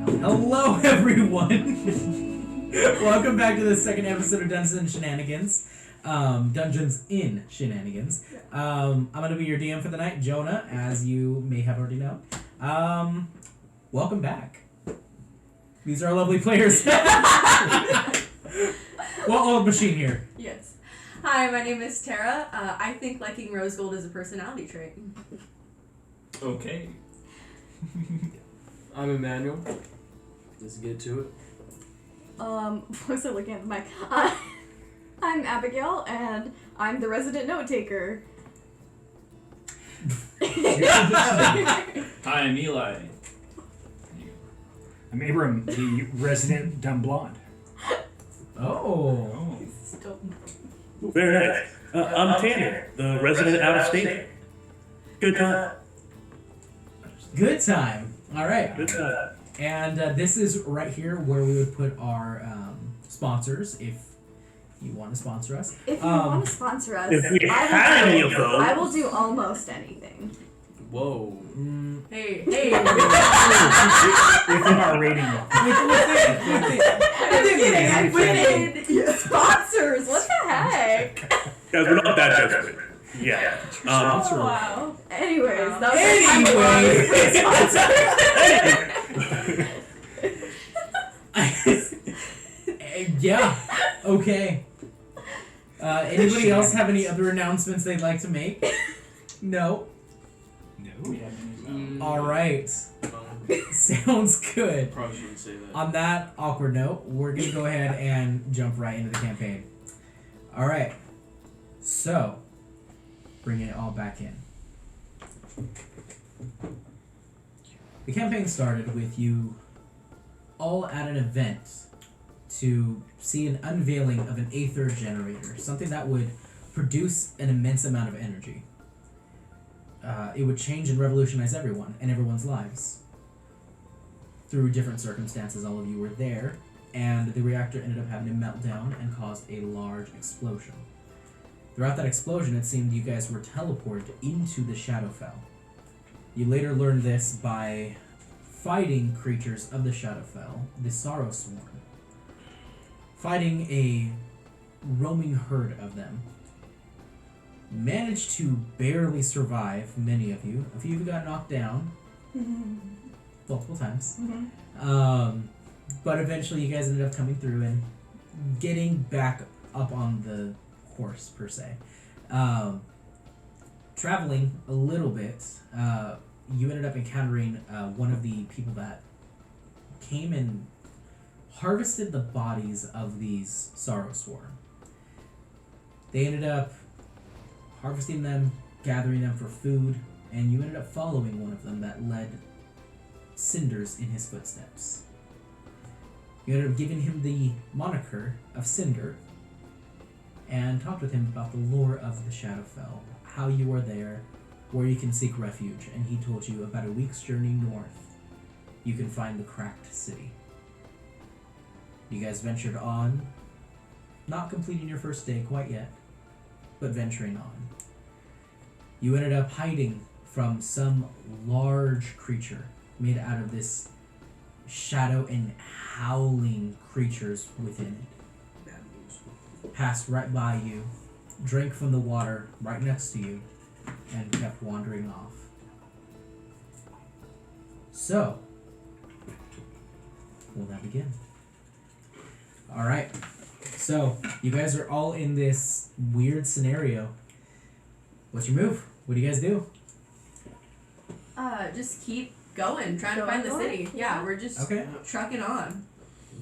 Hello, everyone. Welcome back to the second episode of Dungeons and Shenanigans. Dungeons in Shenanigans. I'm going to be your DM for the night, Jonah, as you may have already known. Welcome back. These are our lovely players. Old machine here. Yes. Hi, my name is Tara. I think liking rose gold is a personality trait. Okay. I'm Emmanuel. Let's get to it. Was I looking at the mic? I'm Abigail, and I'm the resident note taker. Hi, I'm Eli. I'm Abram, the resident dumb blonde. Oh. Very nice. I'm Tanner, the resident out of state. Good time. Good time. All right. Good time. And this is right here where we would put our sponsors, if you want to sponsor us. If you want to sponsor us, If we had any of those. I will do almost anything. Whoa. Hey. Within our rating. Within sponsors, what the heck? Guys, we're not that desperate. Yeah. Oh, wow. Anyways, that was Yeah. Okay. Anybody else have any other announcements they'd like to make? No. All right. Sounds good. Probably shouldn't say that. On that awkward note, we're gonna go ahead and jump right into the campaign. All right. So, bringing it all back in. The campaign started with you all at an event to see an unveiling of an aether generator, something that would produce an immense amount of energy. It would change and revolutionize everyone and everyone's lives. Through different circumstances, all of you were there, and the reactor ended up having a meltdown and caused a large explosion. Throughout that explosion, it seemed you guys were teleported into the Shadowfell. You later learned this by fighting creatures of the Shadowfell, the Sorrow Sworn. Fighting a roaming herd of them. Managed to barely survive, many of you. A few of you got knocked down. Multiple times. But eventually you guys ended up coming through and getting back up on the horse, per se. Traveling a little bit, you ended up encountering one of the people that came and harvested the bodies of these Sorrow Sworn. They ended up harvesting them, gathering them for food, and you ended up following one of them that led Cinders in his footsteps. You ended up giving him the moniker of Cinder and talked with him about the lore of the Shadowfell, how you are there, where you can seek refuge, and he told you about a week's journey north you can find the Cracked City. You guys ventured on, not completing your first day quite yet, but venturing on. You ended up hiding from some large creature made out of this shadow and howling creatures within it. Passed right by you, drank from the water right next to you, and kept wandering off. So, we'll now begin. Alright, so you guys are all in this weird scenario. What's your move? What do you guys do? Just keep going, trying to find the city. Yeah, we're just trucking on.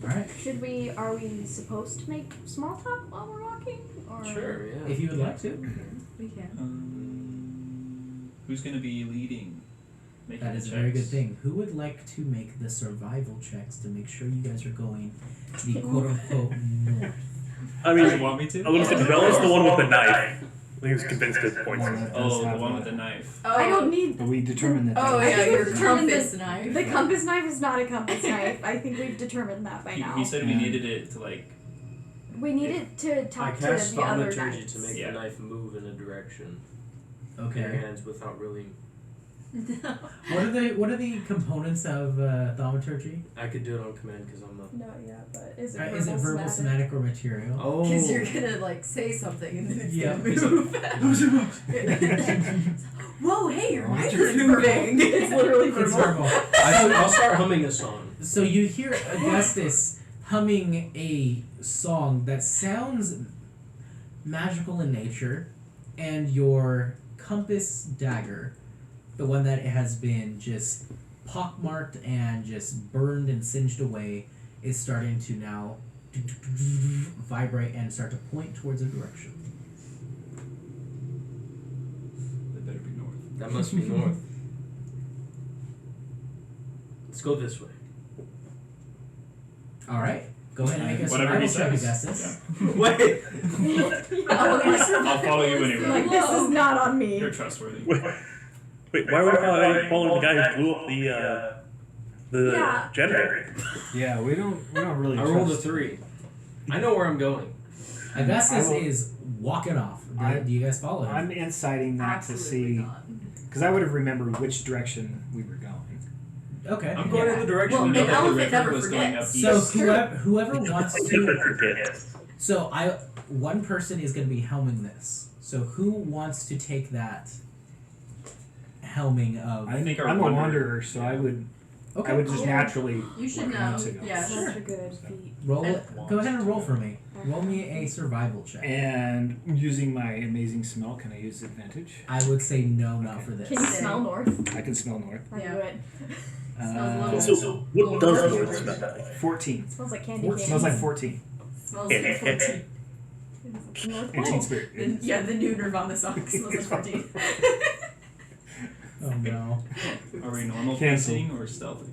Alright. Are we supposed to make small talk while we're walking? Or? Sure, yeah. If you would like to. We can. Who's going to be leading? Making That is a checks? very good thing. Who would like to make the survival checks to make sure you guys are going the quote-unquote north? I Does mean, it want me to? I was going to say, Bella's the one with the knife. I think he was convinced at points. Oh, the one with the knife. Oh, I don't need. But we determined that. Oh, I yeah, think your we've determined compass that knife. The compass knife is not a compass knife. I think we've determined that by now. He said we needed it to, like... We needed to I talk to cast the other thaumaturgy knights. to make Yeah. the knife move in a direction. Okay. Your hands without really What are the components of thaumaturgy? I could do it on command because I'm a. No, yeah, but is it Is it verbal, somatic, or material? Oh. Because you're gonna like say something and then it's Yeah. gonna move. Whoa, hey, your mic is moving. It's literally It's verbal. verbal. I'll start humming a song. So you hear Augustus humming a song that sounds magical in nature, and your compass dagger, the one that has been just pockmarked and just burned and singed away, is starting to now vibrate and start to point towards a direction. That better be north. That must be north. Let's go this way. All right, go ahead and make a Whatever he survival check, says. Augustus. Wait. I'll follow you anyway. Like, this is not on me. You're trustworthy. Wait, why are we following the guy who blew up the Yeah. generator? Yeah, we don't really. I rolled a trust- 3. I know where I'm going. Augustus I will- is walking off. I- Do you guys follow him? I'm inciting that to Absolutely see, not. because I would have remembered which direction we were going. Okay. I'm going in the direction Well, we know an that the elephant river never was going forgets. up So east. whoever wants to, Forget. so one person is going to be helming this. So who wants to take that helming of? I'm think our a wanderer- wanderer, so I would Okay. just Yeah. naturally You should know. want to go. Yeah, Such sure. a good feat. Roll. And- Go ahead and roll for me. Roll me a survival check. And using my amazing smell, can I use advantage? I would say no, not for this. Can you smell north? I can smell north. I Yeah. knew it. Smells a little- So, what does it smell like? 14. It smells like candy. Four- cane. Smells like 14. Smells like 14. North And Pole. teen spirit. Yeah, the new Nirvana song smells like 14. Oh no. Are we normal Cancel. pacing or stealthy?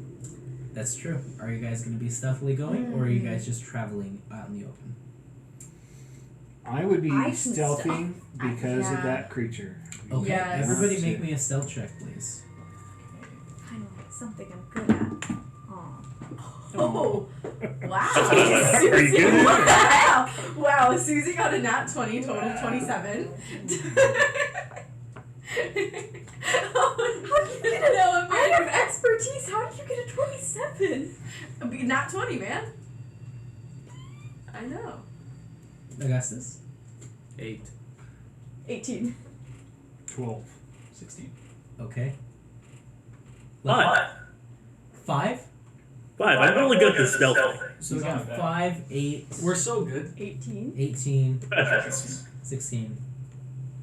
That's true. Are you guys going to be stealthily going, or are you guys just traveling out in the open? I would be I can stealthing because of yeah. that creature. Okay. Yes. Everybody, make me a stealth check, please. I know something I'm good at. Aw. Oh, wow. Are you good? Wow. Wow, Susie got a nat 20, total 27. How did you get it? No, I have expertise. How did you get a 27? Nat 20, man. I know. Augustus? 8. 18. 12. 16. Okay. 5. 5? 5. I'm really good at this stealth thing. So we He's got not bad. 5, 8, We're so good. 18. 18, 16.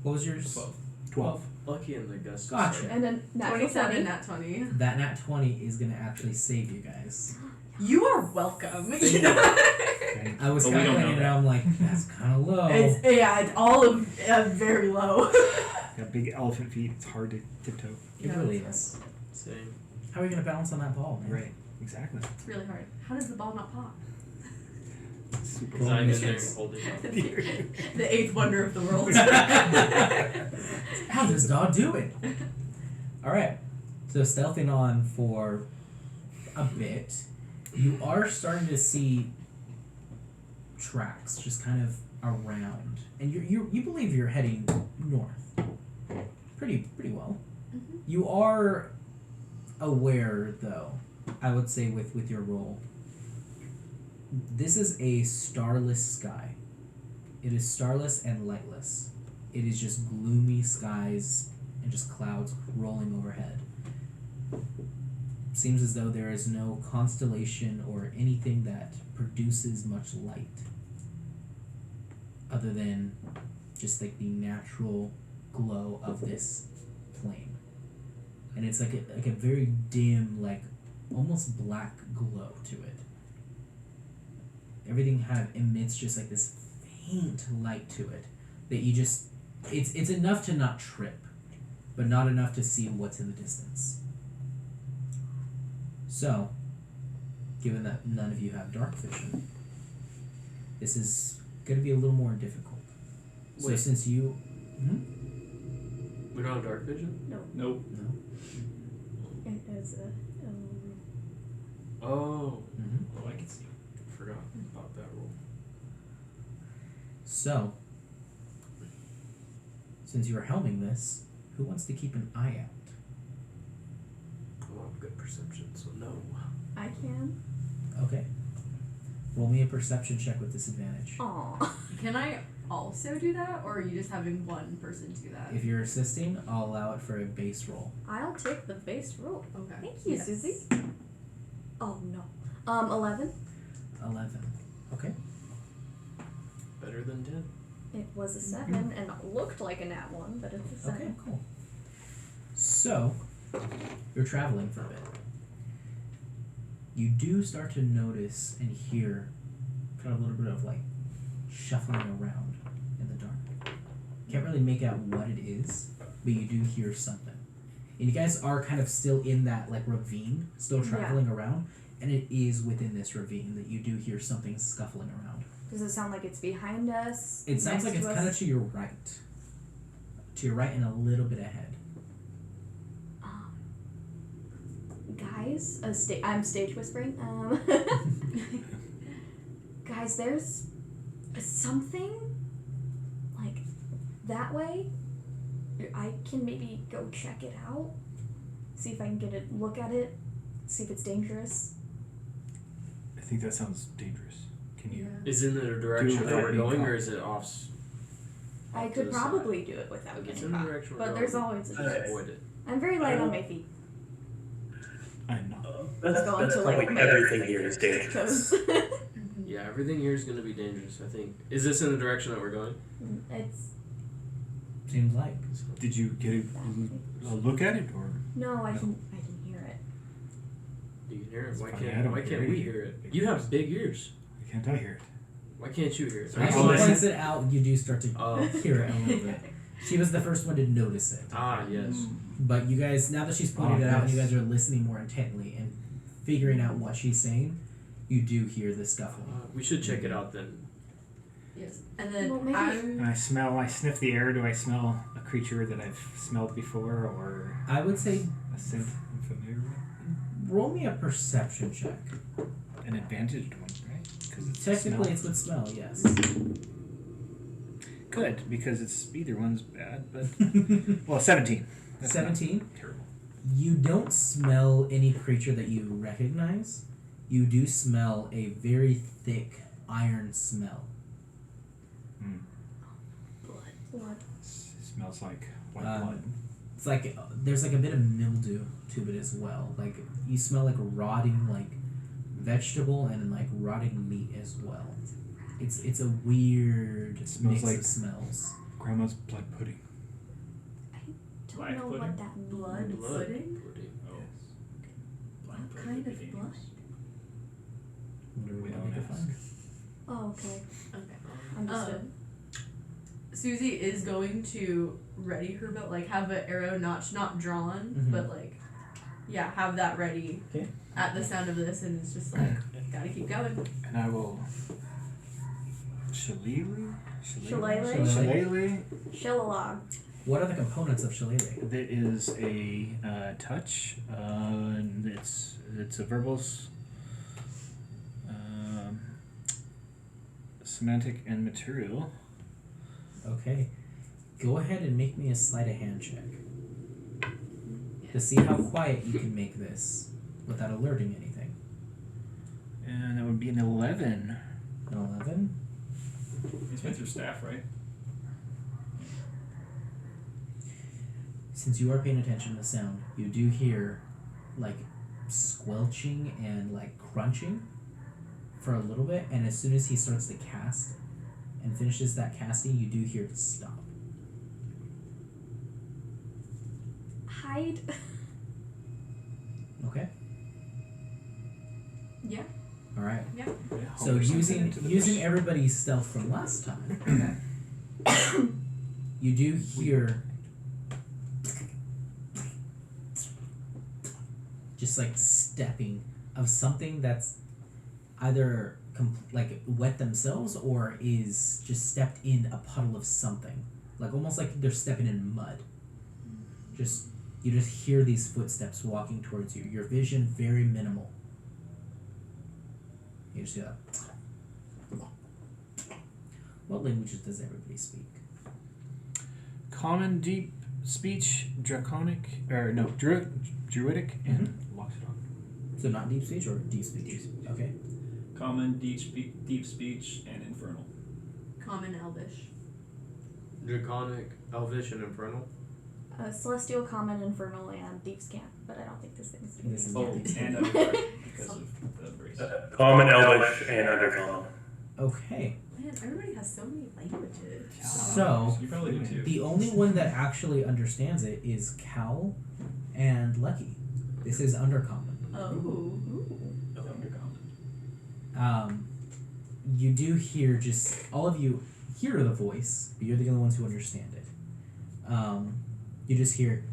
What was yours? 12. 12. Lucky in the Augustus. Gotcha. And then nat 27, 20. nat 20. That nat 20 is going to actually save you guys. You are welcome. Okay. I was But we don't calculating know it, that. I'm like, that's kind of low. It's all of very low. Got big elephant feet. It's hard to tiptoe. It Yeah, really that's is. Same. How are you going to balance on that ball, man? Right. Exactly. It's really hard. How does the ball not pop? Super Because I'm in there missions. holding up. The eighth wonder of the world. How does Dog do it? Alright. So stealthing on for a bit. You are starting to see tracks just kind of around. And you believe you're heading north. Pretty well. Mm-hmm. You are aware though, I would say with your roll. This is a starless sky. It is starless and lightless. It is just gloomy skies and just clouds rolling overhead. Seems as though there is no constellation or anything that produces much light other than just like the natural glow of this plane. And it's like a very dim, like almost black glow to it. Everything kind of emits just like this faint light to it that you just it's enough to not trip, but not enough to see what's in the distance. So, given that none of you have dark vision, this is going to be a little more difficult. So Wait. since you We don't have dark vision? Nope. no. It is a. Oh. Mm-hmm. Oh, I can see. Forgot about that rule. So, since you are helming this, who wants to keep an eye out? perception, so no. I can. Okay. Roll me a perception check with disadvantage. Aw. Can I also do that, or are you just having one person do that? If you're assisting, I'll allow it for a base roll. I'll take the base roll. Okay. Thank you, Yes. Susie. Oh no. 11. 11. Okay. Better than 10. It was a 7 and it looked like a nat 1, but it's a 7. Okay, cool. So, you're traveling for a bit. You do start to notice and hear kind of a little bit of like shuffling around in the dark. Can't really make out what it is, but you do hear something. And you guys are kind of still in that like ravine, still traveling around, and it is within this ravine that you do hear something scuffling around. Does it sound like it's behind us? It sounds next like it's to kind us? of to your right. To your right and a little bit ahead. Guys, I'm stage whispering. Guys, there's something like that way. I can maybe go check it out. See if I can get a look at it. See if it's dangerous. I think that sounds dangerous. Can you? Is in the direction Do that we're it. going, or is it off? I to could the side? probably do it without It's getting in the caught, direction we're but going. there's always a Just chance. avoid it. I'm very light on my feet. I'm not. That's Going to, like, probably my- everything here is dangerous. Toes. Yeah, everything here is going to be dangerous, I think. Is this in the direction that we're going? It's Seems like. Did you get a look at it, or? no, I can hear it. You can hear it. It's Why funny, I can't don't Why hear can't it. we hear it? You have big ears. Why can't I hear it? Why can't you hear it? So as she Well, points it out, you do start to Oh. hear it a little bit. She was the first one to notice it. Ah, yes. But you guys, now that she's pointed Oh, it out and you yes. guys are listening more intently and figuring out what she's saying, you do hear the scuffle. We should check it out then. Yes. And then Well, maybe- And I sniff the air. Do I smell a creature that I've smelled before, or I would say a scent I'm familiar with? roll me a perception check. An advantaged one, right? Because it's Technically, smell. it's with smell, yes. Good, because it's either one's bad, but well, 17. That's not 17. terrible. You don't smell any creature that you recognize. You do smell a very thick iron smell. Blood. It smells like white Um, blood. It's like there's like a bit of mildew to it as well. Like you smell like rotting like vegetable and like rotting meat as well. It's a weird It smells mix like- of smells. Grandma's blood pudding. Don't Black know pudding? what that means. Blood pudding? Oh. Black What pudding kind would of be blood? dangerous. Wonder We what don't they could ask. find. Oh, okay. Okay. Understood. Susie is going to ready her bow, like have an arrow not drawn, Mhm. but like, yeah, have that ready Okay. at the sound of this, and it's just like, gotta keep going. And I will. Shillelagh? Shillelagh? Shillelagh. Shillelagh. What are the components of shillelagh? There is a touch. And it's a verbal, semantic, and material. Okay. Go ahead and make me a sleight of hand check. To see how quiet you can make this without alerting anything. And that would be an 11. An 11. It's with your staff, right? Since you are paying attention to the sound, you do hear like squelching and like crunching for a little bit, and as soon as he starts to cast and finishes that casting, you do hear it stop. Hide. Okay? Yeah. Alright. Yeah. So Homer sends it using into the using bush. everybody's stealth from last time, you do hear just like stepping of something that's either like wet themselves or is just stepped in a puddle of something, like almost like they're stepping in mud. You just hear these footsteps walking towards you. Your vision very minimal. You just hear that. What languages does everybody speak? Common, deep speech, draconic, druidic, and Loxodon. So not deep speech or deep speech? Okay. Common, deep speech, and infernal. Common Elvish. Draconic, Elvish, and Infernal. Celestial, Common, Infernal, and Deep Scan. But I don't think this thing's Deep This is Oh, Scan. and Underdark because of the race. Common, Elvish, and Undercommon. Okay. Man, everybody has so many languages. So, You probably do too. the only one that actually understands it is Cal and Lucky. This is Undercommon. Oh. Undercommon. You do hear just all of you hear the voice, but you're the only ones who understand it. You just hear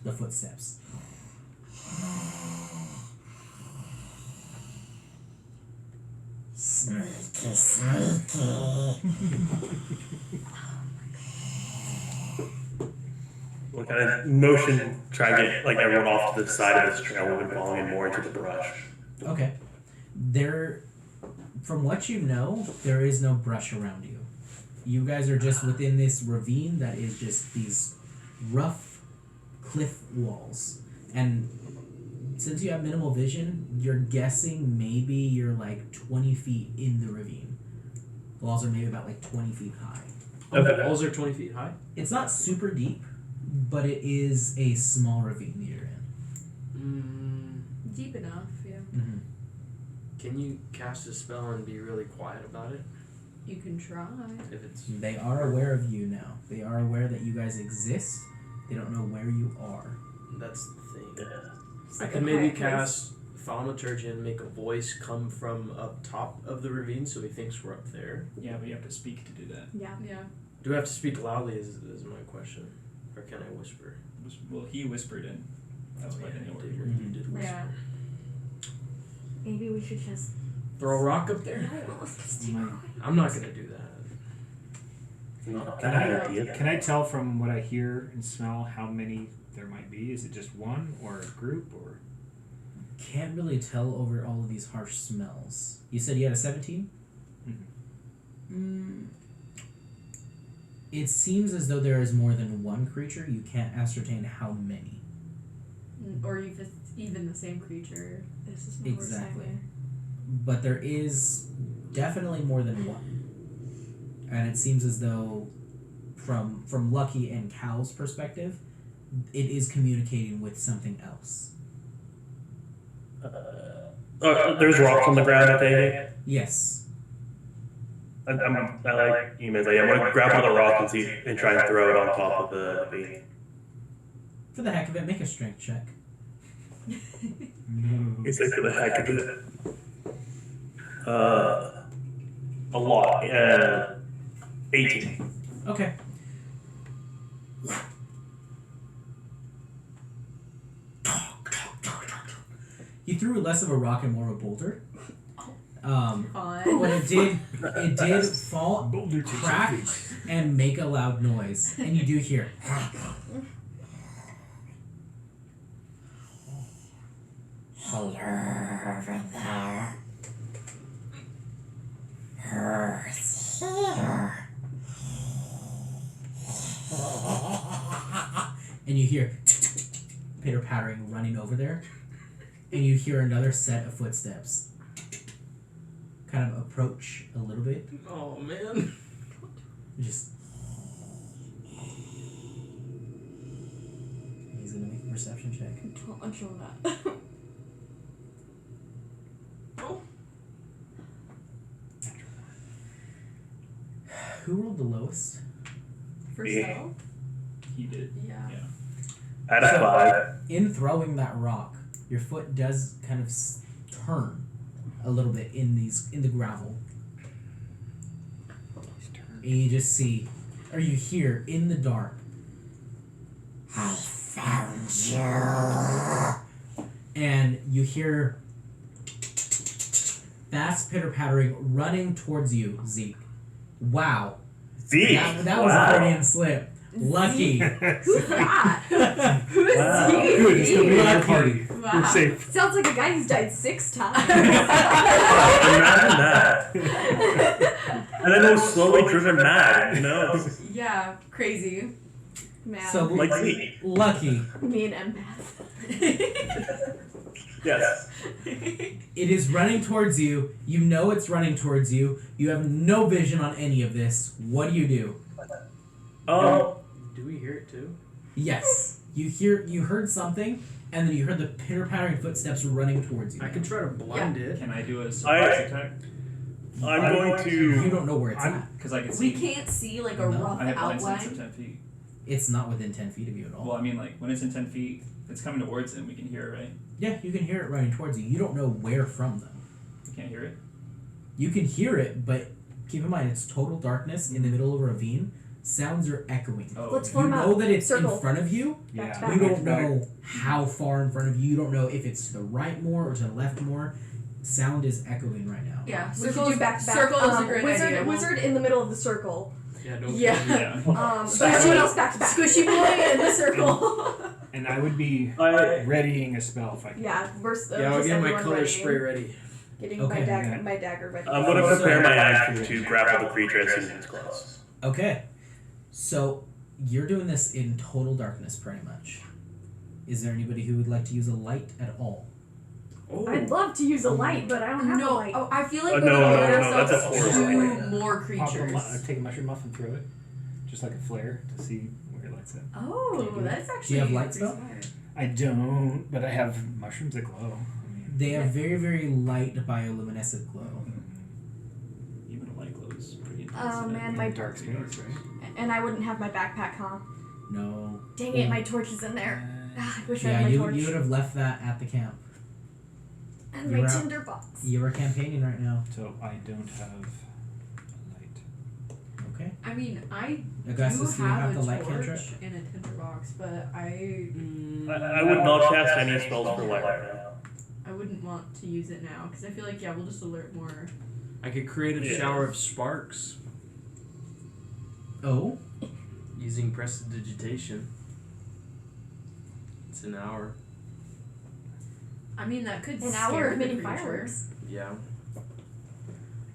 the footsteps. We'll kind of motion, try and get like everyone off to the side of this trail. We've been following more into the brush. Okay. From what you know, there is no brush around you. You guys are just within this ravine that is just these rough cliff walls. And since you have minimal vision, you're guessing maybe you're like 20 feet in the ravine. The walls are maybe about like 20 feet high. Oh, the walls are 20 feet high? It's not super deep, but it is a small ravine that you're in. Deep enough, yeah. Mm-hmm. Can you cast a spell and be really quiet about it? You can try. If it's They are aware of you now. They are aware that you guys exist. They don't know where you are. that's the thing. Yeah. It's I like can a maybe quiet place. cast Thaumaturgy and make a voice come from up top of the ravine so he thinks we're up there. Yeah, but you have to speak to do that. Yeah. Yeah. Do I have to speak loudly is my question. Or can I whisper? Well, he whispered in. That's why I didn't know where you were. You did whisper. Yeah. Maybe we should just. Throw a rock up there? No, let's do it. I'm not gonna do that. Not a Can bad I, idea. can I tell from what I hear and smell how many there might be? Is it just one or a group or? Can't really tell over all of these harsh smells. You said you had a 17? It seems as though there is more than one creature. You can't ascertain how many. Or if it's even the same creature. This is not Exactly. But there is definitely more than one. And it seems as though from Lucky and Cal's perspective, it is communicating with something else. There's rocks on the ground, I think. Yes. I like you, man. I'm gonna grab another rock and see and try and throw it on top of the beam. For the heck of it, make a strength check. No. It's like for the heck of it. A lot. 18. Okay. You threw less of a rock and more of a boulder. Fun. But it did fall, Boulder takes crack, and make a loud noise. And you do hear. Hello over there. Earth here. And you hear pitter pattering running over there. And you hear another set of footsteps kind of approach a little bit. Oh man. Just. He's gonna make a perception check. I'm sure that. Who rolled the lowest? For Yeah. stealth? He did. Yeah. Yeah. Out of 5. In throwing that rock, your foot does kind of turn a little bit in the gravel. And you just see, or you hear in the dark, I found you. And you hear fast pitter pattering running towards you, Zeke. Wow. Zeke. That was a Freudian slip. Lucky. Who's that? Who's Wow. he? Good, it's gonna be in our Lucky. party. Wow. We're safe. Sounds like a guy who's died 6 times. Imagine that. And then it was slowly driven mad, you know? Yeah, crazy. Man. So Like me. Lucky, me and empath. Yes. it is running towards you. You know it's running towards you. You have no vision on any of this. What do you do? Do we hear it too? Yes. You heard something, and then you heard the pitter-pattering footsteps running towards you. I can try to blind it. Can I do a surprise attack? I'm going You to. don't know where it's at. Because I can We see. can't see like a No. rough I have blind sense of outline. 10 feet. It's not within 10 feet of you at all. Well, I mean, like, when it's in 10 feet, it's coming towards him, we can hear it, right? Yeah, you can hear it running towards you. You don't know where from them. We can't hear it? You can hear it, but keep in mind it's total darkness in the middle of a ravine. Sounds are echoing. Oh, Let's okay. form You a know that it's circle. in front of you. Back to Yeah. back. You don't know how far in front of you. You don't know if it's to the right more or to the left more. Sound is echoing right now. Yeah, We should circles. do back to back. Circle is a great wizard, idea. Wizard in the middle of the circle. Yeah, don't Yeah. kill me. Yeah. But everyone else back to back. Squishy boy in the circle. And I would be I- readying a spell if I could. Yeah, we're Yeah, I'll just get my everyone color ready. spray ready. Getting Okay. my dagger ready. I'm going to prepare my action to grapple the creature as soon as it's close. Okay. So you're doing this in total darkness, pretty much. Is there anybody who would like to use a light at all? Oh. I'd love to use a light, but I don't have a No, light. oh, I feel like Oh, we're no, gonna no, get no, that's a ourselves horrible two idea. more Pop creatures. take a mushroom muff and throw it, just like a flare to see where it lights up. Oh, that's actually. Do you have light pretty spell? smart. I don't, but I have mushrooms that glow. I mean, They have very, very light bioluminescent glow. Even a light glow is pretty intense. Oh, isn't it? man, in my dark space, right? And I wouldn't have my backpack, huh? No. Dang it, my torch is in there. Ah, I wish I Yeah, had my you torch. would have left that at the camp. And you're my out. tinder box. You are campaigning right now. So I don't have a light. Okay. I mean, I Augustus, do you have a the light torch cantrip? in a tinderbox, but I I would not cast any spells for light right now. I wouldn't want to use it now because I feel like we'll just alert more. I could create a Yeah. shower of sparks Oh? using prestidigitation. It's an hour. I mean, that could An scare hour of the mini creature. fireworks. Yeah.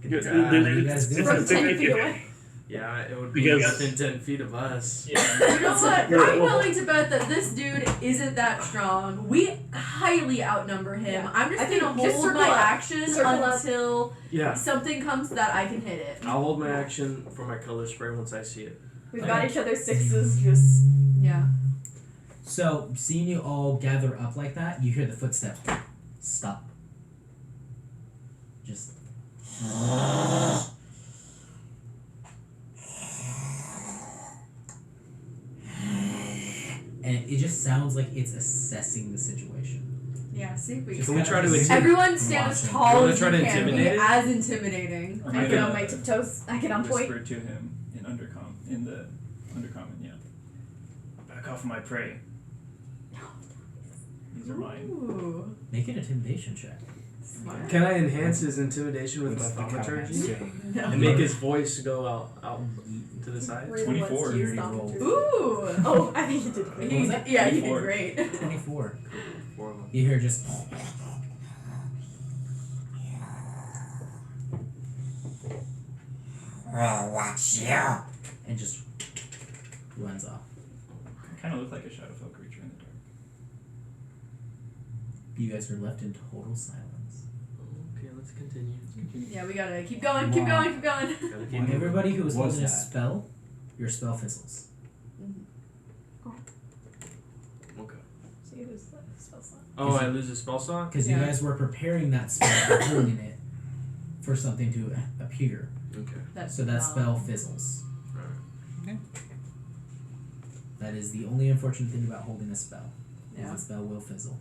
Yeah, What do you guys do? it's From a 10 feet 50-50. away. Yeah, it would be Because- within 10 feet of us. Yeah. You know what? Well- I'm willing to bet that this dude isn't that strong. We highly outnumber him. Yeah. I'm just I think gonna just hold circle my up. action Circle up. until Yeah. something comes that I can hit it. I'll hold my action for my color spray once I see it. We've Okay. got each other's sixes, just. Yeah. So, seeing you all gather up like that, you hear the footsteps. Stop. Just. And it just sounds like it's assessing the situation. Yeah, see if we Just Can we kinda try to just- Everyone stand as Watching. tall wanna as try you to can. Be intimidate it? as intimidating. Or I maybe get on a my tiptoes. I get on point. whisper to him in the undercommon, yeah. Back off my prey. These are mine. Ooh, Make an intimidation check. smart. Can I enhance his intimidation with What's the cowman thaumaturgy? saying? No. And make his voice go out to the side? Really 24. wants to use You already rolled. thaumaturgy. Ooh. Oh, I think you did great. He, was that? yeah, he did 24. great. 24. 4 of them. You hear just. And just runs off. Kind of look like a Shadowfell creature in the dark. You guys are left in total silence. Okay, let's continue. Yeah, we gotta keep going, keep going, keep going. Gotta keep And moving. everybody who was What's holding a that? spell, your spell fizzles. Okay. See who's the spell slot. Oh, I lose a spell slot? Because Yeah. you guys were preparing that spell and holding it for something to appear. Okay. That's So that spell fizzles. Alright. That is the only unfortunate thing about holding a spell. Is Yeah. the spell will fizzle.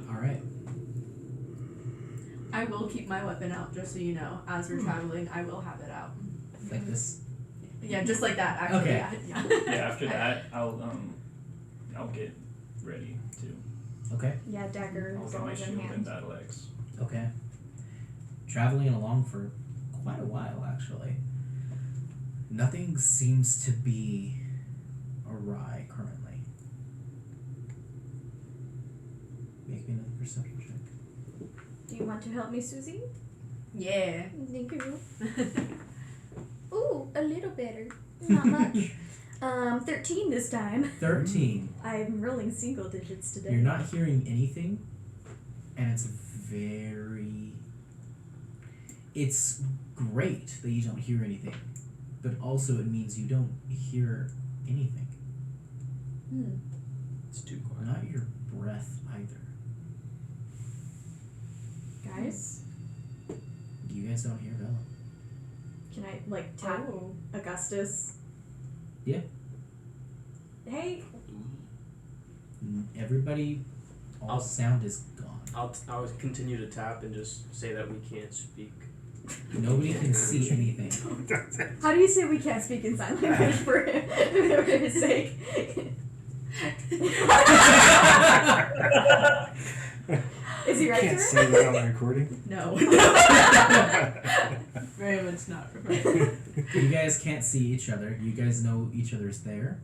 Alright. I will keep my weapon out, just so you know. As we're traveling, I will have it out. Like this. Yeah, just like that. Actually, Okay. yeah. Yeah, after that, I'll get ready too. Okay. Yeah, dagger I'll is get my always in shield and hand. battle axe. Okay. Traveling along for quite a while, actually. Nothing seems to be awry currently. Make me another perception check. Do you want to help me, Susie? Yeah. Thank you. Ooh, a little better. Not much. 13 this time. 13. I'm rolling single digits today. You're not hearing anything, and it's very. It's great that you don't hear anything, but also it means you don't hear anything. It's too quiet. Not your breath either. Guys, You guys don't hear Bella. can I like tap Augustus? Yeah. Hey. Everybody, all I'll- sound is gone. I'll continue to tap and just say that we can't speak. Nobody can see anything. How do you say we can't speak in sign language for his sake? Is he right Can't here? say that on the recording. No. Very much not. You guys can't see each other. You guys know each other's there.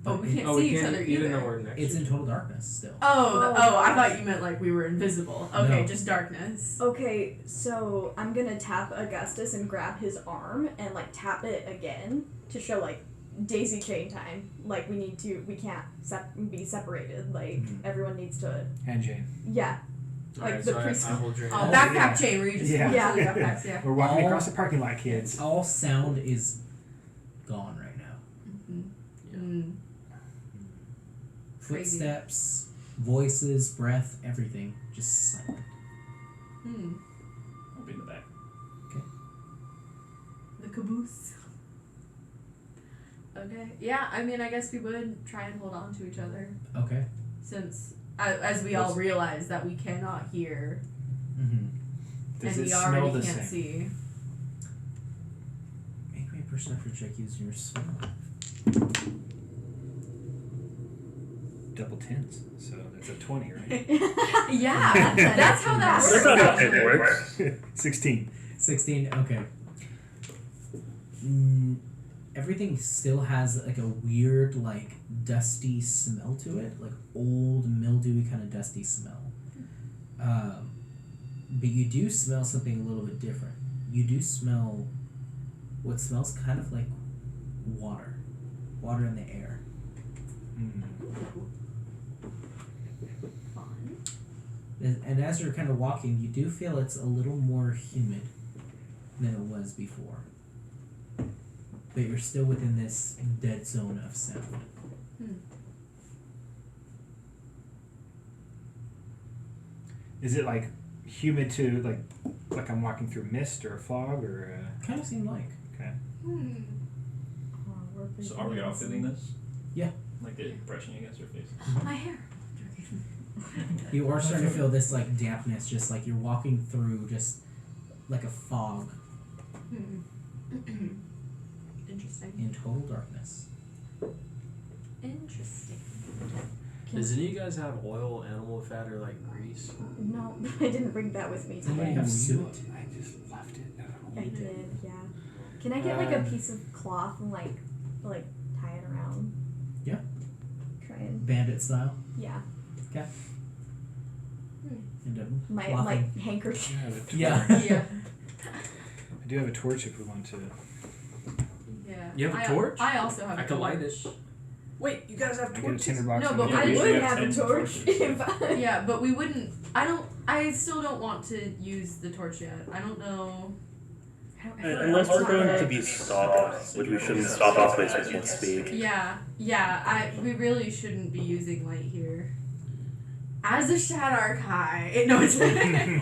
Oh, but we can't we see each can't, other even either. though we're next It's to in each total darkness still. I thought you meant like we were invisible. Okay, No. just darkness. Okay, so I'm gonna tap Augustus and grab his arm and like tap it again to show like daisy chain time. Like we can't be separated. Like everyone needs to. And Jane. Yeah. Alright, Like the so I priest. hold your Oh, hand. back- backpack chain where you just Yeah. walk Yeah. through the backpacks, yeah. We're walking All- across the parking lot, kids. All sound is gone right now. Mm. Crazy. Footsteps, voices, breath, everything just silent. I'll be in the back. The caboose. Okay. Yeah, I mean, I guess we would try and hold on to each other Okay. since, as we all realize that we cannot hear Mm-hmm. Does and it we smell already the can't same? see. Make me a perception check using your smell. Double tens, so that's a 20, right? Yeah, that's how that That's works. not how it actually. works. 16. 16. Okay. Everything still has like a weird, like dusty smell to it, like old, mildewy kind of dusty smell. But you do smell something a little bit different. You do smell what smells kind of like water in the air. Fun. And as you're kind of walking, you do feel it's a little more humid than it was before. But you're still within this dead zone of sound. Is it like humid to like I'm walking through mist or a fog or Kind of seemed like. okay? So are we all feeling this? Yeah. Like it brushing against your face? My hair. You are starting to feel this like dampness, just like you're walking through just like a fog Interesting. in total darkness. Interesting. Does any of you guys have oil, animal fat, or like grease? No, I didn't bring that with me Somebody today. have suit. I just left it. I did, yeah. Can I get like a piece of cloth and like tie it around? Yeah. Try and Bandit style. yeah. And My clothing. handkerchief. Yeah. Yeah. I do have a torch if we want to. Yeah. You have a torch? I also have I a can light torch. it. Wait, you guys have I get a torches? tinderbox. No, and but a I we torch. usually would have have a 10 torch torches. if I. Yeah, but we wouldn't. I still don't want to use the torch yet. I don't know. Unless we're going to be stopped, which we shouldn't stop off place we can't speak. Yeah. We really shouldn't be using light here. As a Shadark High. No, it's Okay.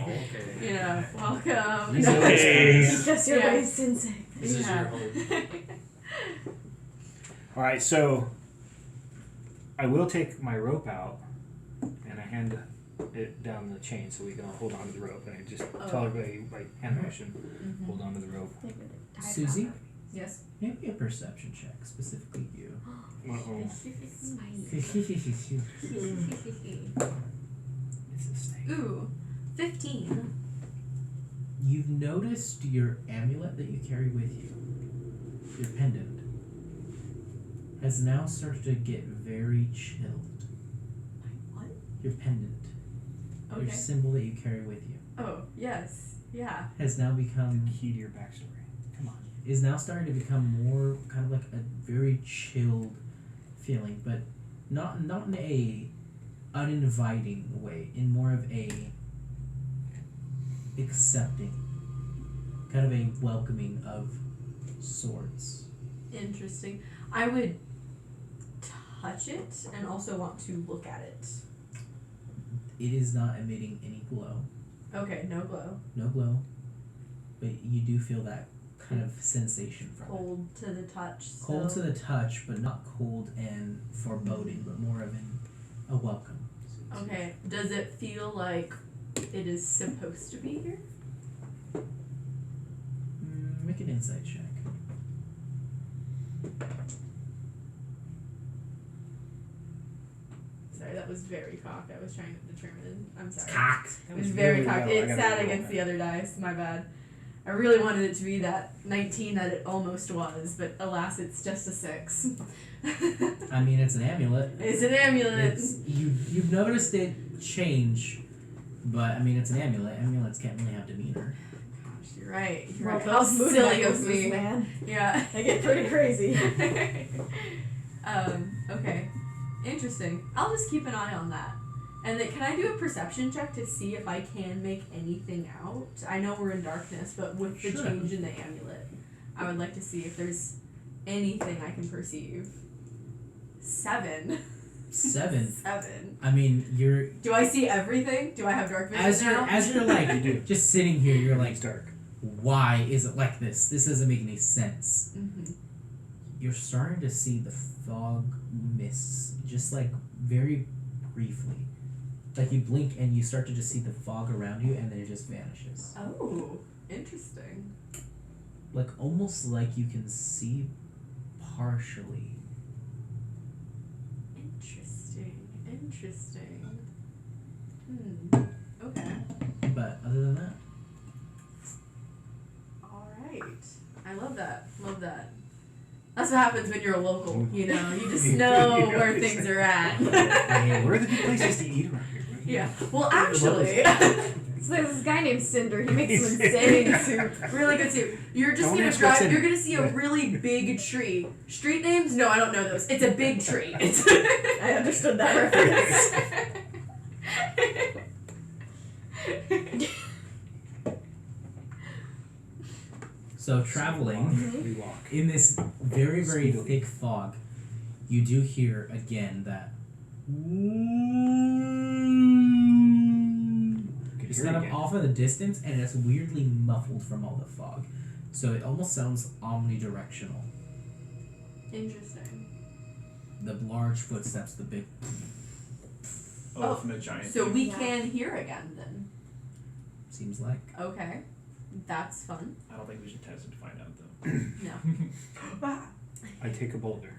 you know, welcome. These No. are like Hey. Just your Yeah. way, Sensei. This is your Yeah. home. All right, so I will take my rope out and I hand it down the chain so we can all hold on to the rope. And I just tell everybody like hand motion, hold on to the rope. Susie? Yes. Make me a perception check, specifically you. Uh-oh. You've It's a snake. Ooh, 15. noticed your amulet that you carry with you, your pendant, has now started to get very chilled. What? Your pendant, your Okay. symbol that you carry with you. Oh, yes. Yeah. has now become The key to your backstory. Come on. is now starting to become more kind of like a very chilled feeling, but not in a uninviting way, in more of a accepting, kind of a welcoming of sorts. Interesting. I would touch it and also want to look at it. It is not emitting any glow. Okay, no glow. No glow, but you do feel that kind of sensation from it. Cold to the touch. Cold so- to the touch, but not cold and foreboding, but more of a welcome. Okay. Does it feel like it is supposed to be here? Make an insight check. Sorry, that was very cocked. I was trying to determine. I'm sorry. Cocked. It was very really cocked. low. I It gotta sat roll against that. the other dice. My bad. I really wanted it to be that 19 that it almost was, but alas, it's just a 6. I mean, it's an amulet. It's an amulet. It's you've noticed it change, but I mean, it's an amulet. Amulets can't really have demeanor. Gosh, you're right. You're Well, right. How those mood silly of necklaces, me. man. Yeah. They get pretty crazy. Okay. Interesting. I'll just keep an eye on that. And then, can I do a perception check to see if I can make anything out? I know we're in darkness, but with the Sure. change in the amulet, I would like to see if there's anything I can perceive. 7. 7. 7. I mean, you're Do I see everything? Do I have dark vision now? as you're like You do. just sitting here. You're like, It's dark. why is it like this? This doesn't make any sense. Mm-hmm. You're starting to see the fog mists, just like very briefly. Like you blink and you start to just see the fog around you, and then it just vanishes. Oh, interesting. Like almost like you can see partially. Interesting. Okay. But other than that, Alright. I love that. Love that. That's what happens when you're a local, you know. You just know where things are at. hey, Where are the good places to eat around here? Yeah. Well, actually, So there's this guy named Cinder. He makes some insane soup. really good soup. You're just Don't gonna ask what's drive. in You're it. gonna see a really big tree. Street names? No, I don't know those. It's a big tree. It's I understood that reference. so traveling We walk. in this very very Speedily. thick fog, you do hear again that Could it's hear kind it of again. off in the distance, and it's weirdly muffled from all the fog. So it almost sounds omnidirectional. Interesting. The large footsteps, the big. Oh, from a giant. So we Yeah. can hear again then. Seems like. Okay. That's fun. I don't think we should test it to find out though. No. I take a boulder.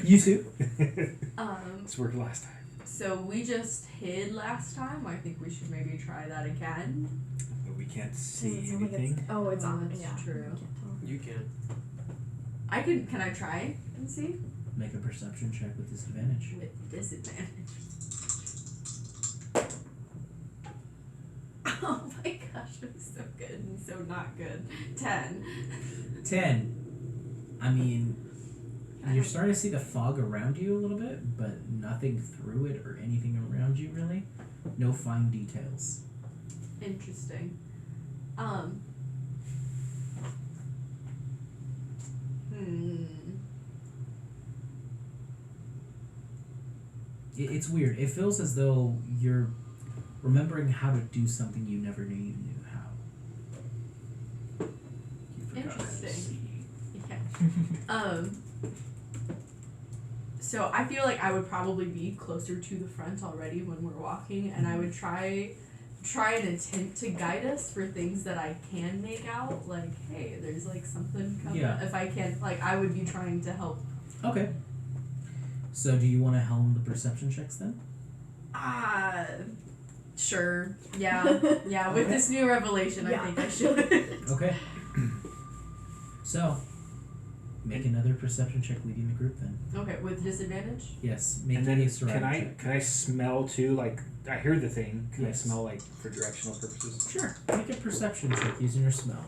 You too. It's worked last time. So we just hid last time. I think we should maybe try that again. But we can't see Doesn't sound like it's- anything. Oh, it's on. That's Yeah. true. I can't tell. You can. I can I try and see? Make a perception check with disadvantage. With disadvantage. Oh my gosh, it was so good and so not good. 10. 10. I mean, you're starting to see the fog around you a little bit, but nothing through it or anything around you really. No fine details. Interesting. It's weird. It feels as though you're remembering how to do something you never knew you knew how. You forgot how to Interesting. see. Yeah. So I feel like I would probably be closer to the front already when we're walking, and I would try and attempt to guide us for things that I can make out. Like, hey, there's like something coming. Yeah. If I can, like, I would be trying to help. Okay. So do you want to helm the perception checks then? Sure. Yeah. Yeah. With Okay. this new revelation, Yeah. I think I should. Okay. So, Make another perception check leading the group then. Okay, with disadvantage? Yes, make And then a survival check. can I smell too? Like I hear the thing. Can I Yes. smell like for directional purposes? Sure. Make a perception check using your smell.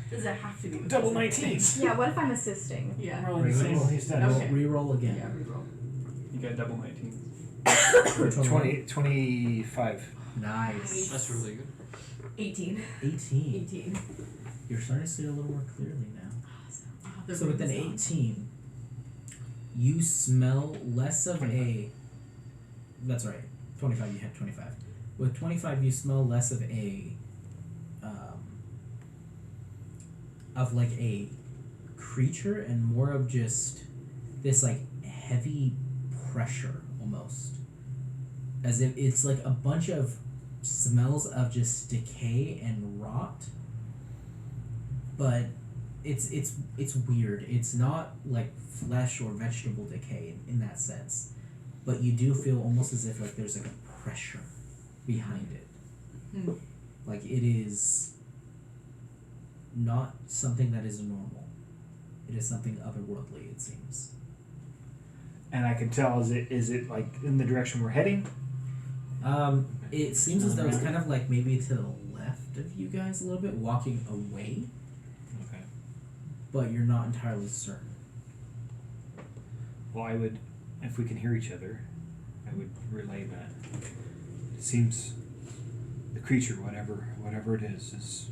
Does it have to be with Double disadvantage? 19s. Yeah, what if I'm assisting? Yeah. Rolling the same. He's done. Okay. Reroll again. Yeah, reroll. You got double 19. Total 25. Nice. That's really good. 18. 18. 18. You're starting to see it a little more clearly now. The So with an room is 18, you smell less of 25. That's right. 25. You had 25. With 25, you smell less of like a creature and more of just this like heavy pressure almost, as if it's like a bunch of smells of just decay and rot. But it's weird. It's not like flesh or vegetable decay in that sense, but you do feel almost as if like there's like a pressure behind it. Hmm. Like it is not something that is normal. It is something otherworldly, it seems. And I can tell. Is it like in the direction we're heading? It seems as though it's kind of like maybe to the left of you guys a little bit, walking away, Okay. but you're not entirely certain. Well, I would, if we can hear each other, I would relay that. It seems the creature, whatever it is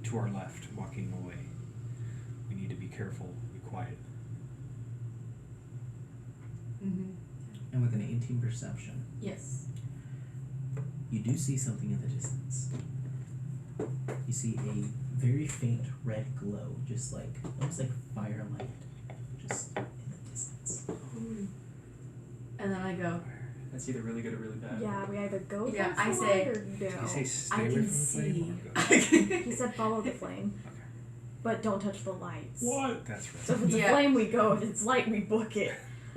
to our left, walking away. We need to be careful, be quiet. Mm-hmm. And with an 18 perception, Yes. you do see something in the distance. You see a very faint red glow, just like almost like firelight, just in the distance. And then I go, That's either really good or really bad. Yeah, we either go Yeah, towards I the say- light or Did you no. say stay I away can from the flame or see. go? He said follow the flame, Okay. but don't touch the lights. What? That's right. So if it's Yeah. a flame, we go. If it's light, we book it.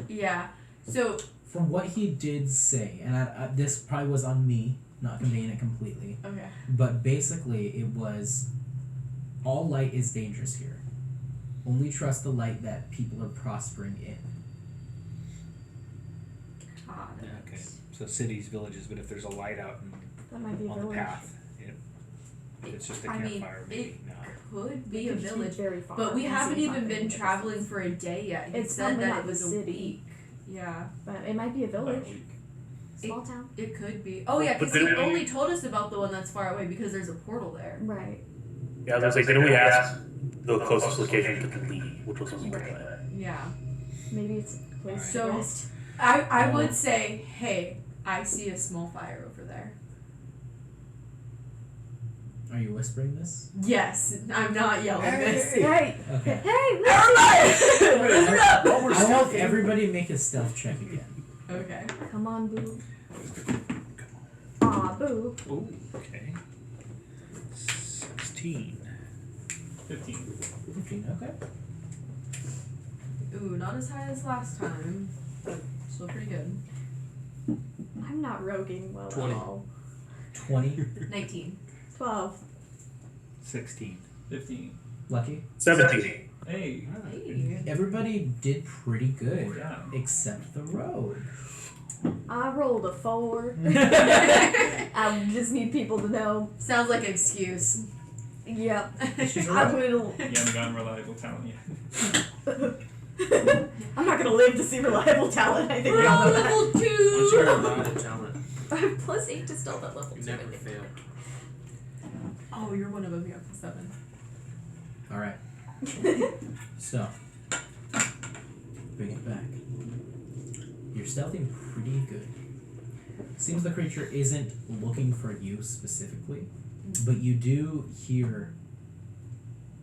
Yeah. So, From what he did say, and this probably was on me, not conveying it completely, okay. but basically it was all light is dangerous here. Only trust the light that people are prospering in. Got it. Okay. So cities, villages, but if there's a light out That might be a on the village. path, it's just a I mean, campfire, maybe. it No. could We be a could just be village. very far. But we and haven't see even something been in the traveling distance. for a day yet. He It's said probably that not it was the a city. week. Yeah. But it might be a About a village. week. Small town. It could be. Oh, yeah, But because he then we- only told us about the one that's far away because there's a portal there. Right. Yeah, I was like, didn't we ask the closest location to the lead, which was in Shadowfell? Yeah. Maybe it's a place So- to rest. I would say, hey, I see a small fire over there. Are you whispering this? Yes, I'm not yelling this. Hey! Okay. Hey! Listen! Listen up! I want everybody make a stealth check again. Okay. Come on, boo. Aw, boo. Ooh, okay. 16. 15. 15, okay. Ooh, not as high as last time, but still pretty good. I'm not roguing well 20. at all. 20. 19. 12. 16. 15. Lucky. 17. Hey. Hey. Everybody did pretty good, Yeah. except the road. I rolled a 4. I just need people to know. Sounds like an excuse. Yep. She's I right. will. You haven't gotten reliable talent yet. I'm not gonna live to see reliable talent. I think We're we all on know that. level Once you're 2! a reliable talent, I have plus 8 to stealth at level you 2. I never think. fail. Oh, you're one of them. You have 7. Alright, so. Bring it back. You're stealthing pretty good. Seems the creature isn't looking for you specifically, but you do hear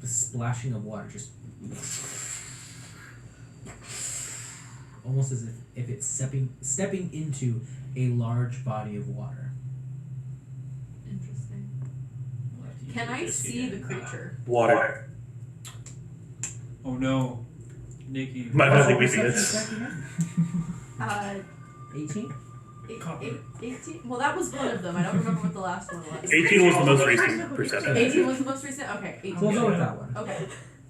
the splashing of water just almost as if it's stepping into a large body of water. Interesting. We'll have to use Can the I disc see again. the creature? Water. Oh no. Nikki. Might not think we Perception see this. check again? 18? Copy. 18? Well, that was one of them. I don't remember what the last one was. 18 was the most recent perception. 18 was the most recent? Okay, 18. We'll go with that one. Okay.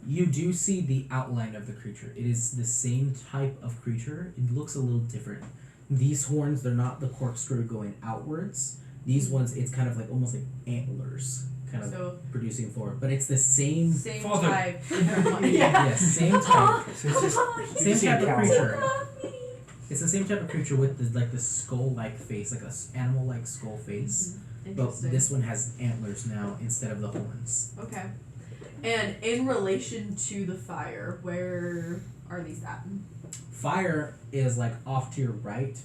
You do see the outline of the creature. It is the same type of creature. It looks a little different. These horns, they're not the corkscrew going outwards. These ones, it's kind of like almost like antlers, kind of So, producing forward. But it's the same. same Father. type. Yeah. Yes, same type. So it's just Same see a type of cow. creature. It's the same type of creature with the skull-like face, like a animal-like skull face. But Interesting. this one has antlers now instead of the horns. Okay. And in relation to the fire, where are these at? Fire is like off to your right,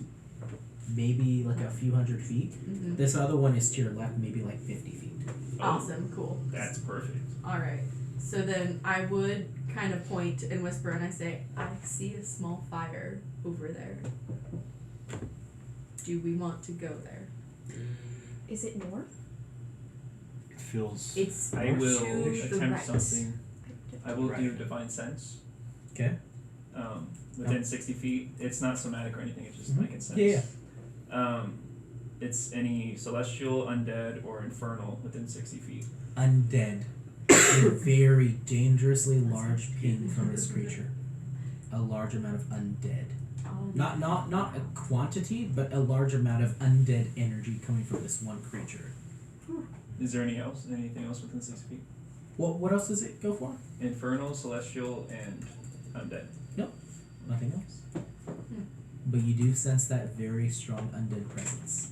maybe like a few hundred feet. Mm-hmm. This other one is to your left, maybe like 50 feet. Awesome. Cool. That's perfect. All right. So then I would kind of point and whisper and I say, I see a small fire over there. Do we want to go there? Is it north? It feels. It's I will to the attempt right. something. I will do Divine Sense. Okay. Within 60 feet. It's not somatic or anything, it's just Mhm. I can sense. Yeah. It's any celestial, undead, or infernal within 60 feet. Undead. A very dangerously large ping from this creature. A large amount of undead. Not a quantity, but a large amount of undead energy coming from this one creature. Is there anything else within 60 feet? What else does it go for? Infernal, celestial, and undead. Nothing else. But you do sense that very strong undead presence.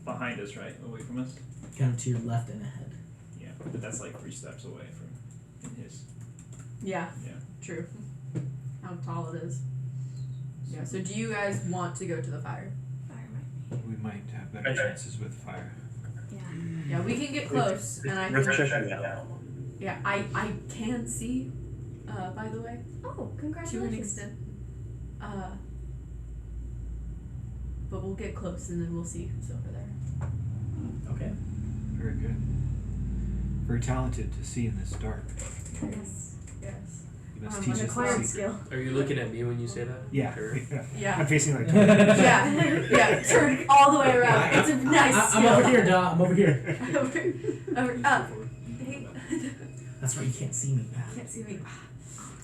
Behind us, right? Away from us? Kind of to your left and ahead. Yeah. But that's like 3 steps away from in his. Yeah. Yeah. True. How tall it is. Yeah. So do you guys want to go to the fire? Fire might We might have better chances with fire. be. Yeah. Yeah, we can get close, and I Worth can. checking out. Yeah, I can see. By the way, Oh, to an congratulations. extent. But we'll get close, and then we'll see who's over there. Okay. Very good. Very talented to see in this dark. Yes. Yes. You must An teach us acquired the secret. skill. Are you looking at me when you say that? Yeah. Or- Yeah. I'm facing like. Yeah. Turn all the way around. It's a nice I'm skill. over here, Dom. I'm over here. Hey. That's right, you can't see me. Can't see me.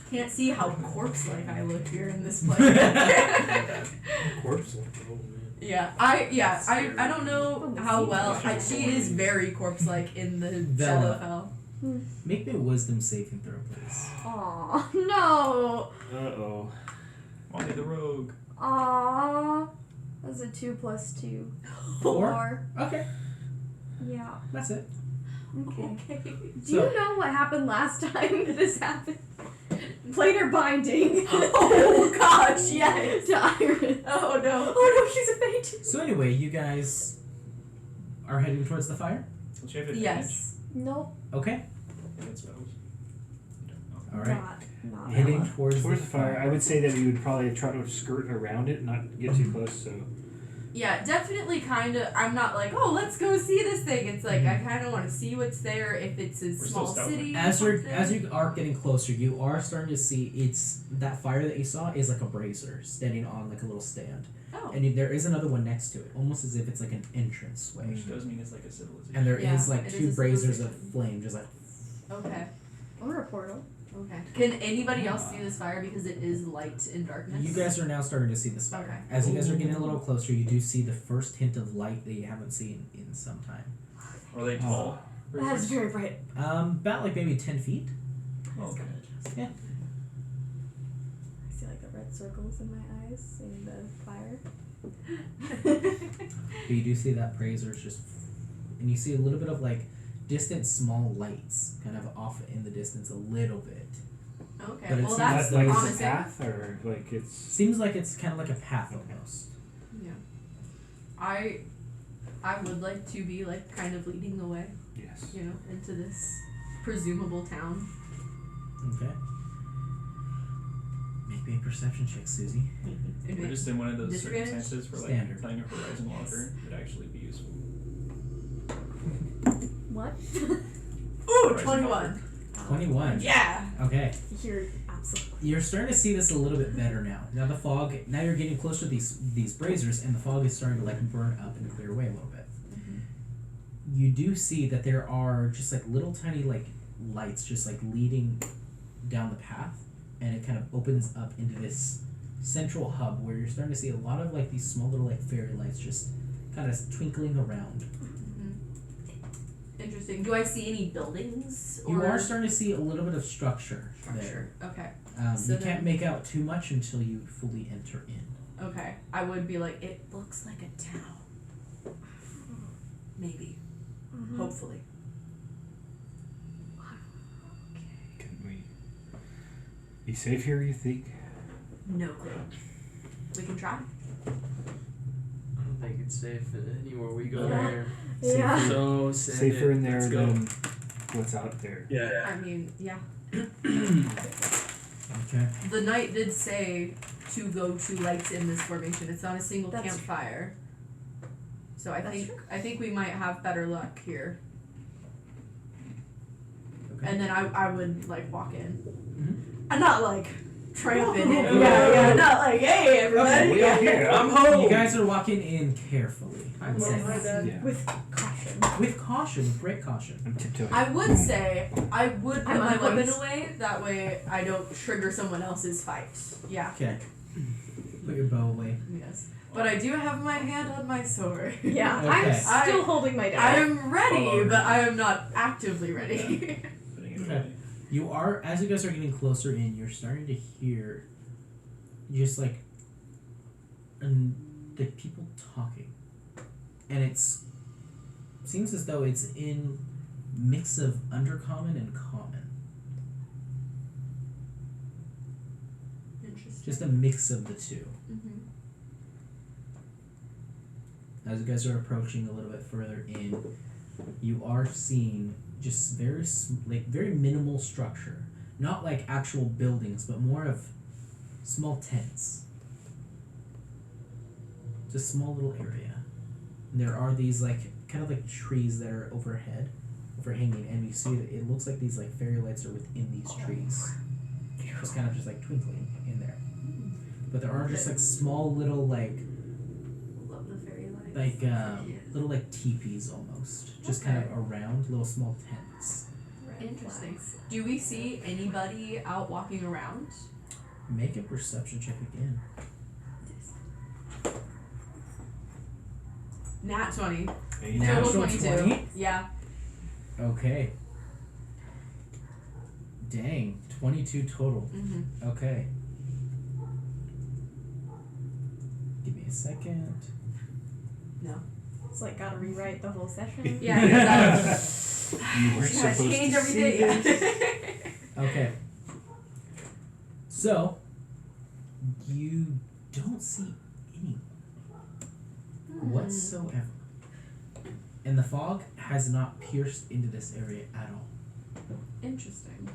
Can't see how corpse-like I look here in this place. Corpse? Oh man. I don't know how well. She is very corpse-like in the Bella. Shadowfell. Make me a wisdom saving throw, please. Aw, no. Uh-oh. Why the rogue? Aw. That's a 2 + 2. 4? Okay, Yeah. that's it. Okay. Okay. Do you know what happened last time this happened? Planar binding. Oh gosh, yes. To Iris. Oh no. Oh no, she's a fate. So anyway, you guys are heading towards the fire? Don't you have advantage? Yes. Nope. Okay. Against spells? You don't. Alright. Not Heading Ella. towards Towards the fire, I would say that we would probably try to skirt around it, not get too close. So Yeah, definitely kind of. I'm not like, oh, let's go see this thing. It's like I kind of want to see what's there. If it's a still small stealthing. city. or As something. you are getting closer, you are starting to see it's that fire that you saw is like a brazier standing on like a little stand, Oh. and there is another one next to it, almost as if it's like an entrance way. Which does mean it's like a civilization. And there is Yeah, like it two is a braziers of civilization. flame, just like Okay. Or a portal. Okay. Can anybody else see this fire because it is light in darkness? you guys are now starting to see this fire. Okay. As you guys are getting a little closer, you do see the first hint of light that you haven't seen in some time. Are they tall? That is very bright. About like maybe 10 feet. Oh, okay. Yeah. I see like the red circles in my eyes in the fire. But you do see that brazier just, and you see a little bit of like distant small lights kind of off in the distance a little bit. Okay. But it Well, seems that's like it's a promising. path, or like it's. Seems like it's kind of like a path almost. Yeah. I would like to be like kind of leading the way, Yes. you know, into this presumable town. Okay. Make me a perception check, Susie. We're just in one of those Disadvantage? circumstances where like Standard. playing a Horizon Walker would actually be useful. What? Ooh, Horizon 21. Walker. 21. Yeah. Okay. You're absolutely. You're starting to see this a little bit better now. Now the fog. Now you're getting closer to these braziers, and the fog is starting to like burn up and clear away a little bit. You do see that there are just like little tiny like lights just like leading down the path, and it kind of opens up into this central hub where you're starting to see a lot of like these small little like fairy lights just kind of twinkling around. Interesting. Do I see any buildings? You or are starting to see a little bit of structure there. structure? Okay. You can't make out too much until you fully enter in. Okay. I would be like, it looks like a town. Maybe. Mm-hmm. Hopefully. Can we be safe here, you think? No clue. We can try. I don't think it's safe anywhere we go Yeah. there. Yeah. So send Safer it. in there Let's go. than what's out there. Yeah. I mean, yeah. Okay. The knight did say to go to lights in this formation. It's not a single That's campfire. So I That's think true. I think we might have better luck here. Okay. And then I would like walk in. Mhm. I'm not like triumphant. Oh. Yeah. Not like, hey everybody. Okay, yeah. here. I'm home. You guys are walking in carefully. I would say. Yeah. With caution. With caution, with great caution. I'm tiptoeing. I would say I would put I'm my on weapon points. away. That way I don't trigger someone else's fight. Yeah. Okay. Put your bow away. Yes. But I do have my hand on my sword. Yeah, Okay. I'm still holding my I dagger. am ready, Follow but her. I am not actively ready. Putting it Okay. away. You are, as you guys are getting closer in, you're starting to hear just like the people talking. And seems as though it's in mix of undercommon and common. Interesting. Just a mix of the two. Mm-hmm. As you guys are approaching a little bit further in, you are seeing just very minimal structure. Not like actual buildings, but more of small tents. It's a small little area. And there are these like kind of like trees that are overhanging, and you see that it looks like these like fairy lights are within these trees. Just kind of just like twinkling in there. But there are just like small little like Love the fairy lights. little like teepees almost, just kind of around little small tents. Interesting. Do we see anybody out walking around? Make a perception check again. Nat 20. Hey, Natural Total 22. 20? Yeah. Okay. Dang, 22 total. Mm-hmm. Okay. Give me a second. No. It's like gotta rewrite the whole session. Yeah. You weren't Gotta supposed change to everything. see Okay. So, you don't see anyone whatsoever. And the fog has not pierced into this area at all. Interesting.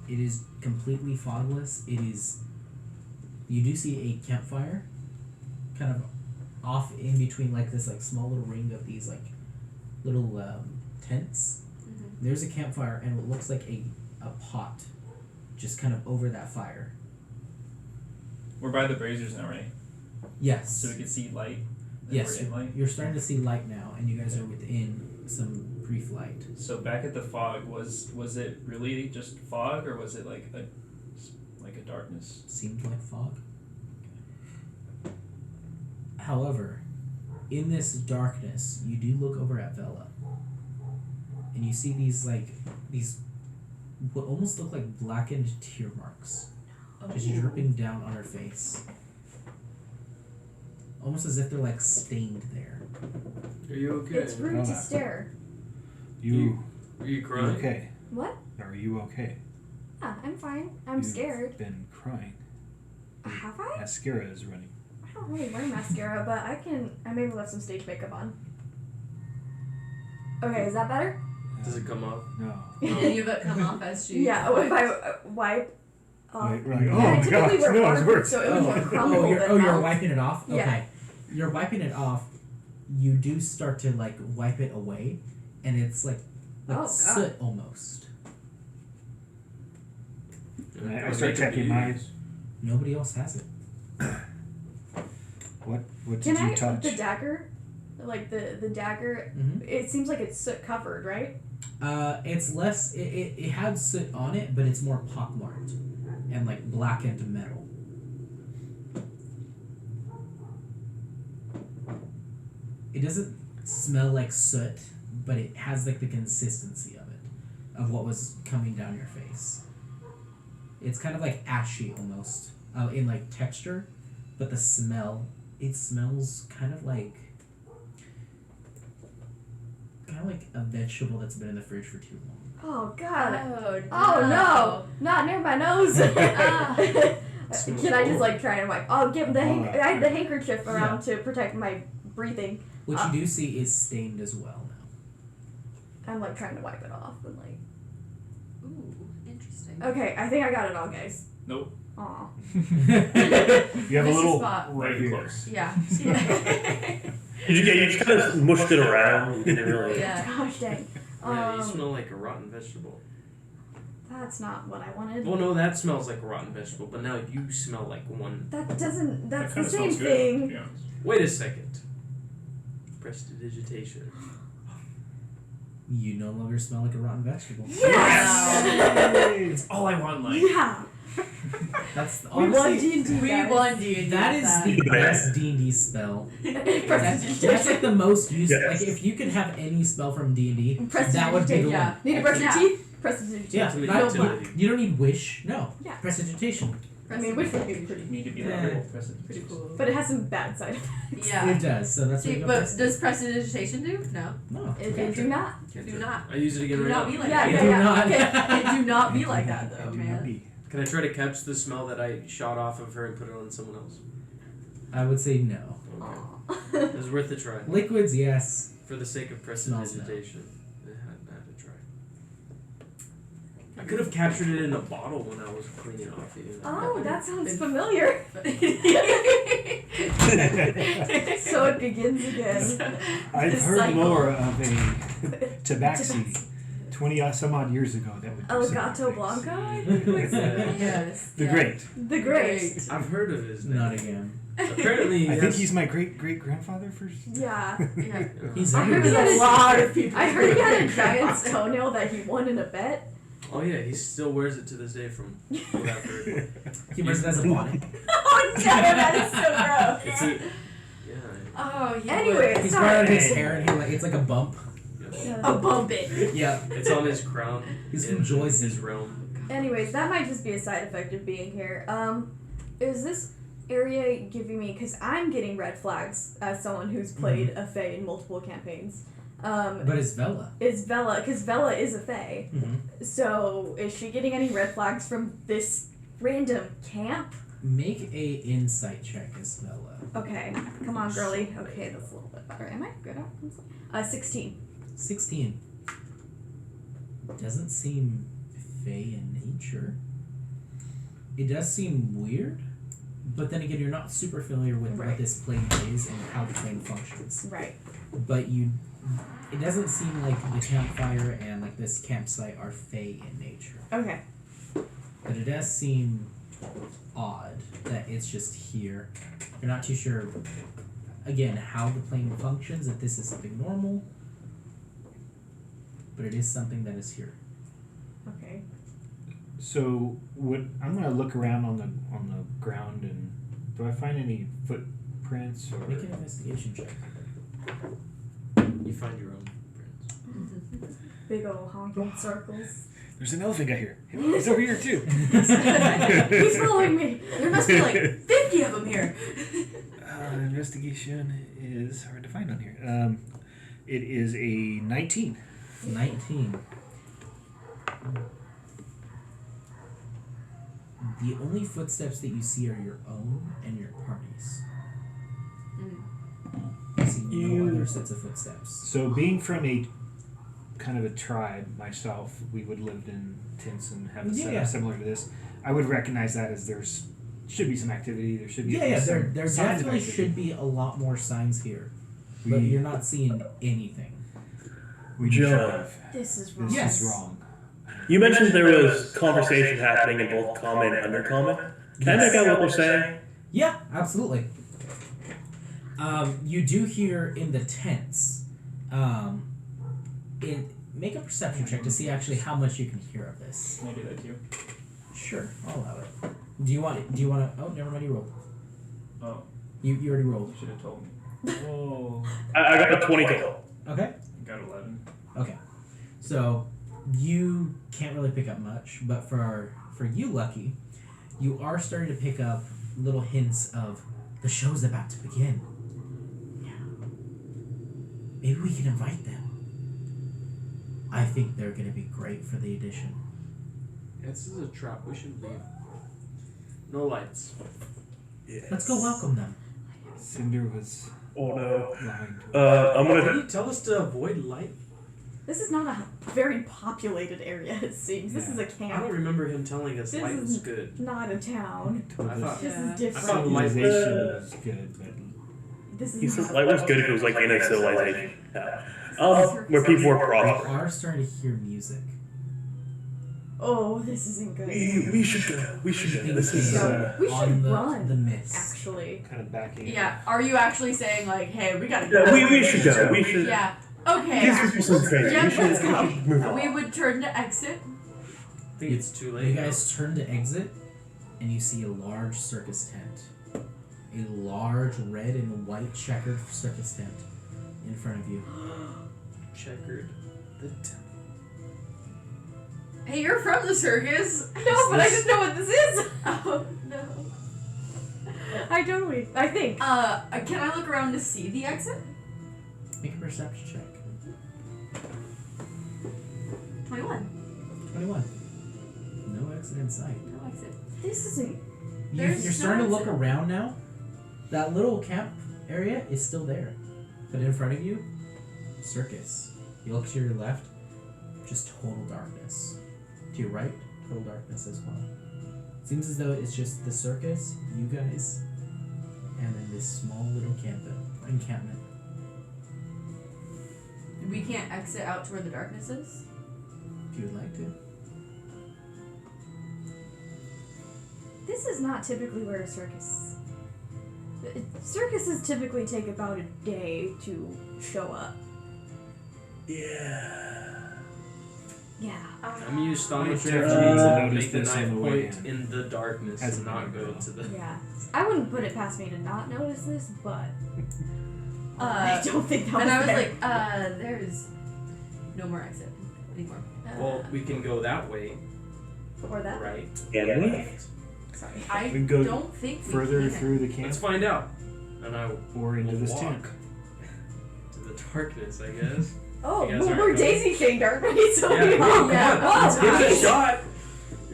It is completely fogless. You do see a campfire kind of off in between like this like small little ring of these like little tents. Mm-hmm. There's a campfire and what looks like a pot just kind of over that fire. We're by the braziers now, right? Yes. So we can see light. And Yes, We're in light. you're starting to see light now, and you guys are within some brief light. So back at the fog, was it really just fog, or was it like a darkness? Seemed like fog. However, in this darkness, you do look over at Vela, and you see these what almost look like blackened tear marks just dripping down on her face, almost as if they're like stained there. Are you okay? It's rude to Alright. stare. Are you crying? okay? What? Are you okay? Yeah, I'm fine. I'm You've scared. Been crying. Have I? Mascara is running. I don't really wear mascara, but I maybe left some stage makeup on. Okay, is that better? Does it come off? No. Did any of it come off as she? Yeah, if I wipe off. Right. Oh And I my typically gosh, wear no, it's waterproof, worse. so it was more crumpled you're, than you're melt. wiping it off? Yeah. Okay. You're wiping it off. You do start to like wipe it away, and it's like Oh, God. soot almost. And I start checking mine. Nobody else has it. What did Can you I touch? the dagger? Like the dagger, Mm-hmm. it seems like it's soot covered, right? It's less. It had soot on it, but it's more pockmarked and like blackened metal. It doesn't smell like soot, but it has like the consistency of it, of what was coming down your face. It's kind of like ashy almost, in like texture, but the smell. It smells kind of like a vegetable that's been in the fridge for too long. Oh god. Oh No, not near my nose. Can I just like try and wipe? I'll give the I had the handkerchief around to protect my breathing. What you do see is stained as well now. I'm like trying to wipe it off and like. Ooh, interesting. Okay, I think I got it all, guys. Nope. Aw. You have a This little spot. right Very here. close. Yeah. You just kind of mushed it around. You didn't really. Yeah. Gosh dang. Yeah, you smell like a rotten vegetable. That's not what I wanted. Well, no, that smells like a rotten vegetable, but now you smell like one. That doesn't. That's That the kinda same smells good, to thing. be honest. Wait a second. Prestidigitation. You no longer smell like a rotten vegetable. Yes. It's all I want in life. Yeah. That's We won honestly. D&D. We won D&D. That with is the best D&D spell. That's like the most useful. Yes. Like if you could have any spell from D&D, that Prestidigitation. would be the Yeah. one. Need to brush your Yeah. teeth? Prestidigitation. Yeah, Somebody not- utility. you don't need wish. No. Yeah. Prestidigitation. I mean, which would be pretty. Need to be Yeah. level. Pretty cool. But it has some bad side effects. Yeah. It does. So that's what See, you but go does prestidigitation do? No. No. It do not. Do not. I use it again Do right not now. be like Yeah, that. You do not. Okay. It do not be like that though, Do not man. be. Can I try to catch the smell that I shot off of her and put it on someone else? I would say no. Okay. Aw. It was worth a try. Liquids, yes. For the sake of Smells prestidigitation. I had to try. I could have captured it in a bottle when I was cleaning off you. Oh, that sounds familiar. So it begins again. I've The heard cycle. more of a tabaxi 20 some odd years ago that would do some Elgato things. Blanco, I think it was. Yes. The yeah. great. The Great. I've heard of his name. Not again. Apparently, I think yes. he's my great grandfather first. Yeah. Yeah. He's I heard everywhere. he had There's a a lot of people. I heard he had a giant toenail that he won in a bet. Oh yeah, he still wears it to this day from what I've heard. He wears it as a bonnet. Oh no, that is so It's gross. a, yeah. Oh, you Anyway, would. He's sorry. wearing his hair and it's like a bump. A bump it. Yeah. It's on his crown. He's in from Joyce. his realm. Anyways, that might just be a side effect of being here. Is this area giving me, because I'm getting red flags as someone who's played a Fae in multiple campaigns. But it's Vela. Is Vela, because Vela is a Fae. Mm-hmm. So is she getting any red flags from this random camp? Make a insight check as Vela. Okay, come on, girly. Okay, that's a little bit better. Am I good at insight? 16. 16. Doesn't seem Fey in nature. It does seem weird, but then again, you're not super familiar with Right. what this plane is and how the plane functions. Right. But it doesn't seem like the campfire and like this campsite are Fey in nature. Okay. But it does seem odd that it's just here. You're not too sure, again, how the plane functions, if this is something normal. But it is something that is here. Okay. So I'm gonna look around on the ground and do I find any footprints or Make an investigation check. You find your own friends. Big ol' honking circles. there's an elephant guy here. He's over here too. He's following me. There must be like 50 of them here. Investigation is hard to find on here. It is a 19. 19. The only footsteps that you see are your own and your party's. You see no other sets of footsteps. So being from a kind of a tribe myself, we would live in tents and have a setup Yeah. similar to this. I would recognize that as should be some activity. There should be Yeah, some there signs of definitely activity. should be a lot more signs here. But We- you're not seeing anything. We do Joe. have. This is wrong. This Yes. is wrong. You mentioned there was conversation happening in both common and undercommon. Can I make out what they're saying? Yeah, absolutely. You do hear in the tents. Make a perception check to see actually how much you can hear of this. Can I do that too? Sure, I'll allow it. Do you want to? Oh, never mind. You rolled. Oh, You already rolled. you should have told me. Oh, I got a 20 total. Okay. I got 11. Okay. So you can't really pick up much, but for you, Lucky, you are starting to pick up little hints of the show's about to begin. Maybe we can invite them. I think they're going to be great for the edition. This is a trap. We should leave. No lights. Yes. Let's go welcome them. Cinder was Oh no. lying to us. I'm Did gonna. he tell us to avoid light? This is not a very populated area, it seems. This Yeah. is a I don't camp, remember him telling us This light was is- good. not a town. Told I us thought- This Yeah. is different. I thought light civilization was good, but This is He not said light was good if it was like in a civilization. Where people were You prosperous. are starting to hear music. Oh, this isn't good. We should go. We should go. This is. We should on run. the mist. Actually. kind of backing. Yeah. Are you actually saying like, hey, we gotta go? Yeah, we should go. We should. Yeah. Okay. These people seem crazy. Yeah, We should, let's go. we should move on. We would turn to exit. I think it's too late. You guys turn to exit, and you see a large circus tent. A large red and white checkered circus tent in front of you. Checkered. Hey, you're from the circus. No, but I just know what this is. Oh no. I totally. I think. Can I look around to see the exit? Make a perception check. 21. 21. No exit in sight. No exit. This isn't. There's You're starting to no look exit. around now. That little camp area is still there. But in front of you, circus. You look to your left, just total darkness. To your right, total darkness as well. Seems as though it's just the circus, you guys, and then this small little encampment. We can't exit out to where the darkness is. If you would like to. This is not typically where a circus. Circuses typically take about a day to show up. Yeah. Yeah. I'm used to Might to definitely make the notice this on knife the way point in. in the darkness As and a not go girl. to the. Yeah. I wouldn't put it past me to not notice this, but Uh, I don't think that was And I was there. like, there's no more exit anymore. Well, we can go that way, Or that. right? And left. Sorry. I We can go don't think we further can. through the camp Let's find out. And I or into will this walk tent. to the darkness, I guess. Oh, You guys well, aren't we're going. daisy chained, aren't we? So Yeah, we come all on, oh, let's give it a nice. shot.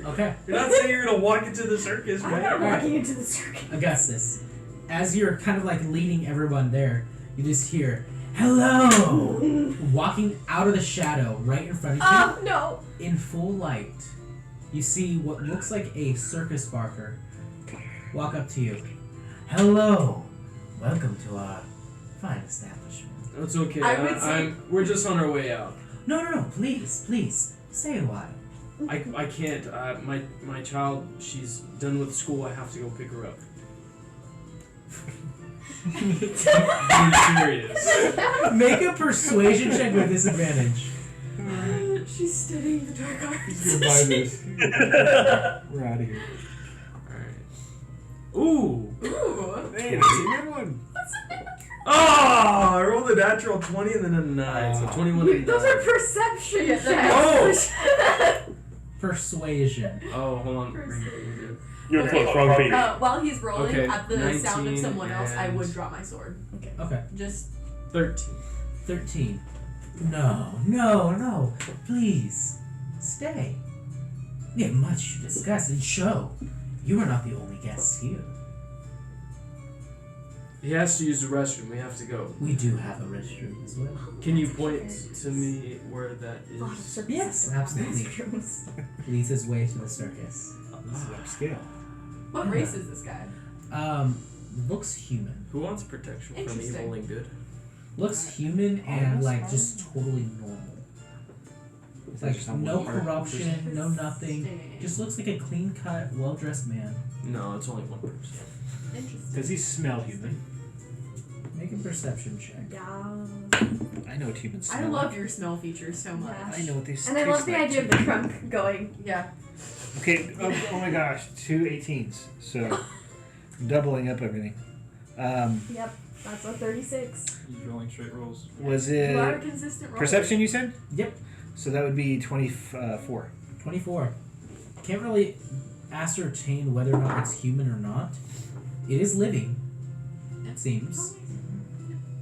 Okay. You're not saying you're gonna walk into the circus, I'm right? not walking into the circus. Augustus, as you're kind of like leading everyone there, you just hear, "Hello!" walking out of the shadow right in front of you. Oh, no. In full light, you see what looks like a circus barker walk up to you. Hello, welcome to our fine establishment. It's okay. I would say- we're just on our way out. No, please, stay a while. I can't. My child, she's done with school. I have to go pick her up. I'm serious. Make a persuasion check with disadvantage. She's studying the dark arts. He's gonna buy this. We're out of here. Alright. Ooh! Ooh. Hey, that's a good one. Oh! I rolled a natural 20 and then a 9. So 21 and Those 9. are perception Yeah, checks. Oh! Persuasion. Oh, hold on. You're close. Wrong feet. While he's rolling, Okay, at the sound of 19 someone else, I would and- draw my sword. Okay, Just 13. 13. No, please, stay. We have much to discuss and show. You are not the only guests here. He has to use the restroom. We have to go. We do have a restroom as well. Can you point to me where that A lot of is? circuses Yes, don't have absolutely. restrooms. Leads his way to the circus. This is upscale. what race is this guy? Looks human. Who wants protection from Interesting. evil and good? Looks human and like just totally normal. It's That like just not no one part. corruption, no nothing. Interesting. Just looks like a clean cut, well dressed man. No, it's only one person. Interesting. Does he smell human? Make a perception check. Yeah. I know what humans smell I love like. your smell features so much. Yeah. I know what they And I love the idea of the trunk going. Yeah. Okay, oh my gosh, 2 18s. So, doubling up everything. Yep, that's a 36. He's rolling straight rolls. Was You are a it consistent roller. perception you said? Yep. So that would be 24. 24. Can't really ascertain whether or not it's human or not. It is living, it seems.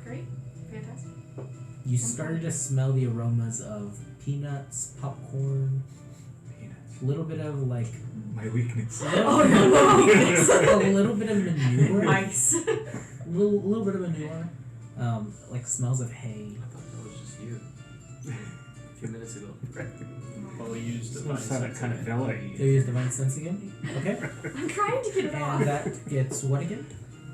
Great. Fantastic. You started to smell the aromas of peanuts, popcorn, a little bit of like My weakness. Oh no! a little bit of manure. Nice. little bit of manure. Like smells of hay. I thought that was just you. A few minutes ago. Well, we used the Smells kind of sense vanilla Do you use divine sense again? Okay. I'm trying to get it off. And that gets what again?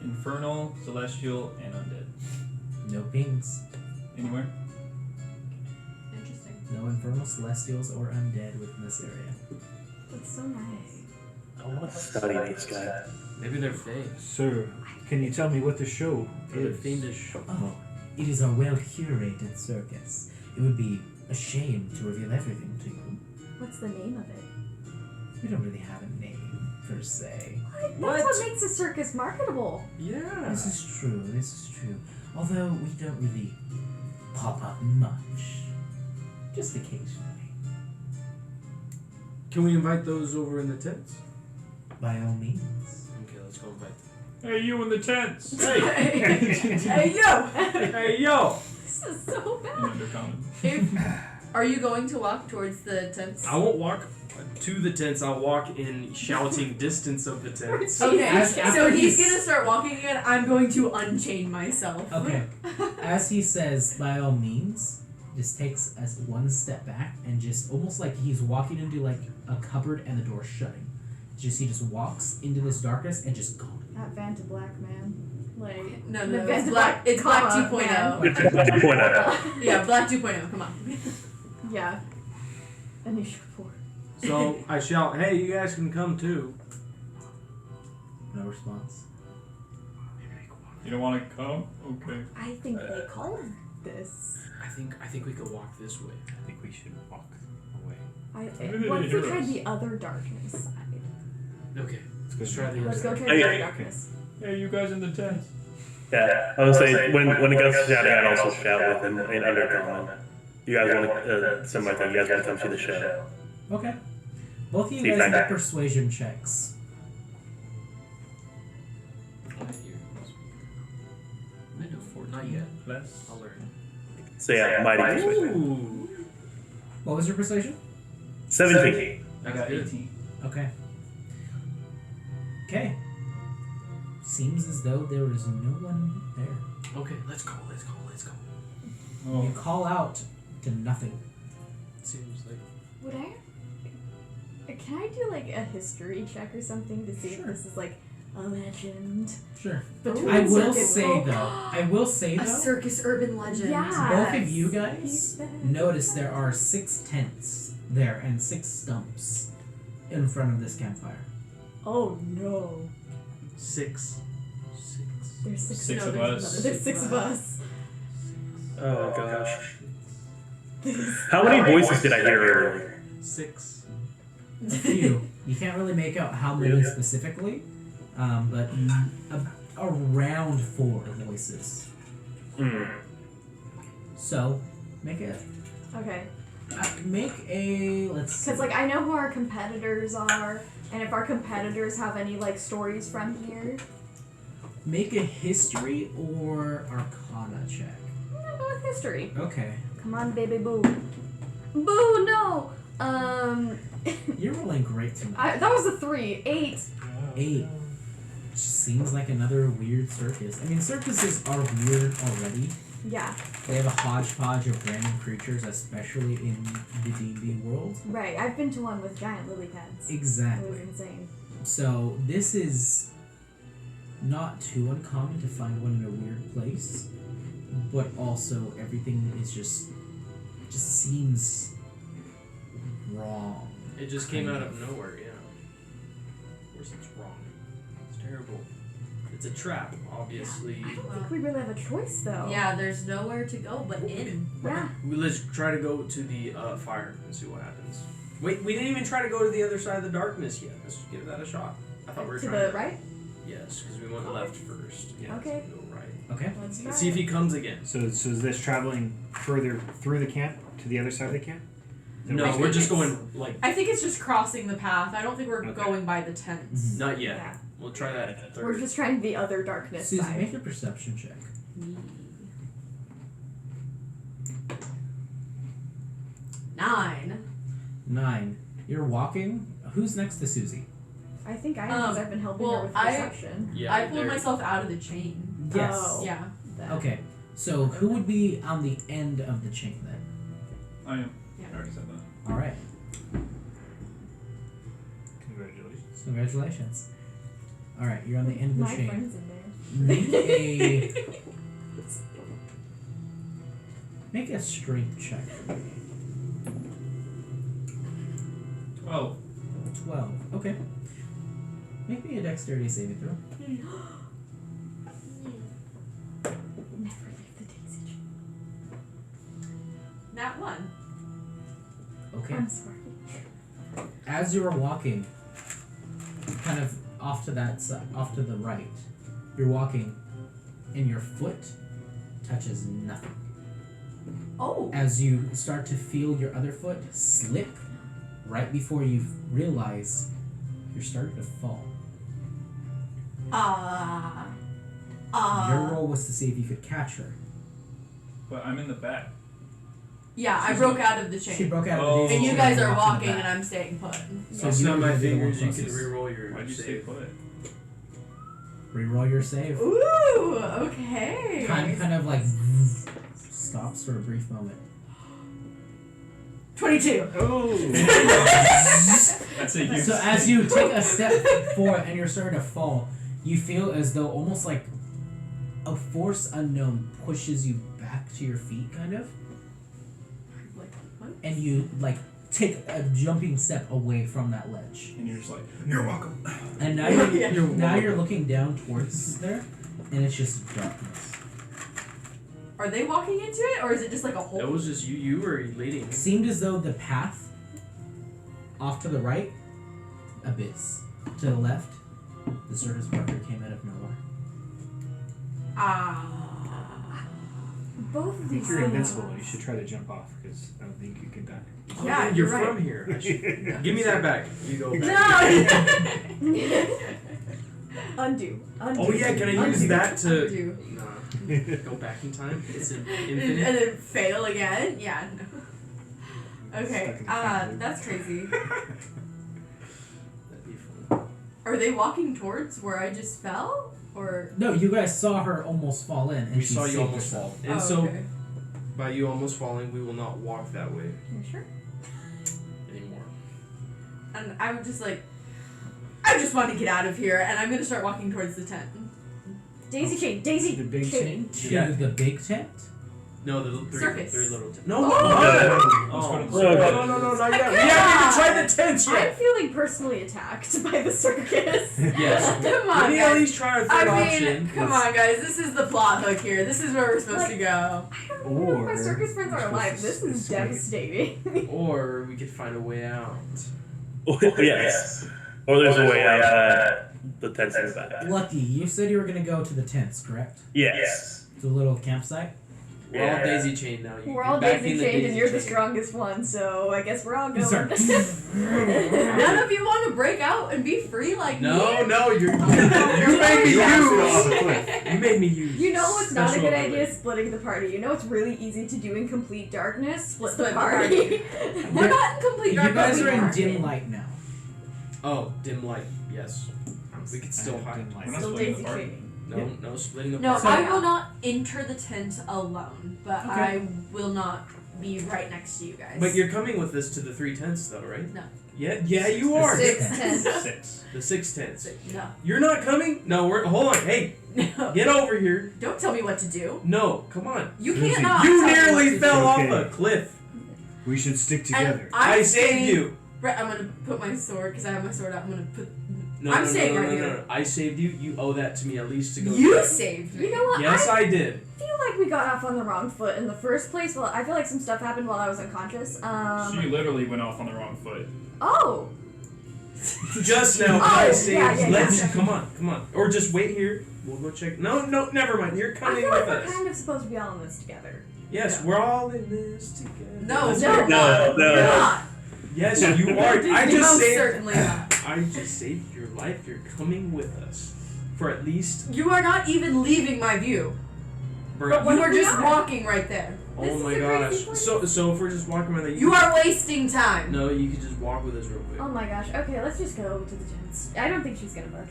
Infernal, celestial, and undead. No pings. Anywhere? Interesting. No infernal, celestials, or undead within this area. That's so nice. I want to study these guys. Maybe they're fake. So, can you tell me what the show Or they're is? fiendish. Oh, it is a well curated circus. It would be a shame to reveal everything to you. What's the name of it? We don't really have a name, per se. That's What? what makes a circus marketable. Yeah. This is true. Although we don't really pop up much. Just occasionally. Can we invite those over in the tents? By all means. Okay, let's go invite them. Hey, you in the tents! Hey yo! Hey, yo! This is so In bad. Undercommon. Are you going to walk towards the tents? I won't walk to the tents. I'll walk in shouting distance of the tents. Okay, As- so after he's he's- gonna start walking again. I'm going to unchain myself. Okay. As he says, by all means, just takes us one step back and just almost like he's walking into like a cupboard and the door shutting. Just he just walks into this darkness and just gone. Not Vanta Black, man. Like No, the it's Vanta black. It's black comma, 2.0. It's a 2.0. Yeah, black 2.0. Come on. Yeah. Initial 4. So I shout, hey, you guys can come too. No response. You don't want to come? Okay. I think they called this. I think we could walk this way. I think we should walk away. Maybe they What if we hear tried us. the other darkness side? Okay, Let's go let's try the other Let's go side. try Oh, the yeah. other darkness. Hey, you guys in the tents. Yeah, I would say when it goes to shouting, I'd also shout with him in Undercommon. You guys want to, something like that, you guys want to come see the show. Okay. Both of you See if guys I make can- persuasion checks. I know, not yet. Less. I'll learn. So yeah, mighty persuasion. Ooh. What was your persuasion? 17. I got 18. Okay. Okay. Seems as though there is no one there. Okay, let's go. Oh, You call out to nothing. Seems like Would I? Can I do like a history check or something to see Sure. if this is like a legend? Sure. Between I will circus say folk? A though, circus urban legend. Yeah. both of you He guys said- notice there are 6 tents there and 6 stumps in front of this campfire. Oh no. 6. There's 6 Six no, of there's us. another- There's 6 of us. Oh gosh. How many voices did I hear earlier? 6. A few. You can't really make out how many Really? specifically, but around 4 voices. Hmm. So, make a Okay. let's see. Because like I know who our competitors are, and if our competitors have any like stories from here, Make a history or arcana check. I'm gonna go with history. Okay. Come on, baby, boo. Boo, no. You're rolling great tonight. That was a 3. 8. 8. Seems like another weird circus. I mean, circuses are weird already. Yeah. They have a hodgepodge of random creatures, especially in the D&D world. Right. I've been to one with giant lily pads. It was Exactly. insane. So this is not too uncommon to find one in a weird place, but also everything is just seems wrong. It just came out of nowhere, yeah. Of course it's wrong. It's terrible. It's a trap, obviously. I don't think we really have a choice though. Yeah, there's nowhere to go but in. Yeah. Let's try to go to the fire and see what happens. Wait, we didn't even try to go to the other side of the darkness yet. Let's give that a shot. I thought we were To trying the right? Yes, because we went left first. Yeah, Okay. so we go right. Okay. Let's try Let's see if he comes again. So is this traveling further through the camp to the other side of the camp? No, I we're think just it's- going like I think it's just crossing the path. I don't think we're Okay. going by the tents. not yet. Yeah. We'll try that third. We're just trying the other darkness Susie, side. make a perception check. 9. 9. You're walking. Who's next to Susie? I think I am because I've been helping her with perception. Yeah, I pulled there- myself out of the chain. Yes. Oh. Yeah. That. Okay. So who would be on the end of the chain then? I am. Yeah. I already said that. All right. Congratulations. Congratulations. All right, you're on the end of the My chain. friend's in there. Make a strength check for me. 12. 12. Okay. Make me a dexterity saving throw. Never leave the daisy chain. Nat 1. Okay. I'm sorry. As you are walking, kind of off to that side, off to the right, you're walking, and your foot touches nothing. Oh. As you start to feel your other foot slip, right before you realize you're starting to fall. Your roll was to see if you could catch her. But I'm in the back. Yeah, I broke out of the chain. She broke out Oh. of the daisy And you chain guys and are walked in walking the and back. I'm staying put. So I'll you snap would my be the one fingers. You can closest. re-roll your Why'd you stay save. put? Reroll your save. Ooh, okay. Time kind of like stops for a brief moment. 22. Oh! That's a huge So as you take a step forward and you're starting to fall, you feel as though almost like a force unknown pushes you back to your feet, kind of, Like, what? and you like take a jumping step away from that ledge. And you're just like, you're welcome. And now you're looking down towards there, and it's just darkness. Are they walking into it, or is it just like a hole? That was just you. You were leading. It seemed as though the path off to the right, abyss. To the left, the circus worker came out of nowhere. Both of If these you're things. invincible, you should try to jump off because I don't think you can die. Oh, Yeah, you're you're right. from here. I should- Give me that back. You go back. No! Undo. Oh yeah, can I use Undo. that to Undo. nah, go back in time? It's And infinite. then fail again? Yeah, no. Okay, Stuck in the time loop. that's crazy. That'd be fun. Are they walking towards where I just fell? Or. No, you guys saw her almost fall in, and We she saw you saved almost herself. fall, and Oh, so okay. by you almost falling, we will not walk that way You sure? anymore. And I would just like. I just want to get out of here, and I'm gonna start walking towards the tent. Daisy chain. Daisy The big chain. To Yeah. the big tent? No, the three Circus. little no. Oh. What? Oh. No, not yet. We haven't even tried the tents I'm yet. feeling personally attacked by the circus. Yes. Come Let on, me at guys. least try our I third mean, option. come on, guys. This is the plot hook here. This is where we're supposed to go. I don't know if my Or circus friends are you're alive. supposed This to is escape. devastating. Or we could find a way out. Oh, yes. Or there's a way out. The tent's in the back. Lucky, you said you were going to go to the tents, correct? Yes. To the little campsite? We're all daisy chained now. We're all back daisy in the chained, and you're the chain. strongest one, so I guess we're all going. Sorry. None of you want to break out and be free like No, me? no, you made me You have to go use. off a cliff. You made me use. You know what's not a special good ability. idea? Splitting the party. You know it's really easy to do in complete darkness? Split the Split the party. We're not in complete You darkness. guys we are in are. dim light now. Oh, dim light. Yes. We could still I have hide. dim light. We're not Still splitting daisy the party. chaining. No, no splitting the No, party. I will not enter the tent alone, but Okay. I will not be right next to you guys. But you're coming with us to the 3 tents, though, right? No. Yeah, you are. Six tents. tents. 6. The 6 tents. No. You're not coming? No, we're. Hold on. Hey, No. get over here. Don't tell me what to do. No, come on. You Susie, can't not You tell me nearly what to fell do. off Okay. a cliff. We should stick together. I saved you. Right, I'm gonna put my sword because I have my sword out. I'm gonna put. No, I'm no, staying no, right no, here. no. I saved you. You owe that to me at least to go. You check. saved me. You know what? Yes, I did. I feel like we got off on the wrong foot in the first place. Well, I feel like some stuff happened while I was unconscious. She literally went off on the wrong foot. Oh. Just now, Oh, I yeah, saved. yeah, Let's yeah. come on. Or just wait here. We'll go check. No, never mind. You're I coming feel with like we're us. kind of supposed to be all in this together. Yes, we're all in this together. No, Let's no, go. No, no. You're not. Yes, you are. I just Most saved. certainly not. I just saved your life. You're coming with us for at least. You are not even leaving my view. Bro, What You if are we just are? walking right there. oh This my is a crazy gosh. place. So if we're just walking around there, You are wasting time. No, you could just walk with us real quick. Oh my gosh. Okay, let's just go to the tents. I don't think she's gonna budge.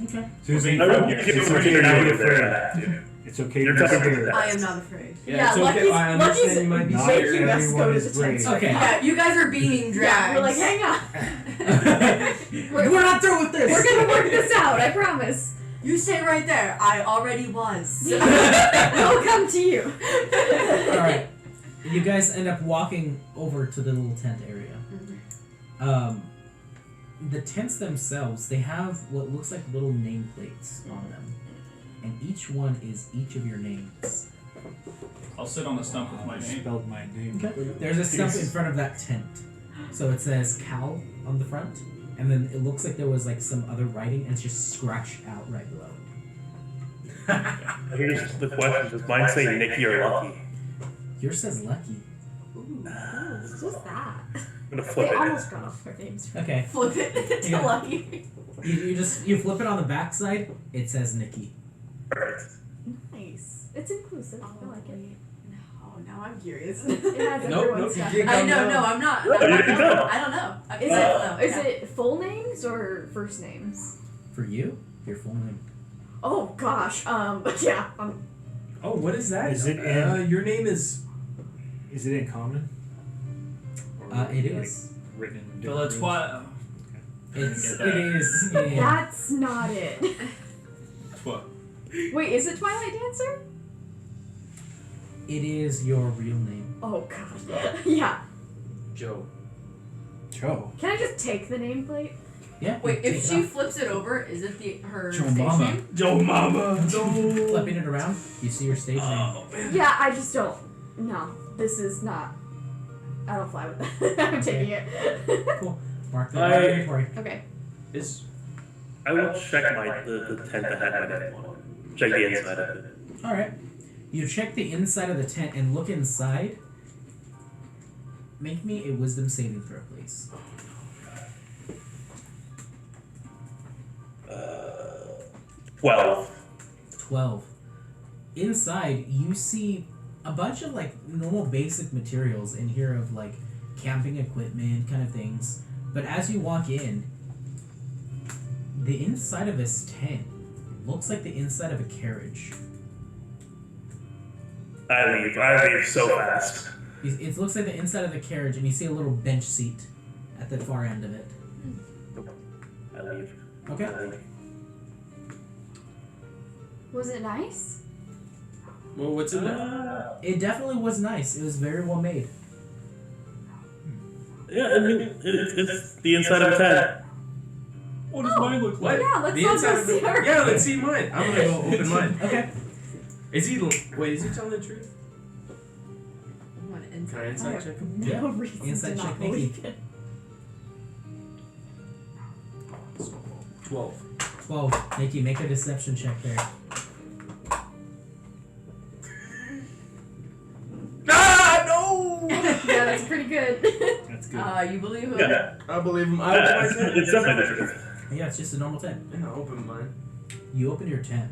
Okay. Susie, I would it's give you okay to opportunity be there. afraid. It's okay You're to be talking scared. I am not afraid. Yeah, it's okay. Lucky's, I understand Lucky's you might be Not scared. making us go everyone to is the tents. brave. right Okay. now. Yeah, you guys are being Yeah, dragged. we're like, hang on. We're not through with this. We're gonna work this out, I promise. You stay right there. I already was. I'll come to you. All right. You guys end up walking over to the little tent area. The tents themselves, they have what looks like little nameplates on them, and each one is each of your names. I'll sit on the stump with my I name. spelled my name. Okay. There's a stump in front of that tent, so it says Cal on the front, and then it looks like there was like some other writing, and it's just scratched out right below. Here's the question: does mine say Nikki or Lucky? Yours says Lucky. Ooh, what's that? I'm gonna flip They it. almost got off their names. Okay. Flip it to Yeah. Lucky. You flip it on the back side. It says Nikki. Perfect. Nice. It's inclusive. I like it. Oh, now I'm curious. It has Nope, everyone's nope, stuff. you can't I come know, down. no, I'm not. What? I'm You not can gonna- tell. I don't know. I Is don't know. it is Yeah. it full names or first names? For you, your full name. Oh gosh. Yeah. Oh, what is that? Is it in- Your name is. Is it in common? Or It like is. written in Bill, different it's rooms? what? It Get that. is. Yeah. That's not it. What? Wait, is it Twilight Dancer? It is your real name. Oh god. Yeah. Joe. Joe. Can I just take the nameplate? Yeah. Wait, take if it she off. flips it over, is it her Joe stage Mama. name? Joe Mama. Flipping it around, you see your stage name. Oh man. Yeah, I just don't. No, this is not. I don't fly with that. I'm taking it. Cool. Mark that I- in your inventory. Okay. Is I will check the tent that had my name on it. Check the inside of it. All right. You check the inside of the tent and look inside. Make me a wisdom saving throw, please. 12. 12. Inside, you see a bunch of like normal basic materials in here of like camping equipment kind of things. But as you walk in, the inside of this tent looks like the inside of a carriage. I leave so fast. It looks like the inside of the carriage, and you see a little bench seat at the far end of it. I leave. Okay. I leave. Was it nice? well, what's in there? It definitely was nice. It was very well made. Yeah, I mean, it's the inside of a tent. What does mine look What? like? Yeah, let's The all inside go of see it. her. Yeah, let's see mine. I'm gonna go open mine. Okay. Is he? Wait, is he telling the truth? I want Can I inside. inside check him? Yeah. No reason Inside to not check, Nikki. believe it. 12. 12. Nikki, make a deception check there. Ah no! Yeah, that's pretty good. That's good. You believe him? Yeah, I believe him. I open my tent. it's definitely the truth. Yeah, it's just a normal tent. Yeah, I open mine. You open your tent.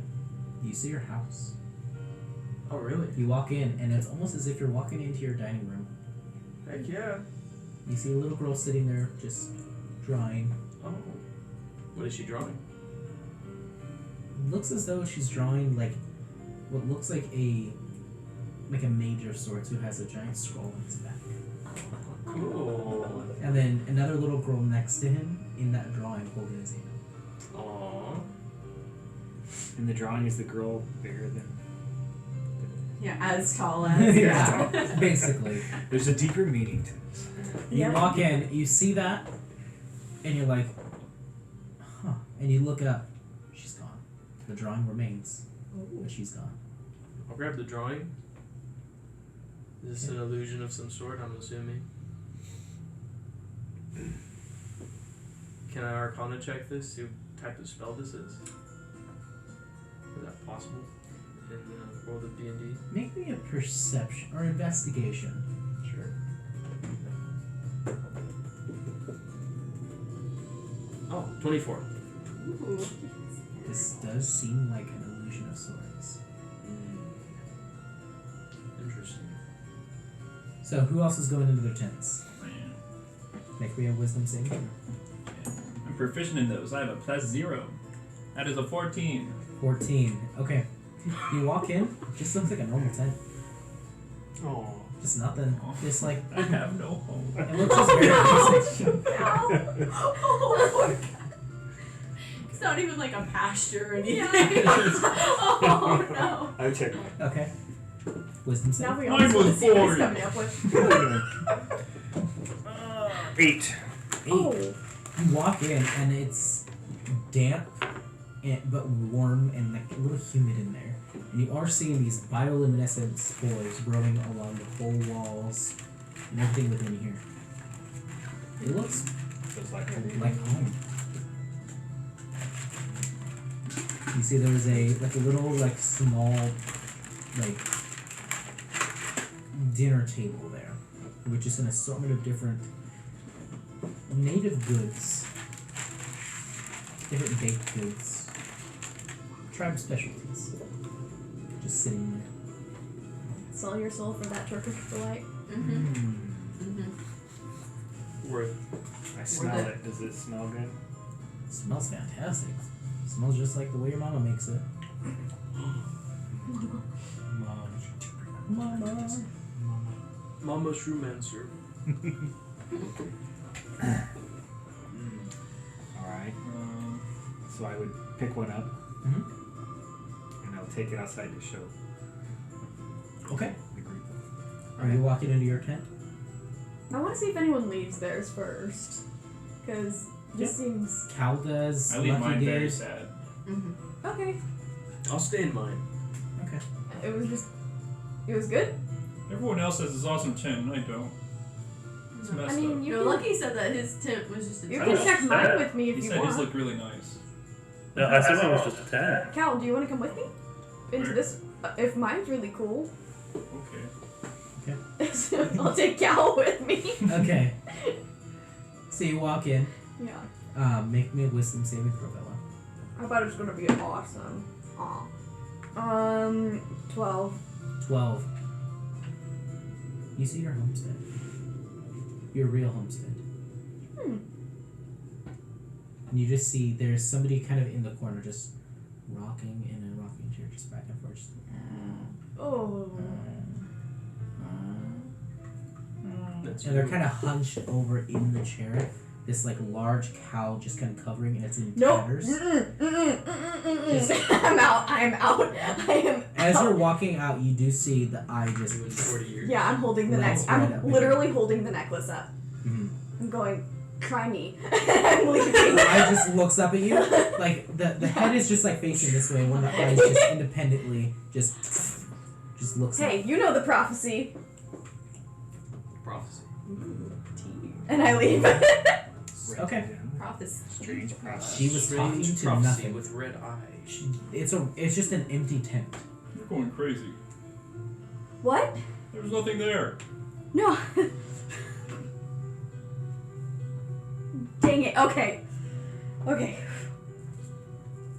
You see your house. Oh really? You walk in, and it's almost as if you're walking into your dining room. Heck yeah. You see a little girl sitting there just drawing. Oh. What is she drawing? Looks as though she's drawing like what looks like a mage of sorts who has a giant scroll on his back. Cool. And then another little girl next to him in that drawing holding his hand. Aww. In the drawing, is the girl bigger than Yeah, as tall as. Yeah, basically. There's a deeper meaning to this. You walk in, you see that, and you're like, huh. And you look up, she's gone. The drawing remains, but she's gone. I'll grab the drawing. Is this an illusion of some sort, I'm assuming? Can I Arcana check this, see what type of spell this is? Is that possible in the world of D&D? Make me a perception or investigation. Sure. Oh, 24. Ooh. This does seem like an illusion of sorts. Interesting. So who else is going into their tents? Make me a wisdom saving throw. I'm proficient in those. I have a +0. That is a 14. 14. Okay. You walk in, just looks like a normal tent. Oh. Just nothing. Just like I have no home. it looks just very basic. Oh, it's not even like a pasture or anything. Oh no. I would check mine. Okay. Wisdom Now save. we Mine all was see what he's boring. coming up with. 8. 8. Oh. You walk in and it's damp, but warm and like a little humid in there. And you are seeing these bioluminescent spores growing along the whole walls and everything within here. It looks Feels like like home. You see there was a little small dinner table there with just an assortment of different native goods, different baked goods, tribe specialties, just sitting there. Sell your soul for that Turkish delight. Worth. I smell it. Does it smell good? It smells fantastic. It smells just like the way your mama makes it. Mama. Mama Shrewmancer. Alright. So I would pick one up. And I'll take it outside to show Okay. the group. Are you walking into your tent? I want to see if anyone leaves theirs first. Because this seems. Cal does. I leave Lucky mine very did. sad. Okay. I'll stay in mine. Okay. It was just. It was good. Everyone else has this awesome tent, and I don't. It's messed I mean, up. you No, can, Lucky said that his tent was just a you I can know. check mine with me if He you said his want. look really nice. No, I said mine was just a 10. Cal, do you want to come with me? Into Where? this? If mine's really cool. Okay. I'll take Cal with me. Okay. So you walk in. Yeah. Make me a wisdom saving throw, Bella. I thought it was gonna be awesome. Aw. 12. 12. You see your homestead. Your real homestead. And you just see there's somebody kind of in the corner just rocking in a rocking chair, just back and forth. Just, Oh. That's and they're you. kind of hunched over in the chair. This large cow just kind of covering, and it's in Nope. tatters. I'm out. I am out. I am As out. you're walking out, you do see the eye You in just. 40 years. Yeah, I'm holding the Lights necklace. right up. I'm literally holding the necklace up. Mhm. I'm going, try me. I'm leaving. The eye just looks up at you. Like the head is just facing this way, and one of the eyes just independently just looks Hey, up. you know the prophecy. Prophecy. And I leave. Okay. Prophecy. Strange prophecy. She was talking Strange to prophecy nothing. with red eyes. It's just an empty tent. You're going crazy. What? There's nothing there. No. Dang it. Okay. Okay.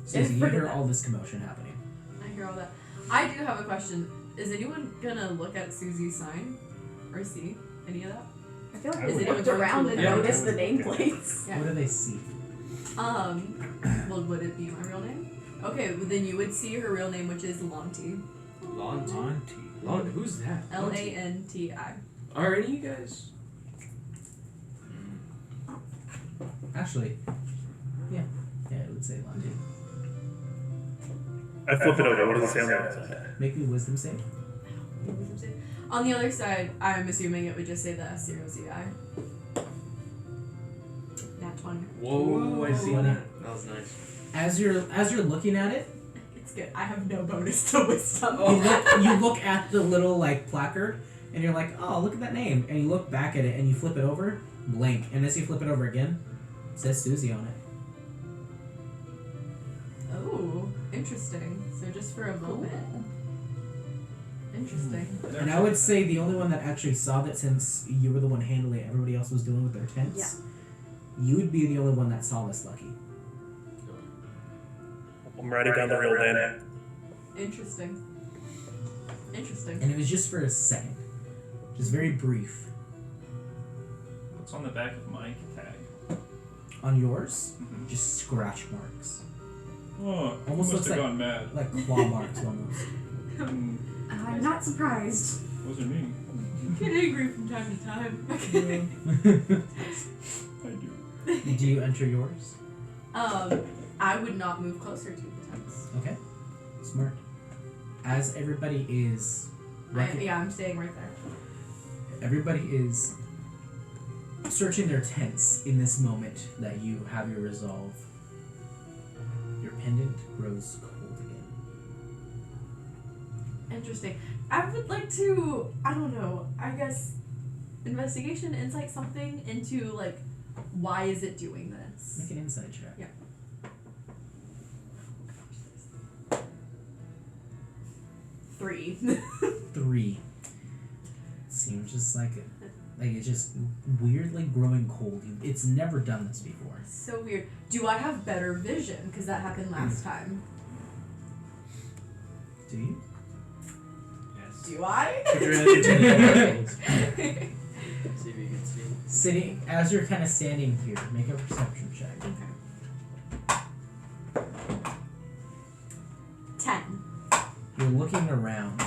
Susie, you forget hear that. all this commotion happening. I hear all that. I do have a question. Is anyone gonna look at Susie's sign or see any of that? I feel like I I would- looked around and Yeah. noticed the I would look at nameplates. Yeah. What do they see? Well, would it be my real name? Okay, well, then you would see her real name, which is Lanti. Lanti. Auntie. Who's that? Lanti. Are any of you guys? Actually, yeah, it would say Lanti. I flip it over. What does it say on the outside? Make me wisdom save. On the other side, I'm assuming it would just say the S0ZI. Nat 20. Whoa, I see Whoa. that. That was nice. As you're looking at it, It's good. I have no bonus to wisdom. you look at the little like placard, and you're like, oh, look at that name, and you look back at it, and you flip it over, blank, and as you flip it over again, it says Susie on it. Oh, interesting. So just for a moment. Interesting. And I would say the only one that actually saw that, since you were the one handling it, everybody else was dealing with their tents. You would be the only one that saw this, Lucky. I'm writing down the real name. Interesting. Interesting. And it was just for a second, just very brief. What's on the back of my tag? On yours, Mm-hmm. just scratch marks, Oh, Almost must looks have like- gone mad. like claw marks almost. Hmm, I'm not surprised. wasn't me. Get angry from time to time. I do. Do you enter yours? I would not move closer to the tents. Okay, smart. As everybody is, I'm staying right there. everybody is searching their tents in this moment that you have your resolve. Your pendant grows cold again. Interesting. I would like to, I don't know, I guess investigation, insight, something into like why is it doing this? Make an insight check. Yeah. 3. 3. Seems just like it's just weirdly growing cold. It's never done this before. So weird. Do I have better vision? Because that happened last time. Do you? Yes. Do I? Put your head into See if you can see. Sitting as you're kind of standing here, make a perception check. Okay. 10. You're looking around,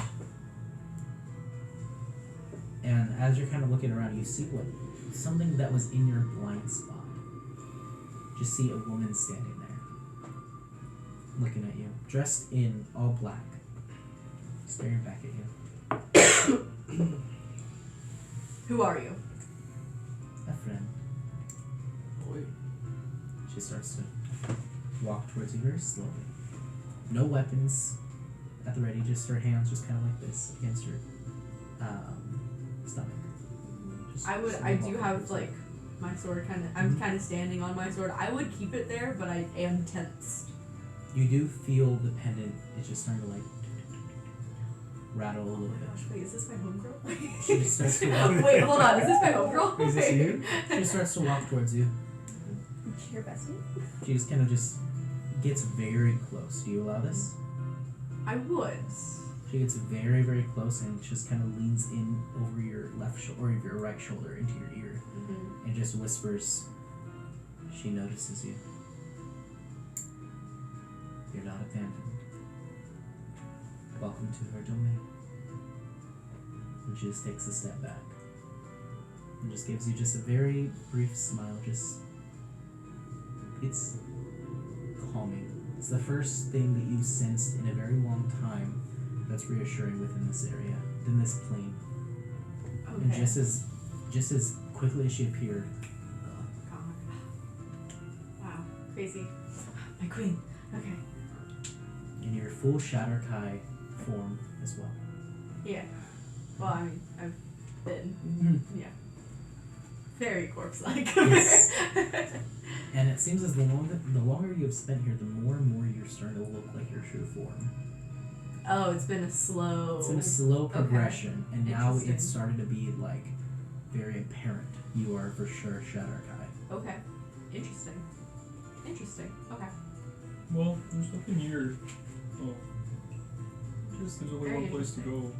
and as you're kind of looking around, you see something that was in your blind spot. Just see a woman standing there, looking at you, dressed in all black, staring back at you. Who are you? A friend. Boy. She starts to walk towards you very slowly. No weapons at the ready, just her hands just kind of like this against her stomach. Just I slowly do walking have towards you. like my sword kind of, I'm kind of standing on my sword. I would keep it there, but I am tensed. You do feel the pendant is just starting to like rattle a little bit. Wait, is this my homegirl? She just starts to walk. Wait, hold on. Is this my homegirl? Is this you? She starts to walk towards you. Is she your bestie? She just kind of just gets very close. Do you allow this? I would. She gets very, very close and just kind of leans in over your left shoulder or your right shoulder into your ear Mm-hmm. and just whispers. She notices you. You're not abandoned. Welcome to her domain. And she just takes a step back and just gives you just a very brief smile. It's calming. It's the first thing that you've sensed in a very long time that's reassuring within this area, within this plane. Okay. And just as quickly as she appeared, God. Wow. Crazy. My queen. Okay. in your full Shadowhell form as well. Yeah. Well, I mean, I've been. Mm-hmm. Yeah. Very corpse-like. Yes. And it seems as the longer you have spent here, the more and more you're starting to look like your true form. Oh, it's been a slow. It's been a slow progression, and now Interesting. it's started to be like very apparent. You are for sure Shadowhell. Okay. Interesting. Interesting. Okay. Well, there's nothing here. Oh. Just there's only Very one place to go.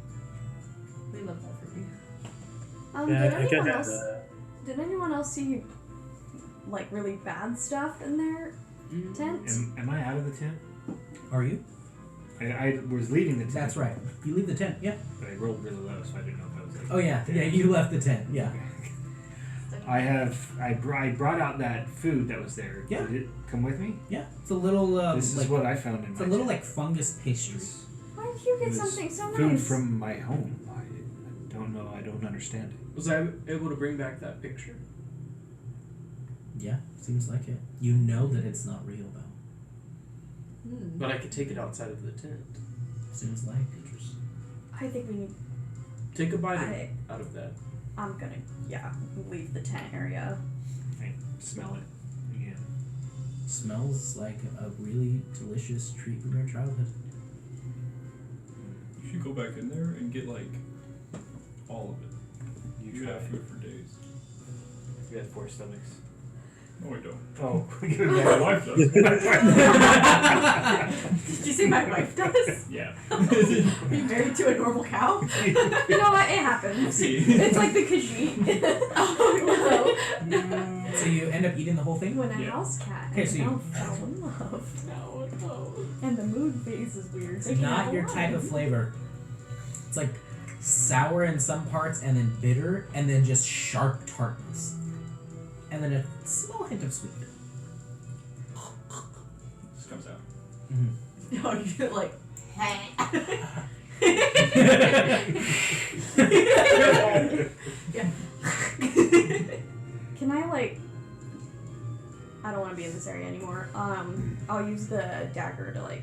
We love that for me. Did anyone else see like really bad stuff in their tent? Am I out of the tent? Are you? I was leaving the tent. That's right. You leave the tent. Yeah. But I rolled really low, so I didn't know if I was like. Oh yeah. Yeah. You left the tent. Yeah. I brought out that food that was there. Yeah. Did it come with me? Yeah. It's a little. This is like, what I found in It's my a little tent. like fungus pastry. It's Why did you it get was something so food nice? from my home. I don't don't know. I don't understand it. Was I able to bring back that picture? Yeah, seems like it. You know that it's not real though. But I could take it outside of the tent. Seems like. Interesting. I think we need. Take a bite out of that. I'm gonna leave the tent area. I smell it again. Smells like a really delicious treat from your childhood. You should go back in there and get like all of it. You You try have it. food for days. We had 4 stomachs. No, I don't. Oh, give it My back. wife does. Did you say my wife does? Yeah. Are you married to a normal cow? You know what? It happens. See. It's like the Khajiit. Oh So you end up eating the whole thing? When a Yeah. house cat Okay, and so an you- elf fell in love. no. And the mood phase is weird. It's They can't not have your wine. type of flavor. It's like sour in some parts and then bitter and then just sharp tartness. And then a small hint of sweet. Just comes out. No, you're like. Yeah. Can I I don't want to be in this area anymore. I'll use the dagger to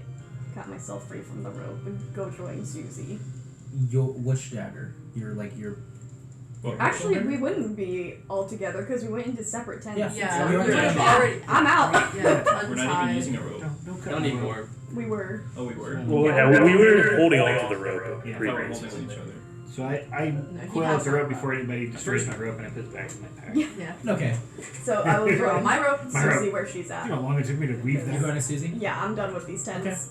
cut myself free from the rope and go join Susie. Which dagger? Your Well, Actually, we wouldn't be all together because we went into separate tents. Yeah. Yeah, we we already would have did. already. I'm out. Yeah, we're not even untied. using a rope. Don't cut Not me. anymore. We were. Oh, we were. Well, yeah, we were holding on to the rope Yeah. I pre thought we were race. holding on each other. So I he coil has out the a rope rope. before anybody destroys my rope and I put it back in my pack. Yeah. Okay. So I will Throw join my rope. My rope. Susie where she's You know at. how long it took me to weave You that? going to Susie? Yeah, I'm done with these tents.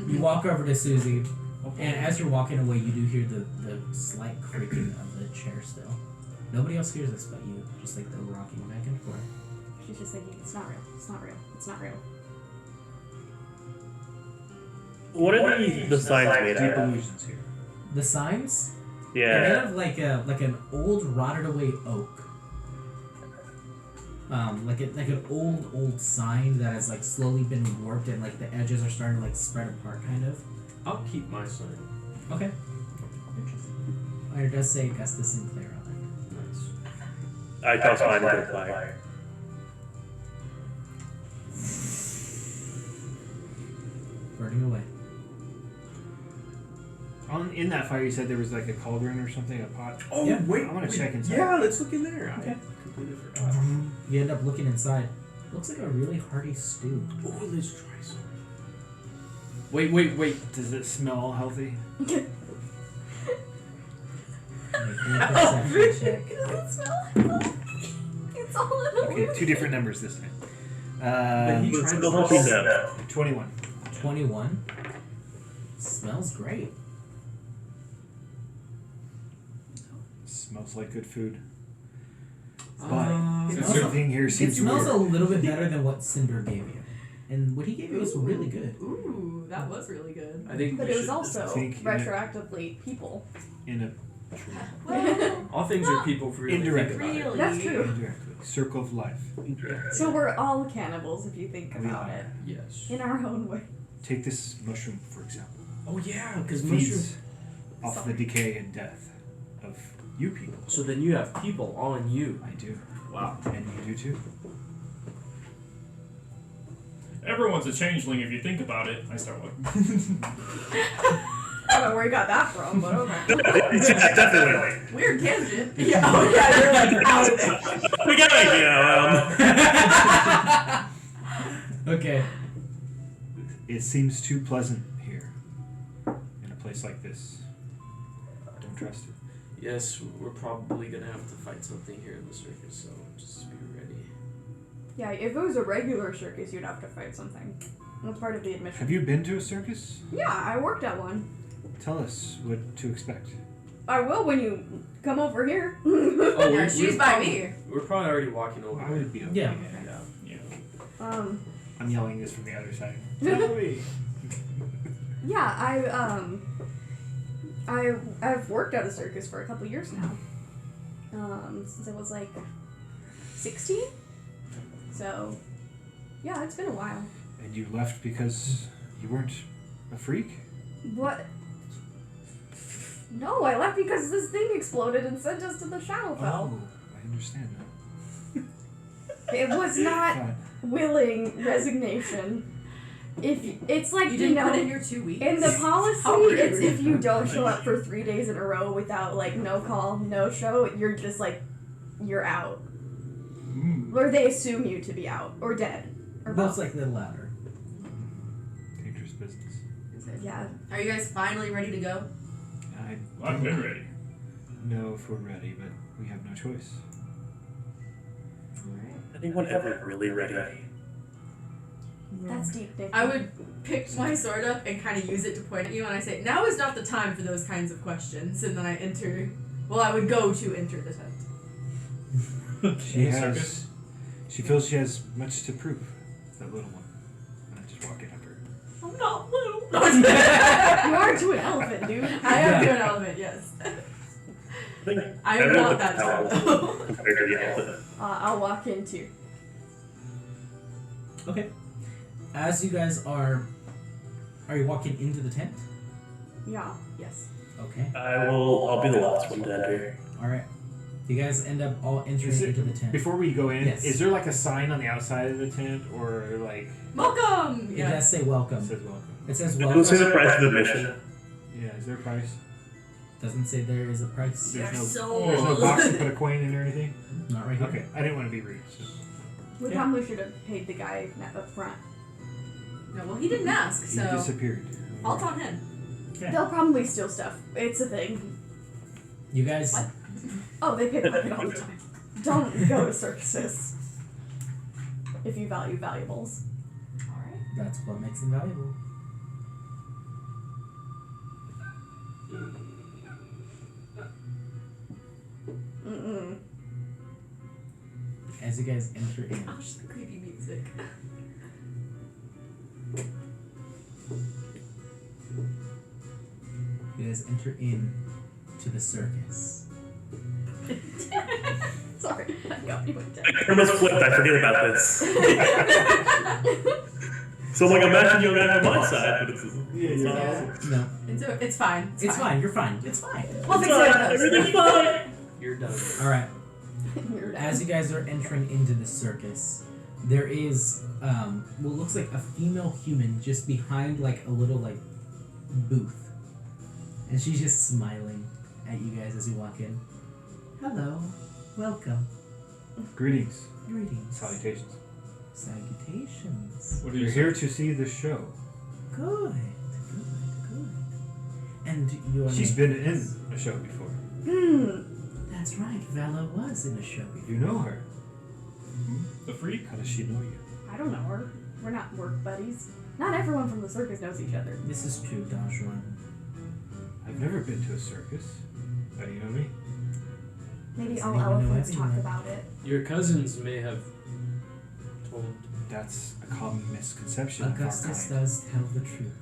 You walk over to Susie, Okay. and as you're walking away, you do hear the slight creaking of the chair still. Nobody else hears this but you, just like the rocking back and forth. She's just thinking, it's not real. It's not real. It's not real. What are the signs made Deep out of? illusions here. The signs? They're Yeah. made of like an old rotted away oak. Like an old sign that has like slowly been warped and like the edges are starting to like spread apart kind of. I'll keep my sign. Okay. Interesting. Oh, it does say Augusta Sinclair on Nice. I toss mine into the fire. it. Burning away. In that fire, you said there was like a cauldron or something, a pot. Oh Yeah. wait, I wanna check inside. Yeah, let's look in there. Okay. I completely forgot. You end up looking inside. Looks like a really hearty stew. Oh, let's try some. Wait. Does it smell healthy? Make me a perception check. Does it smell? It's all in a Okay, 2 different numbers this time. But he tried Go to help me now. 21. 21. Smells great. Smells like good food. Uh, But it everything here It seems smells a weird. little bit better than what Cinder gave you. And what he gave you was really good. Ooh, that was really good. I think But we it was should also think in a- retroactively people. In a Well, all things are people if we really Indirectly. think about it. really. That's true. indirectly circle of life. So we're all cannibals if you think We about are. it. Yes. In our own way. Take this mushroom, for example. Oh yeah, because mushrooms. Feeds off the decay and death of you people. So then you have people all in you. I do. Wow. And you do too. Everyone's a changeling if you think about it. I start walking. I don't know where you got that from, but okay. Definitely. Weird tangent. Yeah. Oh yeah, you're like out of there. We got it, Okay. It seems too pleasant here. In a place like this. Don't trust it. Yes, we're probably gonna have to fight something here in the circus, so just be ready. Yeah, if it was a regular circus, you'd have to fight something. That's part of the admission. Have you been to a circus? Yeah, I worked at one. Tell us what to expect. I will when you come over here. Oh, Yeah, she's by me. We're probably already walking over. I would be okay. Yeah. Yeah. Yeah. I'm yelling this from the other side. Tell me. Yeah, I've worked at a circus for a couple years now. Since I was like 16. So, yeah, it's been a while. And you left because you weren't a freak? What? No, I left because this thing exploded and sent us to the Shadowfell. Oh, I understand now. It was not God. willing resignation. If it's like You didn't know, put in your 2 weeks. in the How policy, rude. it's if you don't show up for 3 days in a row without like no call, no show, you're just like you're out, or they assume you to be out or dead or Most both. likely the latter. Dangerous business. Yeah. Are you guys finally ready to go? I've been ready. know if we're ready, but we have no choice. Alright. Anyone ever really ready? That's deep, Nick. I would pick my sword up and kind of use it to point at you, and I say, now is not the time for those kinds of questions. And then I enter. Well, I would go to enter the tent. She In the has. circus? She feels she has much to prove. That little one. And I just walk in up her. I'm not little. You are to an elephant, dude. I am to an element, yes. I think I everyone want with that power sword, though. compared to the elephant. I'll walk in too. Okay. As you guys are you walking into the tent? Yeah. Yes. Okay. I'll be the last one to enter. All right. You guys end up all entering Is it- into the tent. Before we go in, Yes. is there like a sign on the outside of the tent, or like Welcome! It Yes. does say welcome. it says welcome? It says We'll welcome. say the price of admission. Yeah, is there a price? Doesn't say there is a price. There's no, so there's no old. box to put a coin in or anything? Not right here. Okay, I didn't want to be rude. So. We Yeah. probably should have paid the guy up front. No, well, he didn't ask, He so disappeared. fault on him. They'll probably steal stuff. It's a thing. You guys. What? Oh, they pickpocket all the time. Don't go to circuses if you value valuables. Alright. That's what makes them valuable. Mm-mm. As you guys enter in, Gosh, the creepy music. you guys enter in to the circus. Sorry, I got you. My camera's flipped. I forget about this. So I'm like, imagine you're on my side, but it's not. Yeah. No, It's fine. it's fine. You're fine. It's fine. We'll It's fix it fine. out. Everything's fine. You're done. All right. You're As you guys are entering into the circus, there is what looks like a female human just behind like a little like booth, and she's just smiling at you guys as you walk in. Hello, welcome, Greetings. greetings, Salutations. salutations. What do you We're say? here to see the show. Good. And your She's name been in is? a show before. That's right. Vala was in a show before. You know her. The freak? How does she know you? I don't know her. We're not work buddies. Not everyone from the circus knows each other. This is true, Dajuan. I've never been to a circus. How do you know me? Maybe Does all anyone know elephants talk everyone? about it. Your cousins may have told. That's a common misconception of our Augustus kind. does tell the truth.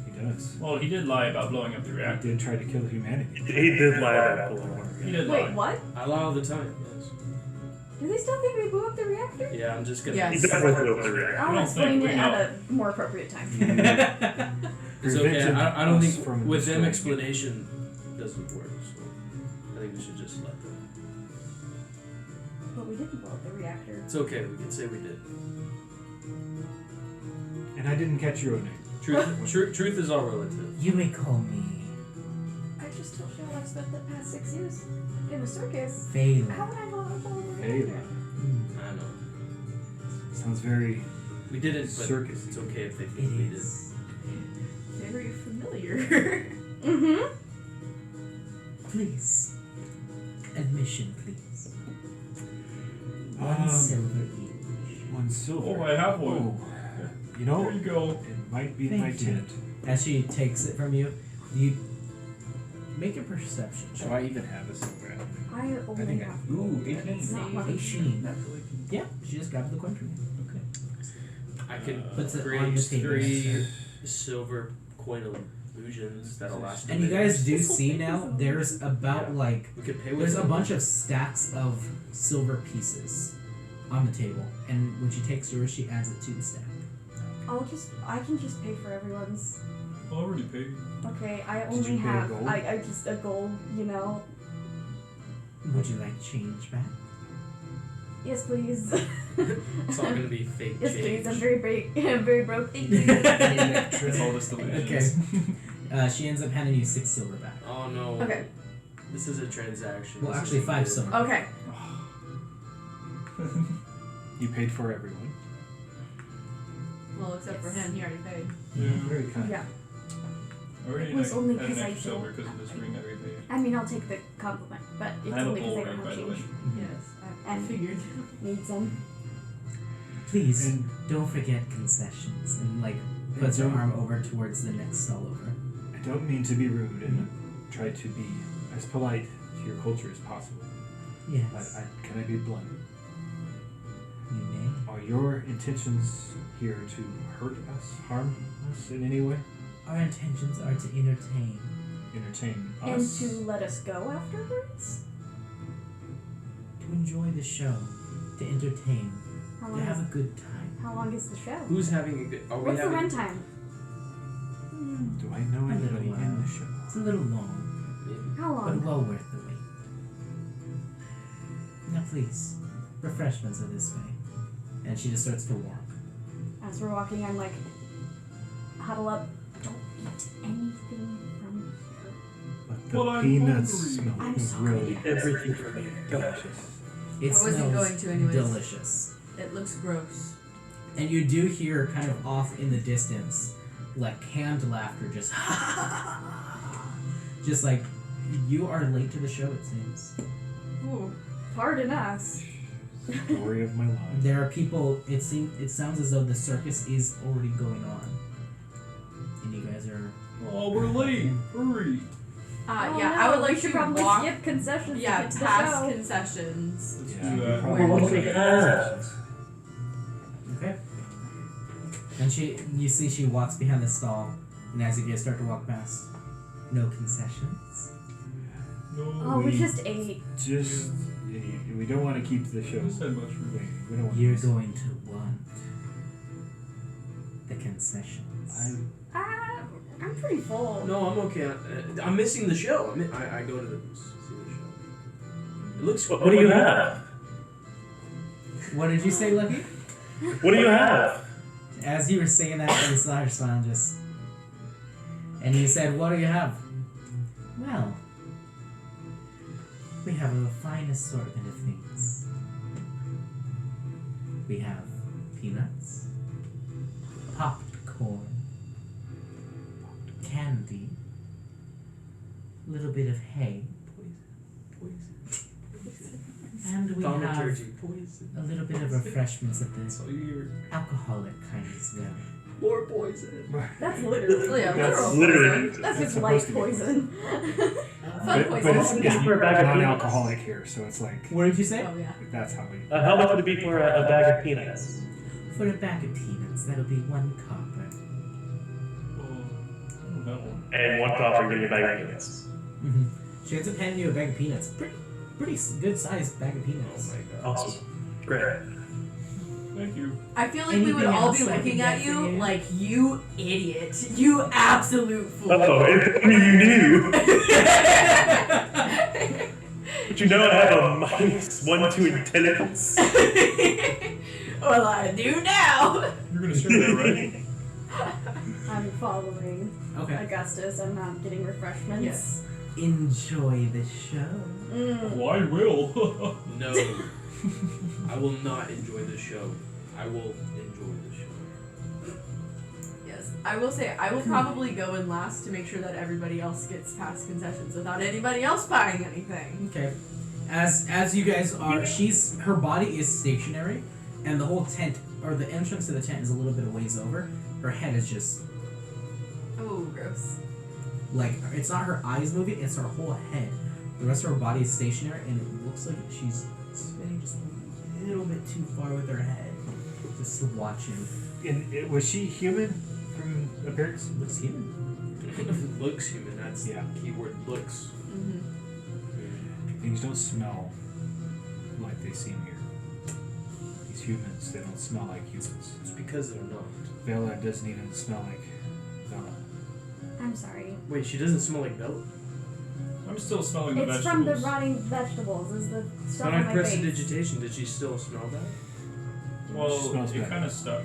He does. Well, he did lie about blowing up the He reactor. did try to kill humanity. He did lie about pulling. He did Wait, lie. what? I lie all the time. Yes. Do they still think we blew up the reactor? Yeah, I'm just gonna. Yes. He definitely blew up the reactor. I'll don't explain think we it know. at a more appropriate time. It's okay. Prevented I don't us think from with them destroying explanation doesn't work. So I think we should just let them. But we didn't blow up the reactor. It's okay. We can say we did. it. And I didn't catch your own name. Truth is all relative. You may call me I just told you I've spent the past 6 years in the circus. How Phelan. would I blow up the Hey, reactor? I know. sounds very We didn't, but circus. it's okay if they It think we did. is. Very familiar. Mm-hmm. Please. Admission, please. 1 silver each. 1 silver. Oh, I have one. Oh. You know, There you go. it might be in Thank my you. tent. As she takes it from you, you make a perception check. Do I even have a silver element? I only think I- have ooh, gold, and 18. it's not money. 18. Yeah, she just grabbed the coin from you. Okay. I can Puts it on create the table. 3 silver coin illusions that'll last. And you a minute. guys do see now, there's about like, We could pay with there's a them. bunch of stacks of silver pieces on the table. And when she takes yours, she adds it to the stack. I can just pay for everyone's. Already paid. Okay, I Did only you pay a have gold? I just a gold, you know. Would you like change back? Yes, please. It's all gonna be fake Yes, change. please. I'm very break. I'm very broke. Thank you. It's all just Okay. illusions. She ends up handing you 6 silver back. Oh no. Okay. This is a transaction. Well, This actually, isn't 5 good. silver. Okay. You paid for everyone. Well, except for him, he already paid. Yeah. Very kind. Yeah. I already It was only had 'cause an I extra silver don't because of this have ring I already paid. I mean, I'll take the compliment, but it's I have a only because bull I don't ring, by have the way. change. Yes, I And figured. need some. Please, And don't forget concessions. And, like, puts her don't- arm over towards the next stall over. I don't mean to be rude and try to be as polite to your culture as possible. But Yes. can I be blunt? You may. Are your intentions here to hurt us, harm us in any way? Our intentions are to entertain. Entertain And us? to let us go afterwards? To enjoy the show. To entertain. How To long have is, a good time. how long is the show? Who's having a good? Are we What's the having? runtime? Do I know A little anybody in while. the show? It's a little long, How but long? well worth the wait. Now please, refreshments are this way. And she just starts to walk. As we're walking, I'm like, huddle up. Don't eat anything from here. But the Well, I'm peanuts hungry. smell I'm sorry. really Everything from here. delicious. It I wasn't smells going to anyways. delicious. It looks gross. And you do hear kind of off in the distance, like canned laughter just just like you are late to the show, it seems. Ooh. Pardon us. Story of my life. There are people, it sounds as though the circus is already going on. And you guys are Oh, we're late. Hurry. Oh, Yeah, no, I would we like should to probably walk. skip concessions Yeah, to get to the past show. concessions. Let's Yeah, do we that. probably What should we get have. concessions. okay. And you see she walks behind the stall, and as you guys start to walk past, no concessions. No. Oh, we We- just ate. Just, we don't want to keep the show Who said mushroom? waiting. We don't want You're to. going to want the concessions. I'm pretty full. No, I'm okay. I'm missing the show. I go to see the show. It looks. What do you have? What did you say, Lucky? What do you have? As you were saying that, you saw her smile just. And you said, "What do you have?" Well, we have a fine assortment of things. We have peanuts, popcorn, candy, a little bit of hay, and we have Thaumaturgy. Poison. a little bit of refreshments at the So you're alcoholic kind as well. more poison. That's literally. Yeah, That's literal literally- poison. That's just supposed light to be poison. Fun But poison. it's For a bag of non-alcoholic here, so it's like What did you say? Oh yeah. that's how we. How much would it be for a bag of peanuts? For a bag of peanuts, that'll be 1 copper. Oh, that one. And 1 copper, give me a bag of peanuts. Mm-hmm. She ends up handing you a bag of peanuts. Pretty good sized bag of Oh peanuts. my god. Awesome. Great. Thank you. I feel like we would Anything all be else I looking can at get for you you? like, you idiot. You absolute fool. Oh, if only you knew. But you know I have a -1 to intelligence. Well, I do now. You're gonna share that, right? I'm following Okay. Augustus. I'm not getting refreshments. Yes. Enjoy the show. Well, I will. No. I will not enjoy the show. I will enjoy the show. Yes. I will say, I will probably go in last to make sure that everybody else gets past concessions without anybody else buying anything. Okay. As you guys are, her body is stationary, and the whole tent, or the entrance to the tent is a little bit of ways over. Her head is just, Oh, gross. like, it's not her eyes moving, it's her whole head. The rest of her body is stationary, and it looks like she's spinning just a little bit too far with her head. Just watching. Was she human from appearance? Looks human. Looks human. That's Yeah. the keyword. Looks. Mm-hmm. Things don't smell like they seem here. These humans, they don't smell like humans. It's because they're not. Vela doesn't even smell like Vela. I'm sorry. Wait, she doesn't smell like milk? I'm still smelling the It's vegetables. from the rotting vegetables. Is the stuff When on I my pressed face. digitation, did she still smell that? Well, Smells it bad. kind of stuck.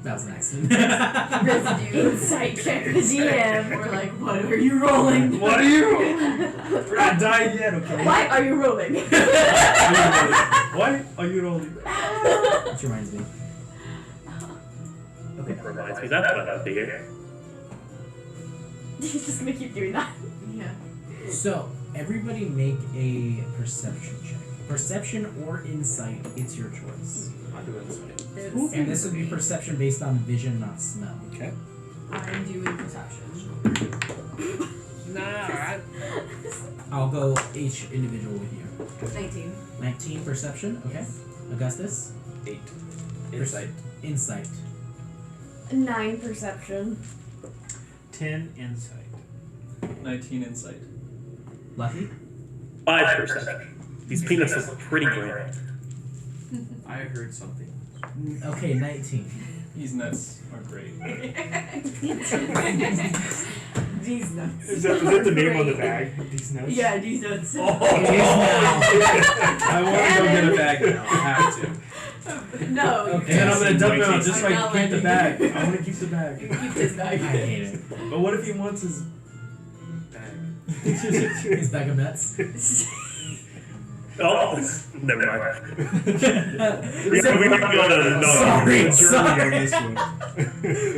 That was an accident. Residue. Insight check the DM. We're like, what are you rolling? What are you rolling? We're not dying yet, okay? Why are you rolling? Why are you rolling? Which reminds me. Okay. Reminds me, that's what I'd be here. He's just gonna keep doing that. Yeah. So, everybody make a perception check. Perception or insight, it's your choice. I'll do it. They're the same And this for would be me. perception based on vision, not smell. Okay. I'm doing perception. Nah. I'll go each individual with you. 19. 19 perception, okay. Augustus? 8. Insight. Insight. 9 perception. 10 insight. 19 insight. Lucky? 5 perception. These peanuts look pretty grand. I heard something. Okay, 19. These nuts are great. These nuts. Is that the name on the bag? These notes? Yeah, these nuts. It is now. I want to go get a bag now. I have to. No. Okay. And I'm gonna dump it out just so I I'm can not keep the letting bag. you. I want to keep the bag. Keep this I bag. hate it. But what if he wants his bag? His bag of nuts. Oh, never mind. Sorry.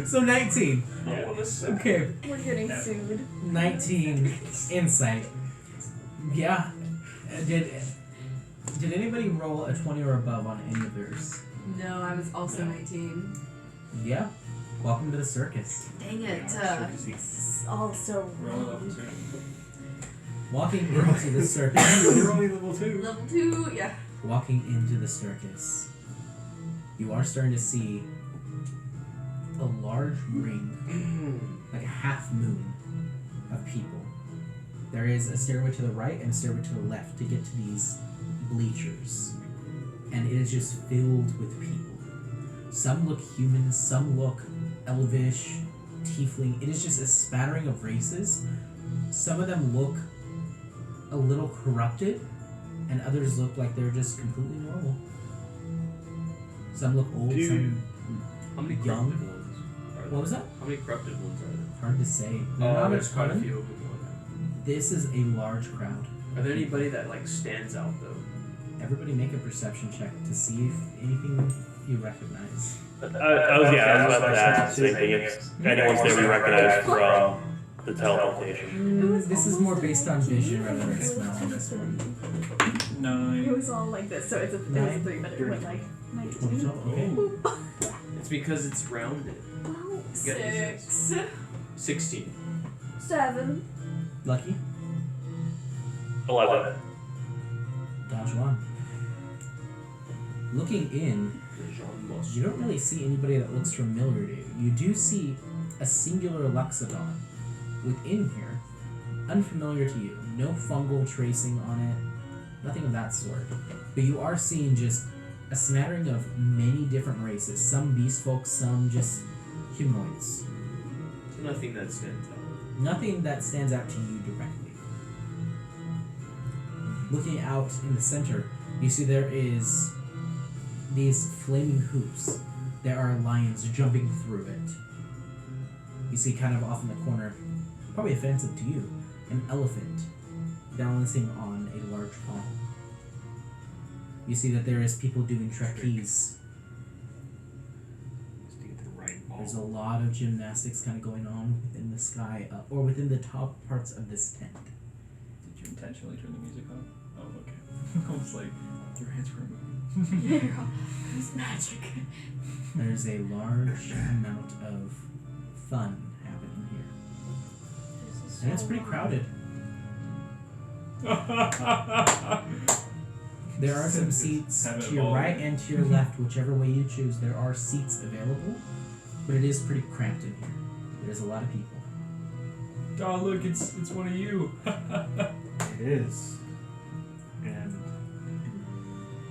So 19. I want to say. Okay. We're getting sued. 19 insight. Yeah. Did anybody roll a 20 or above on any of theirs? No, I was also 19. Yeah. Welcome to the circus. Dang it. It's all so We're only level wrong. 2. Walking into the circus. You're only level 2. Level 2, yeah. Walking into the circus. You are starting to see a large ring, like a half moon, of people. There is a stairway to the right and a stairway to the left to get to these bleachers. And it is just filled with people. Some look human, some look elvish, tiefling. It is just a spattering of races. Some of them look a little corrupted, and others look like they're just completely normal. Some look old, Dude. some How many Young. corrupted ones are there? what was that? How many corrupted ones are there? Hard to say. Oh, Not there's a quite a ton. few of them. Okay. This is a large crowd. Are there anybody that like stands out though? Everybody make a perception check to see if anything you recognize. I was about to ask the same thing. If anyone's there we recognize from the teleportation. This is more based on vision rather than smell on this one. 9. It was all like this, so it's a 3, but it went like 19. Okay. It's because it's rounded. Well, Get this. 6. 16. 7. Lucky. 11. Dodge one. Looking in, you don't really see anybody that looks familiar to you. You do see a singular Luxodon within here, unfamiliar to you. No fungal tracing on it, nothing of that sort. But you are seeing just a smattering of many different races. Some beast folk, some just humanoids. So nothing that stands out. Nothing that stands out to you directly. Looking out in the center, you see there is these flaming hoops. There are lions jumping through it. You see kind of off in the corner, probably offensive to you, an elephant balancing on a large pole. You see that there is people doing trapeze. Just to get the right ball. There's a lot of gymnastics kind of going on within the sky, or within the top parts of this tent. Did you intentionally turn the music on? Oh, okay. I was like, your hands were moving. It's magic. There's a large amount of fun happening here. And it's pretty crowded. There are some seats Have it to your all. right and to your left, whichever way you choose. There are seats available, but it is pretty cramped in here. There's a lot of people. Oh, look, it's one of you. It is. And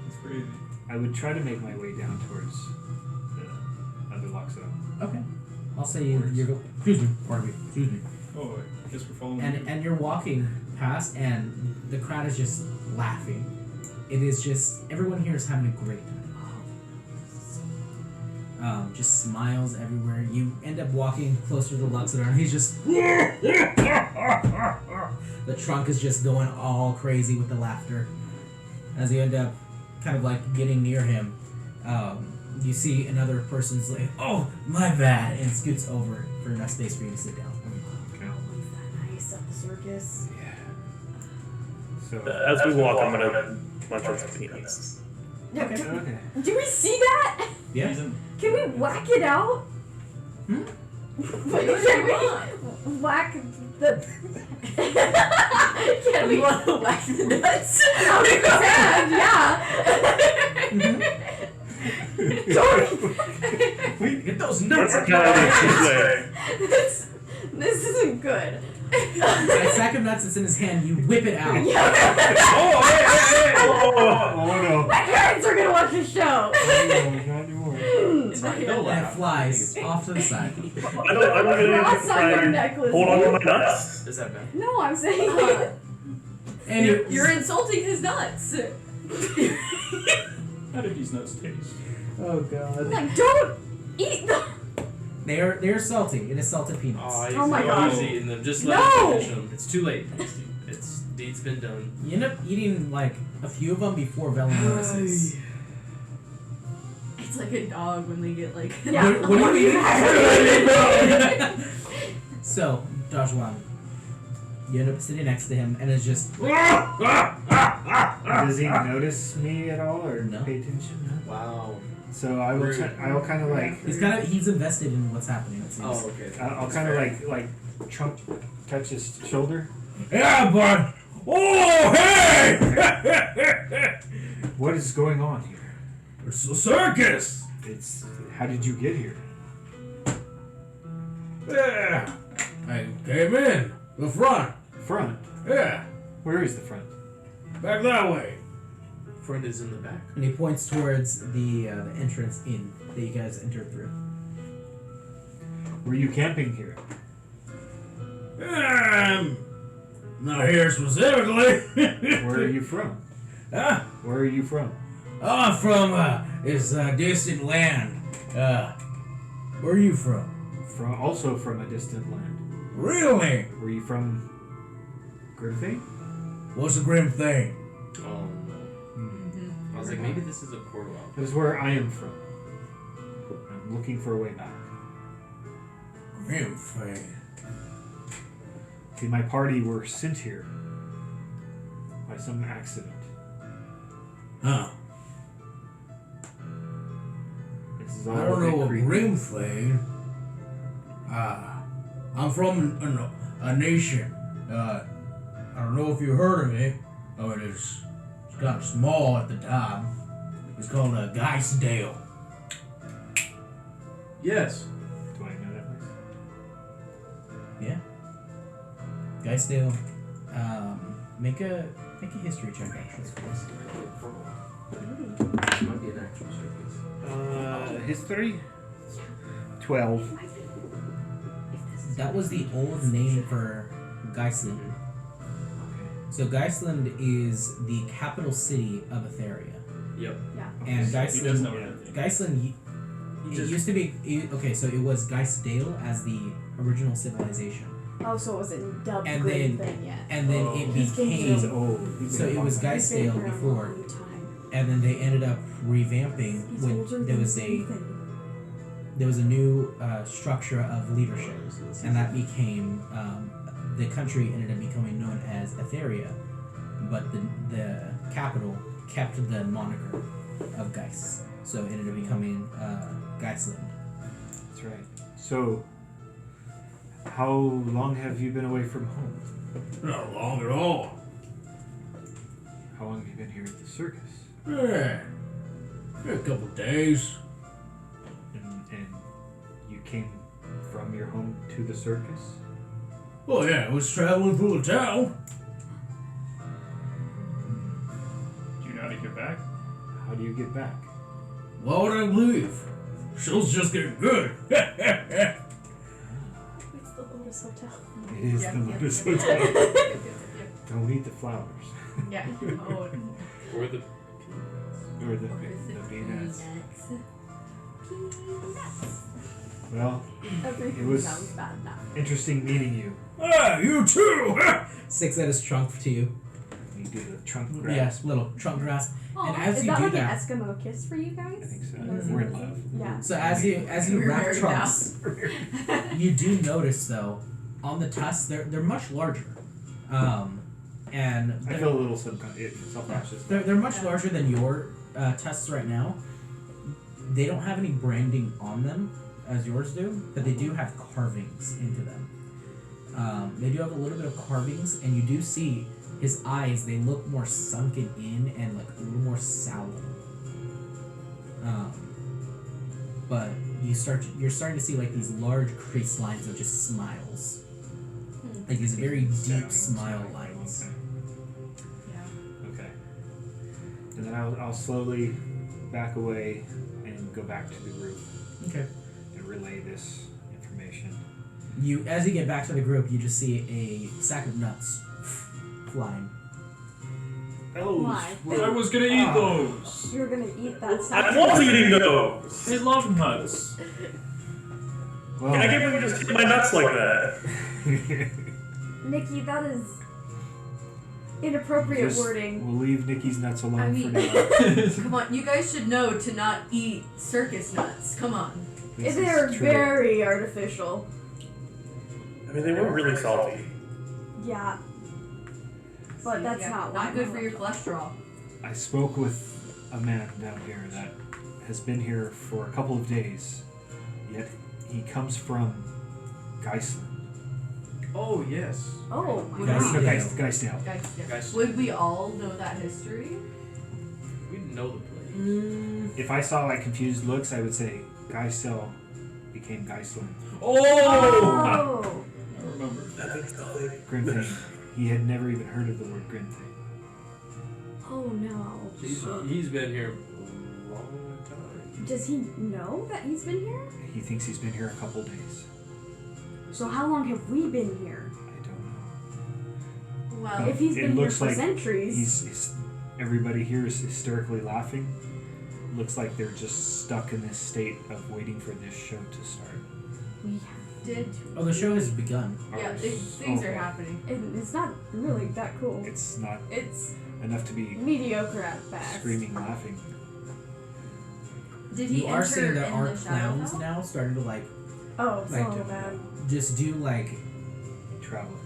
It's crazy. I would try to make my way down towards the other Luxo. Okay. I'll say you're excuse me, pardon me, excuse me. Oh, I guess we're following. And you're walking past, and the crowd is just laughing. It is just everyone here is having a great time. Just smiles everywhere. You end up walking closer to Luxador, and he's just the trunk is just going all crazy with the laughter. As you end up kind of like getting near him, you see another person's like, "Oh, my bad," and scoots over for enough space for you to sit down. Oh, is that nice at the circus? So As we walk, I'm gonna munch on some peanuts. No, Okay. okay. do we see that? Yeah. Can we whack it out? Hmm? Can we whack the... Can we... You want to whack the nuts? Oh, we can, yeah. Don't... Get those nuts That's out kind of this isn't good. That sack of nuts that's in his hand, you whip it out. Oh, hey! Oh no. My parents are gonna watch the show. Oh no, not anymore. Sorry, Yeah. don't And it laugh. flies off to the side. I don't really Cross on try your and necklace. hold on to my nuts. Is that bad? No, I'm saying... And You're insulting his nuts. How did these nuts taste? oh god. like, don't eat them. They're salty. It is salted peanuts. Oh my God. He's eating them. Just let No! him finish them. It's too late. It's deed's been done. You end up eating like a few of them before Velen notices. It's like a dog when they get like. Yeah. What do you mean? So, Dajwan, you end up sitting next to him, and it's just Does he notice me at all or No. pay attention? Wow. So I will. Rude. I'll kind of like. he's invested in what's happening. It seems. Oh, okay. I'll kind of like touch his shoulder. Yeah, bud. Oh, hey! What is going on here? It's the circus. It's. How did you get here? Yeah. I came in the front. Front. Yeah. Where is the front? Back that way. Friend is in the back. And he points towards the entrance in that you guys entered through. Were you camping here? Not here specifically. Where are you from? Huh? Where are you from? Oh, I'm from this distant land. Where are you from? Also from a distant land. Really? Were you from Grimthane? What's a grim thing? Oh no. I was like, maybe this is a portal out. That is where I am from. I'm looking for a way back. Grim thing. See, my party were sent here by some accident. Huh? This is all I don't a bit know a creepy. grim thing. I'm from a nation. I don't know if you heard of it. Oh, it's kind of small at the time. It's called Geisdale. Yes. Do I know that place? Yeah. Geisdale, make a history check actually, please. Might be an actual circus. History? 12. That was the old name for Geisland. So Geisland is the capital city of Etheria. Yep. And He does Geisland, know everything. Geisland, it used to be, okay, so it was Geisdale as the original civilization. Oh, so it wasn't dubbed And Great then- Thing yet. And then it He's became, old. He's so been it a was long time. Geisdale before, and then they ended up revamping when there was a new structure of leadership, and that became the country ended up becoming known as Etheria, but the capital kept the moniker of Geis, so it ended up becoming Geisland. That's right. So, how long have you been away from home? Not long at all. How long have you been here at the circus? Yeah. A couple days. And you came from your home to the circus? Oh yeah, I was traveling through the town. Do you know how to get back? How do you get back? Why would I leave? Show's just getting good. Lotus Hotel. It is Yep, the yep, Lotus yep, Hotel. yep, yep, yep, yep. Don't eat the flowers. Yeah. Oh, Or the Or the peanuts. Well, Everything It was- sounds bad now. interesting meeting you. Ah, you too! 6 at his trunk to you. You do the trunk grab. Yes, little trunk grasp. Aw, as is you that do like that- an Eskimo kiss for you guys? I think so. Mm. We're in love. Yeah. So as you We're wrap married trunks, you do notice though, on the tusks they're much larger, and I feel a little self-conscious. they're much larger than your tusks right now. They don't have any branding on them as yours do, but they do have carvings into them. They do have a little bit of carvings, and you do see his eyes. They look more sunken in and like a little more sallow. But you're starting to see like these large crease lines of just smiles, like these very deep smile lines. yeah. Okay. And then I'll slowly back away and go back to the group Okay. and relay this information. As you get back to the group, you just see a sack of nuts flying. Oh, Why? I was gonna eat those. You're gonna eat that I salad. was eating those. They love nuts. well, I can't believe you just eat my nuts like that. Nikki, that is inappropriate Just- wording. We'll leave Nikki's nuts alone I mean- for now. Come on, you guys should know to not eat circus nuts. Come on. This is They're true. very artificial. I mean, they were really salty. Yeah. But that's Yeah, not not why. good for your cholesterol. I spoke with a man down here that has been here for a couple of days, yet he comes from Geisland. Oh yes. Oh, Would Guys, we, yeah. Geisdale. guys, yeah. Guys, Would we all know that history? we know the place. If I saw like confused looks, I would say Geisdale became Geisland. Oh! Oh. I remember. Grimthane. He had never even heard of the word Grimthane. Oh no. He's been here a long time. Does he know that he's been here? He thinks he's been here a couple days. So how long have we been here? I don't know. Well, If he's It been here looks for like centuries. He's everybody here is hysterically laughing. Looks like they're just stuck in this state of waiting for this show to start. We did. Oh, the show has begun. Yeah, Ours- things are okay. happening. it's not really that cool. It's not It's. enough to be Mediocre at best. screaming laughing. Did he You enter are seeing there in are the clowns Shadowfell? now starting to like Oh, Like, so bad. just do like Traveling.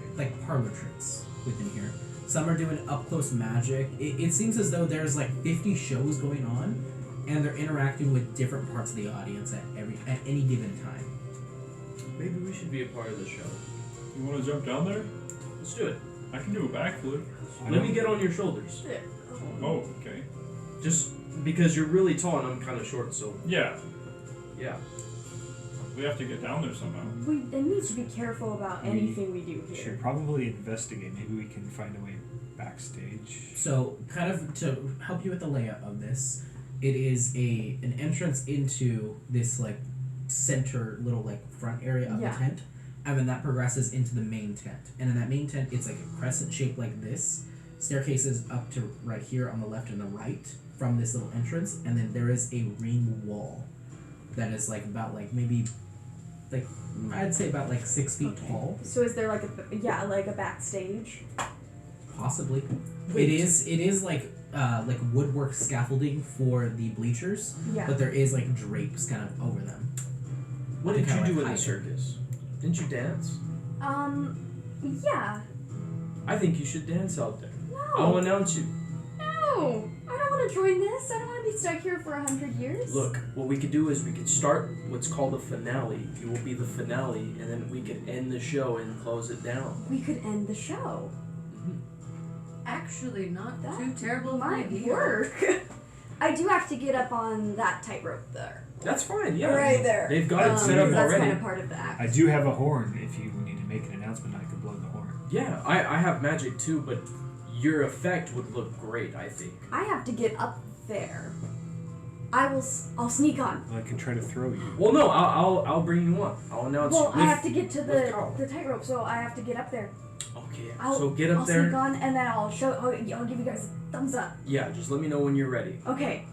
parlor tricks within here. Some are doing up close magic. It seems as though there's like 50 shows going on, and they're interacting with different parts of the audience at any given time. Maybe we should be a part of the show. You want to jump down there? Let's do it. I can do a backflip. Let me get on your shoulders. Oh, okay. Just because you're really tall and I'm kind of short, so Yeah, yeah. we have to get down there somehow. We need to be careful about anything we do We should here. probably investigate. Maybe we can find a way backstage. So, kind of to help you with the layout of this, it is an entrance into this like center little like front area of Yeah. the tent, and then that progresses into the main tent. And in that main tent, it's like a crescent shape like this. Staircases up to right here on the left and the right from this little entrance, and then there is a ring wall that is like about like maybe like I'd say about like 6 feet tall, So is there like a backstage? possibly. It is like woodwork scaffolding for the bleachers, Yeah. but there is like drapes kind of over them. What To did kinda, you do like, in the hide it. circus? Didn't you dance? Yeah. I think you should dance out there. No. I'll announce you. No. I don't want to join this. I don't want to be stuck here for 100 years. Look, what we could do is we could start what's called a finale. You will be the finale, and then we could end the show and close it down. We could end the show. Actually, not That too terrible of an Might idea. work. I do have to get up on that tightrope there. That's fine, yeah. Right there. They've got it set up that's already. kind of part of the act. I do have a horn. If you need to make an announcement, I could blow the horn. Yeah, I have magic too, but your effect would look great, I think. I have to get up there. I'll sneak on. I can try to throw you. Well, no, I'll bring you up. I'll announce Well, you. I have to get to with Carl. the tightrope, so I have to get up there. Okay, I'll, so get up I'll there. sneak on, and then I'll give you guys a thumbs up. Yeah, just let me know when you're ready. Okay.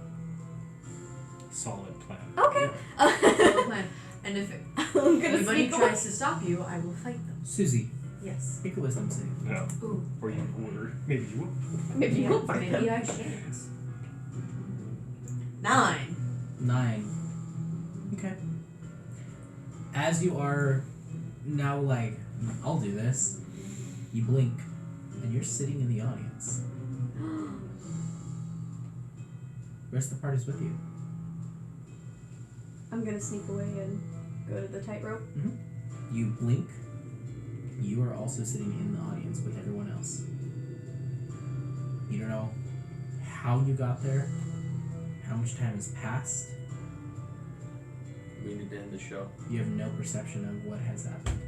Solid plan. Okay. Solid plan. And if I'm gonna anybody sneak tries to stop you, I will fight them. Susie, Yes. make a wisdom save. No. Ooh. Or you would. Maybe you would. Maybe Yeah, you'll fight maybe them. I shan't. 9. 9. Okay. As you are now like, I'll do this, you blink, and you're sitting in the audience. The rest of the party's with you. I'm gonna sneak away and go to the tightrope. You blink, you are also sitting in the audience with everyone else. You don't know how you got there, how much time has passed. We need to end the show. You have no perception of what has happened.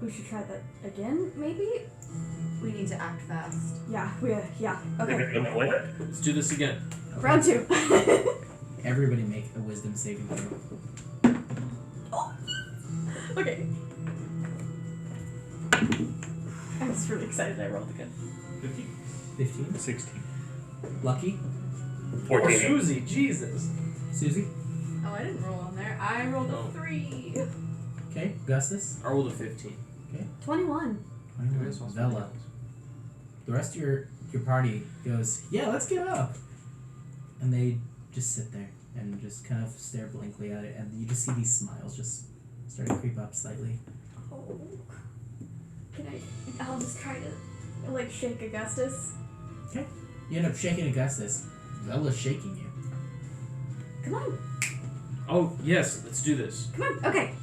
We should try that again, maybe? We need to act fast. Yeah, okay. Let's do this again. Okay. Round 2. Everybody make a wisdom saving throw. Okay. I'm just really excited I rolled again. 15. 16. Lucky. Poor 14. Susie, Jesus. Susie. Oh, I didn't roll on there. I rolled Oh. a 3. Okay. Gustus. I rolled a 15. 21. 21. Vela. The rest of your party goes, yeah, let's get up. And they just sit there and just kind of stare blankly at it, and you just see these smiles just start to creep up slightly. Oh. I'll just try to, like, shake Augustus. Okay. You end up shaking Augustus. Vela's shaking you. Come on. Oh, yes, let's do this. Come on. Okay.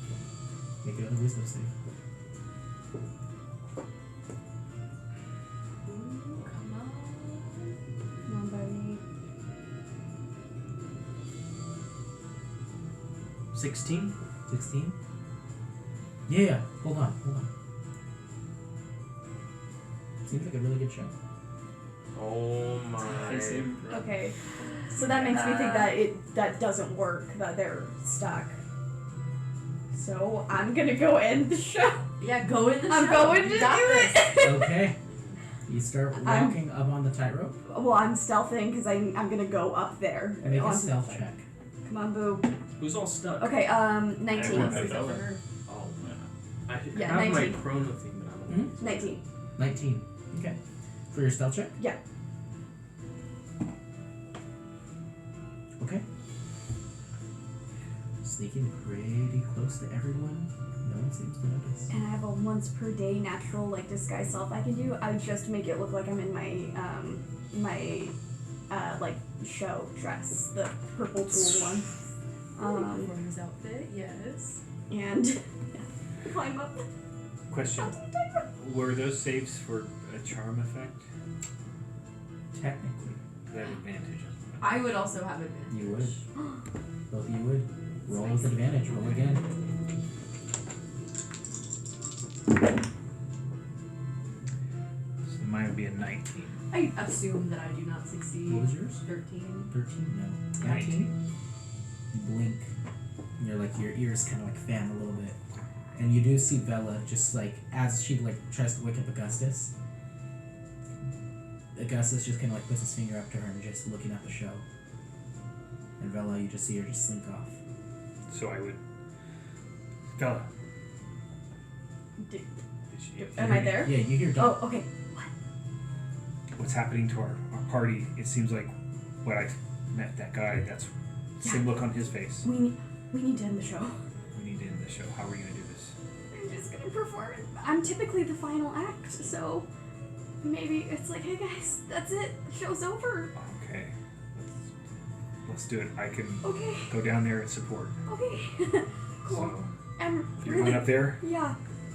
Make another wisdom save. Ooh, come on. Come on, buddy. 16? 16? Yeah, hold on. Seems like a really good show. Oh my. Okay. So that makes me think that that doesn't work, that they're stuck. So I'm gonna go end the show. Yeah, go in the I'm show. going to You do got this. it. Okay. You start walking up on the tightrope. Well, I'm stealthing because I'm gonna go up there. Make a onto stealth the check. Come on, boo. Who's all stuck? Okay, 19. Everyone This is Vela. over. Oh, man. I Yeah, have 19. my chrono thing, but I don't 19. 19. Okay. For your stealth check? Yeah. Okay. Sneaking pretty close to everyone. No one seems to notice. And I have a once per day natural like disguise self I can do. I would just make it look like I'm in my like show dress, the purple tulle one. For his outfit, yes. And climb up. Question. Were those saves for a charm effect? Technically, That advantage. I would also have advantage. you would. Both of you would. Roll with advantage. Roll again. So mine would be a 19. I assume that I do not succeed. What was yours? 13. 13? No. 19. You blink. And you're like, your ears kind of like fan a little bit. And you do see Vela just like, as she like tries to wake up Augustus. Augustus just kind of like puts his finger up to her and just looking at the show. And Vela, you just see her just slink off. So I would. Bella. Am I there? Yeah, you hear Doc. Oh, okay. What's happening to our party? It seems like when I met that guy, that's same look on his face. We need to end the show. We need to end the show. How are we gonna do this? I'm just gonna perform it. I'm typically the final act, so maybe it's like, hey guys, that's it. The show's over. Okay. Let's do it. I can Okay. go down there and support. Okay. Cool. So I'm if you're really. going up there, Yeah.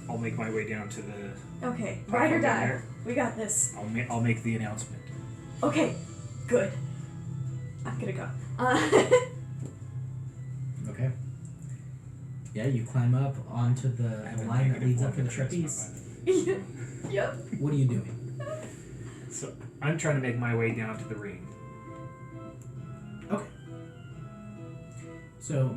I'll make my way down to the. Okay. platform Ride or down die. there. We got this. I'll make the announcement. Okay. Good. I'm gonna go. Okay. Yeah, you climb up onto I the have a line that negative leads one up to the to charisma, trapeze. by the way. Yep. What are you doing? So I'm trying to make my way down to the ring. Okay. So,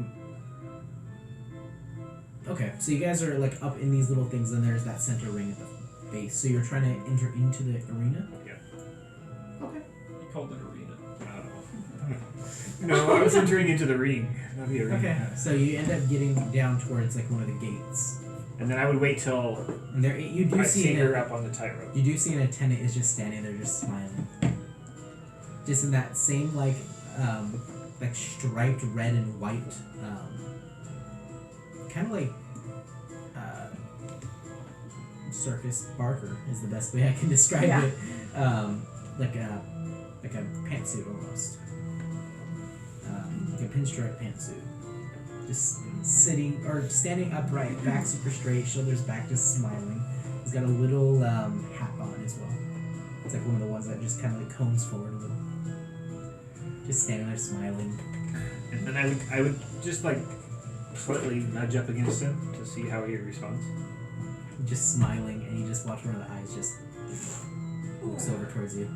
okay, so you guys are like up in these little things, and there's that center ring at the base. So you're trying to enter into the arena? Okay. You called it arena. No, I was entering into the ring, not the arena. Okay, so you end up getting down towards like one of the gates. And then I would wait till And there, you do I see see her an, up on the tightrope. you do see an attendant is just standing there, just smiling, just in that same like striped red and white, kind of like circus barker is the best way I can describe it. Like a pantsuit almost, like a pinstripe pantsuit. Just sitting or standing upright, back super straight, shoulders back, just smiling. He's got a little hat on as well. It's like one of the ones that just kind of like cones forward a little. Just standing there smiling. And then I would just like slightly nudge up against him to see how he responds. Just smiling, and you just watch one of the eyes just looks over towards you.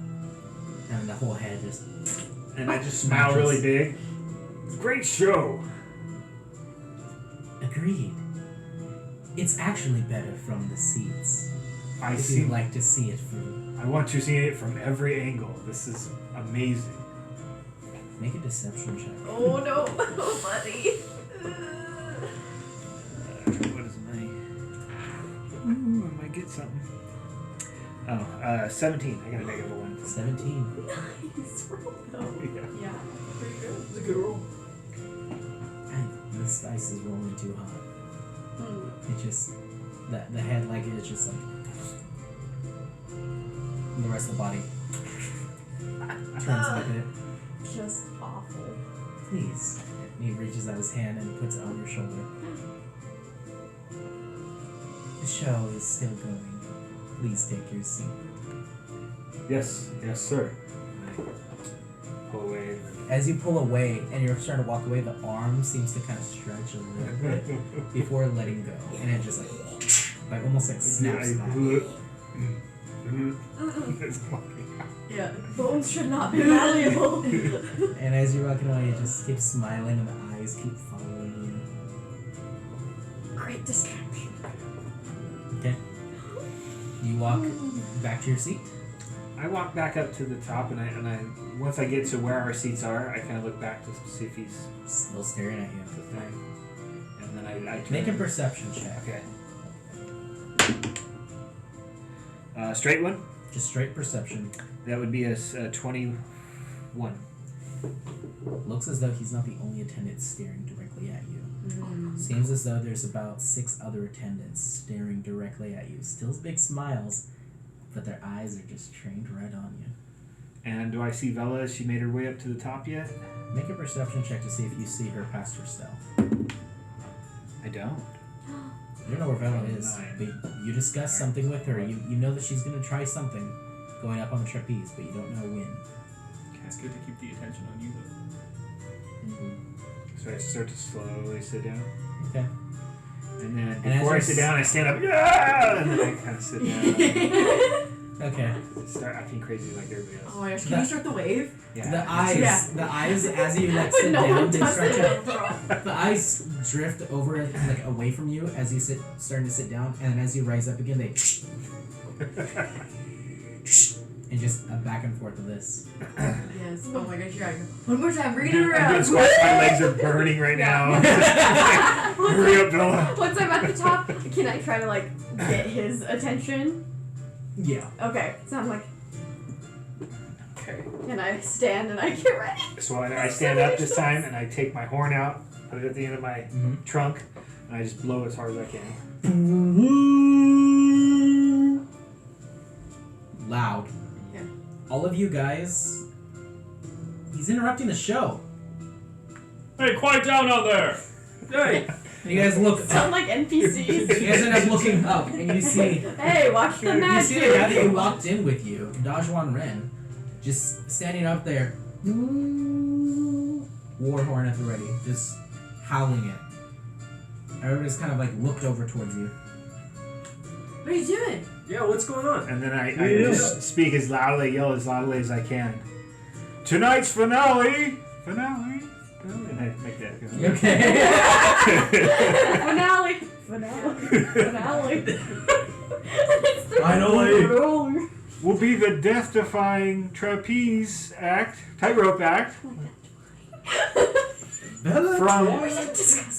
And the whole head just... And I just smile really big. Great show! Agreed. It's actually better from the seats. I if see. you'd like to see it from... I want to see it from every angle. This is amazing. Make a deception check. Oh no, buddy. What is my... Ooh, I might get something. Oh, 17. I got a negative 1. 17. Nice roll though. Yeah. Yeah. Pretty good. It's a good roll. This dice is rolling too hot. It just... The head, like, it's just like... And the rest of the body turns like it. Just awful. Please. And he reaches out his hand and puts it on your shoulder. The show is still going. Please take your seat. Yes, sir. I pull away. As you pull away and you're starting to walk away, the arm seems to kind of stretch a little bit before letting go. And it just like almost like snaps back. Yeah. Bones should not be valuable. And as you're walking away, you just keep smiling and the eyes keep following Great distraction. you. Okay. You walk back to your seat. I walk back up to the top, and I once I get to where our seats are, I kind of look back to see if he's Still staring at you. the thing, and then I turn. Make a perception check. Okay. Straight one. Just straight perception. That would be a 21. Looks as though he's not the only attendant staring directly at you. Mm. Seems as though there's about 6 other attendants staring directly at you. Still big smiles, but their eyes are just trained right on you. And do I see Vela? Has she made her way up to the top yet? Make a perception check to see if you see her past her stealth. I don't. You don't know where Vela is, 9. but you discuss something with her. You know that she's going to try something going up on the trapeze, but you don't know when. It's good to keep the attention on you, though. So I start to slowly sit down. Okay. And then And before I as sit you're down, I stand up. Yeah! And then I kind of sit down. Okay. Start acting crazy like everybody else. Oh my gosh, can you start the wave? Yeah. The eyes, as you like sit No down, one they does start it. to, the eyes drift over like away from you as you starting to sit down, and then as you rise up again, they and just back and forth of this. Yes. Oh my gosh, you're like, one more time, bring it I'm around. doing squats. My legs are burning right now. Hurry up, Bella. Once I'm at the top, can I try to like get his attention? Yeah. Okay, so I'm like, Okay. and I stand and I get ready. So I stand up this time and I take my horn out, put it at the end of my trunk, and I just blow as hard as I can. Loud. Yeah. All of you guys. He's interrupting the show. Hey, quiet down out there! Hey! And you guys look Sound up. like NPCs. You guys end up looking up, and you see. Hey, watch the You magic. see the guy that you walked in with you, Dajwan Ren, just standing up there, war horn at the ready, just howling it. Everybody's kind of like looked over towards you. What are you doing? Yeah, what's going on? And then I just speak as loudly, yell as loudly as I can. Tonight's finale! And I make that. Okay. Finale. Finally. Will be the death-defying trapeze act, tightrope act, from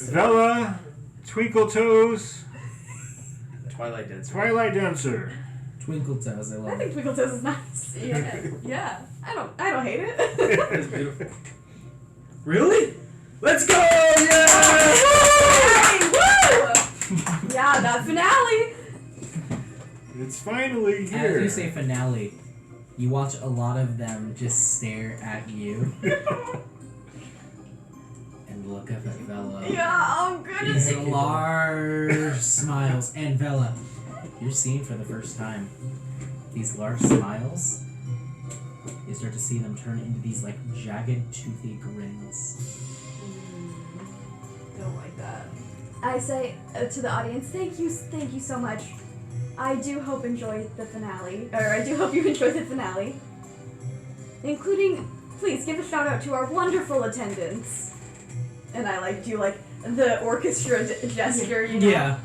Vela, Twinkle Toes, Twilight Dancer. Twilight Dancer. Twinkle Toes, I I love think it. Twinkle Toes is nice. Yeah. I don't hate it. That's beautiful. Really? Let's go! Yay! Yeah! Woo! Yeah, that finale. It's finally As here. you say finale, you watch a lot of them just stare at you and look up at Vela. Yeah, I'm good at These it. large smiles. And Vela, you're seeing for the first time these large smiles. You start to see them turn into these like jagged, toothy grins. Don't like that. I say to the audience, thank you so much. I do hope you enjoy the finale, including, please give a shout out to our wonderful attendants. And I do the orchestra gesture, you know. Yeah.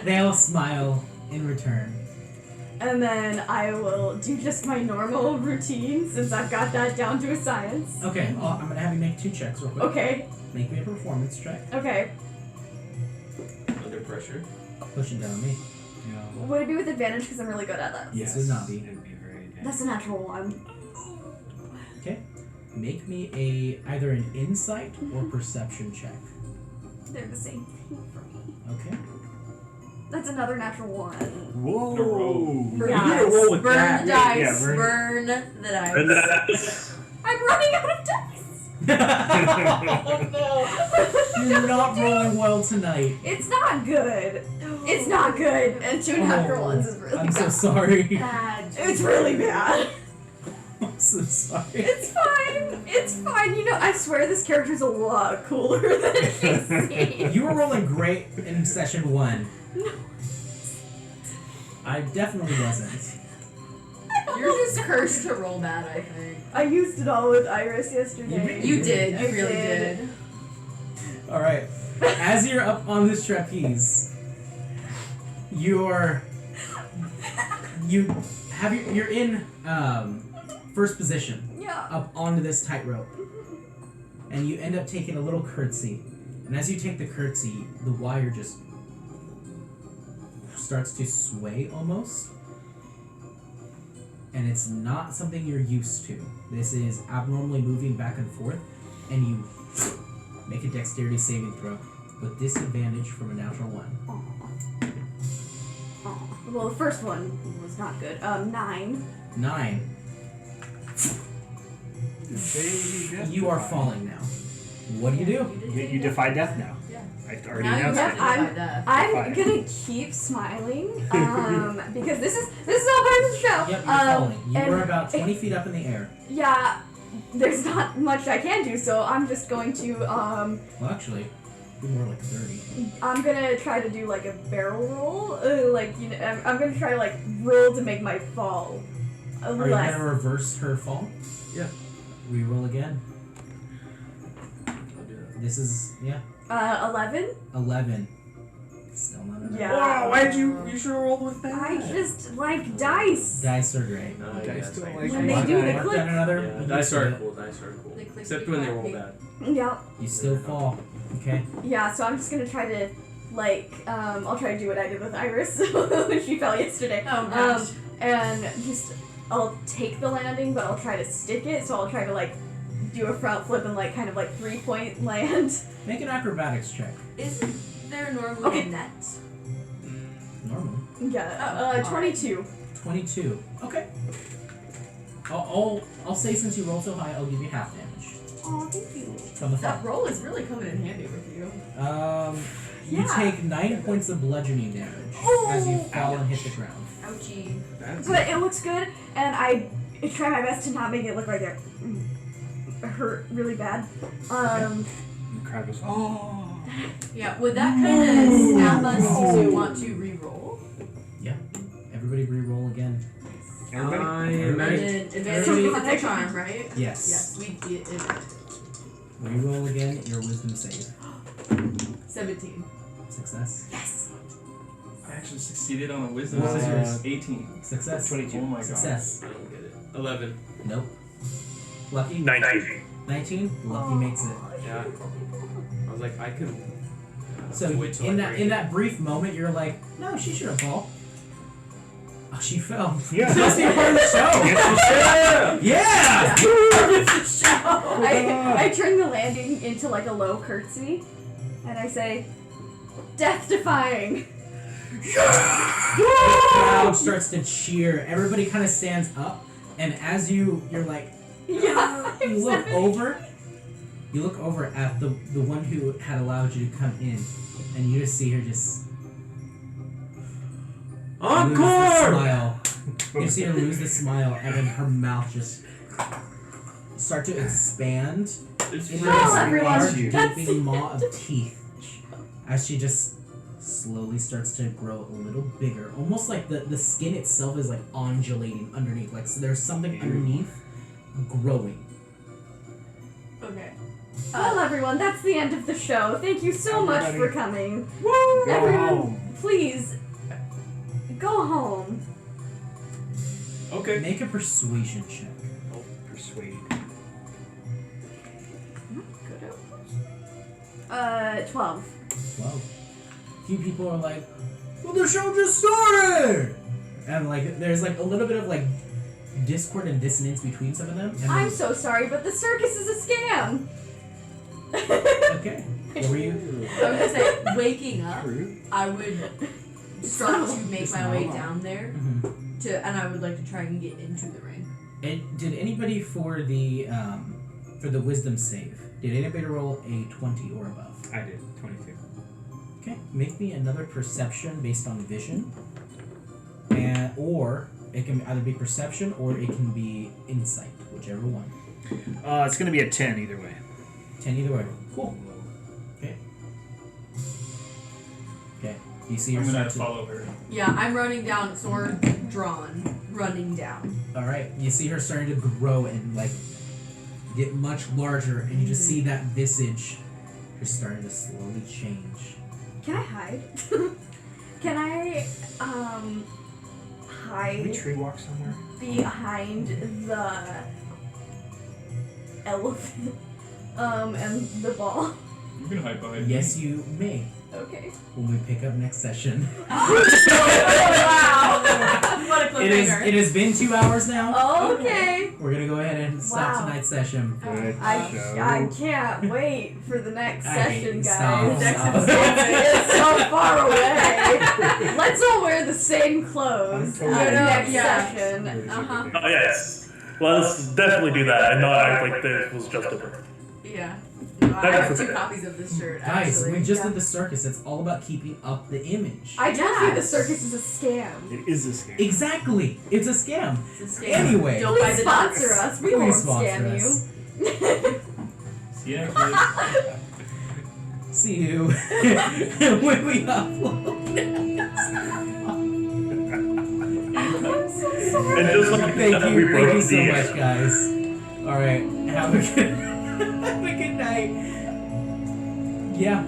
They all smile in return. And then I will do just my normal routine since I've got that down to a science. Okay, well, I'm gonna have you make 2 checks real quick. Okay. Make me a performance check. Okay. Under pressure. Pushing down on me. Would it be with advantage because I'm really good at that? Yes, it would not be. It would be very advanced. That's a natural one. Okay. Make me either an insight or perception check. They're the same thing for me. Okay. That's another natural one. Whoa! Burn Yeah. the You need to roll with burn that. the dice. Yeah, burn the dice. And that's I'm running out of dice. You're not rolling well tonight. It's not good. It's not good. And 2 natural ones is really I'm bad. so sorry. Bad. It's really bad. I'm so sorry. It's fine. It's fine. You know, I swear this character's a lot cooler than she seems. You were rolling great in session 1. I definitely wasn't. You're just cursed to roll bad, I think. I used it all with Iris yesterday. You did. I You really did. did. Alright. As you're up on this trapeze, you're in first position Yeah. up onto this tightrope. And you end up taking a little curtsy. And as you take the curtsy, the wire just starts to sway almost. And it's not something you're used to. This is abnormally moving back and forth, and you make a dexterity saving throw with disadvantage from a natural 1. Well, the first one was not good. 9. 9. You are falling now. What do you do? You defy death now. Yeah. I already Now you announced have it. to defy death. I'm Fine. gonna keep smiling, because this is all part of the show. Yep, you're falling. You and were about 20 feet up in the air. Yeah, there's not much I can do, so I'm just going to Well, actually, you're more like 30. I'm gonna try to do a barrel roll, I'm gonna try to roll to make my fall Are you less. gonna reverse her fall? Yeah. Reroll again. I'll do that. This is 11. 11. Still not enough. Yeah. Wow, why'd you should have rolled with that? I just like dice. Dice are great. No, Dice yeah, don't it's like When me. they do, they Mark click. down another. Yeah, dice are cool. Dice are cool. They click, Except click, when they clack, roll click. bad. Yeah. You still fall. Okay. Yeah, so I'm just gonna try to I'll try to do what I did with Iris when she fell yesterday. Oh gosh. And just I'll take the landing, but I'll try to stick it. So I'll try to do a front flip and kind of 3-point land. Make an acrobatics check. Isn't there normally Okay. a net? Normal. Yeah. 22. 22. Okay. I'll say since you rolled so high, I'll give you half damage Oh, thank you. from the fall. That roll is really coming in handy with you. You Yeah. take 9 points of bludgeoning damage as you fall and hit the ground. Ouchie. That's But it looks good, and I try my best to not make it look like it hurt really bad. And the crowd goes, oh. Yeah, would that kind of snap us to want to re-roll? Everybody re-roll again. Everybody? I And imagine. then advantage Everybody- with the charm, right? Yes. Yes, we did. Reroll again your wisdom save. 17. Success. Yes. I actually succeeded on a wisdom. What was save. yours? 18. Success. 22. Oh my god. Success. I don't get it. 11. Nope. Lucky? 19. 19? Lucky makes it. Yeah. I was like, I could. So wait till in I that break in it. that brief moment, you're like, no, she shouldn't fall. Oh, she fell. Yeah. Must be part of the show. Yeah. I turn the landing into like a low curtsy, and I say, "Death-defying." The crowd starts to cheer. Everybody kind of stands up, and as you're like, Yeah. you look over. You look over at the one who had allowed you to come in, and you just see her just lose the Encore! smile. You see her lose the smile, and then her mouth just start to expand into Well, this everyone, large, that's gaping maw of teeth, as she just slowly starts to grow a little bigger, almost like the skin itself is like undulating underneath. Like so there's something underneath growing. Okay. Well, everyone, that's the end of the show. Thank you so much for coming. Go Everyone, home. please go home. Okay. Make a persuasion check. Persuade. Good. 12. 12. Few people are like, well, the show just started! And like, there's like a little bit of like discord and dissonance between some of them. And I'm then- so sorry, but the circus is a scam. Okay. What were you? I was gonna say, waking up, True. I would start to make my way down there Mhm. and I would like to try and get into the ring. And did anybody for the wisdom save? Did anybody roll a 20 or above? I did. 22. Okay. Make me another perception based on vision, or it can either be perception or it can be insight, whichever one. It's gonna be a 10 either way. 10 either way. Cool. Okay. Okay. You see her I'm gonna start to. follow her. Yeah, I'm running down, sword drawn, running down. All right. You see her starting to grow and like get much larger, and you just see that visage just starting to slowly change. Can I hide? Can I Can we hide tree walk somewhere? behind the elephant and the ball? You can hide behind Yes, you may. Okay. When we pick up next session. Wow! What a cliffhanger. It has been 2 hours now. Okay. We're gonna go ahead and stop Wow. tonight's session. Good I show. can't wait for the next Okay, session, guys. stop, Next stop. It's so far away. Let's all wear the same clothes I'm at totally next yeah. session. Uh-huh. Oh, yes. Well, let's definitely do that and not act like this was just a bird. Yeah. No, I have That's 2 okay. copies of this shirt, Guys, actually. we just yeah. did the circus. It's all about keeping up the image. I told you the Yes. circus is a scam. It is a scam. Exactly. It's a scam. It's a scam. Anyway. Don't buy Please the sponsor nuts. us. We Please won't sponsor scam us. See you next week. See you when we upload. I'm so sorry. And just like Thank we you broke so the much, guys. All right, have a good, have a good night. Yeah.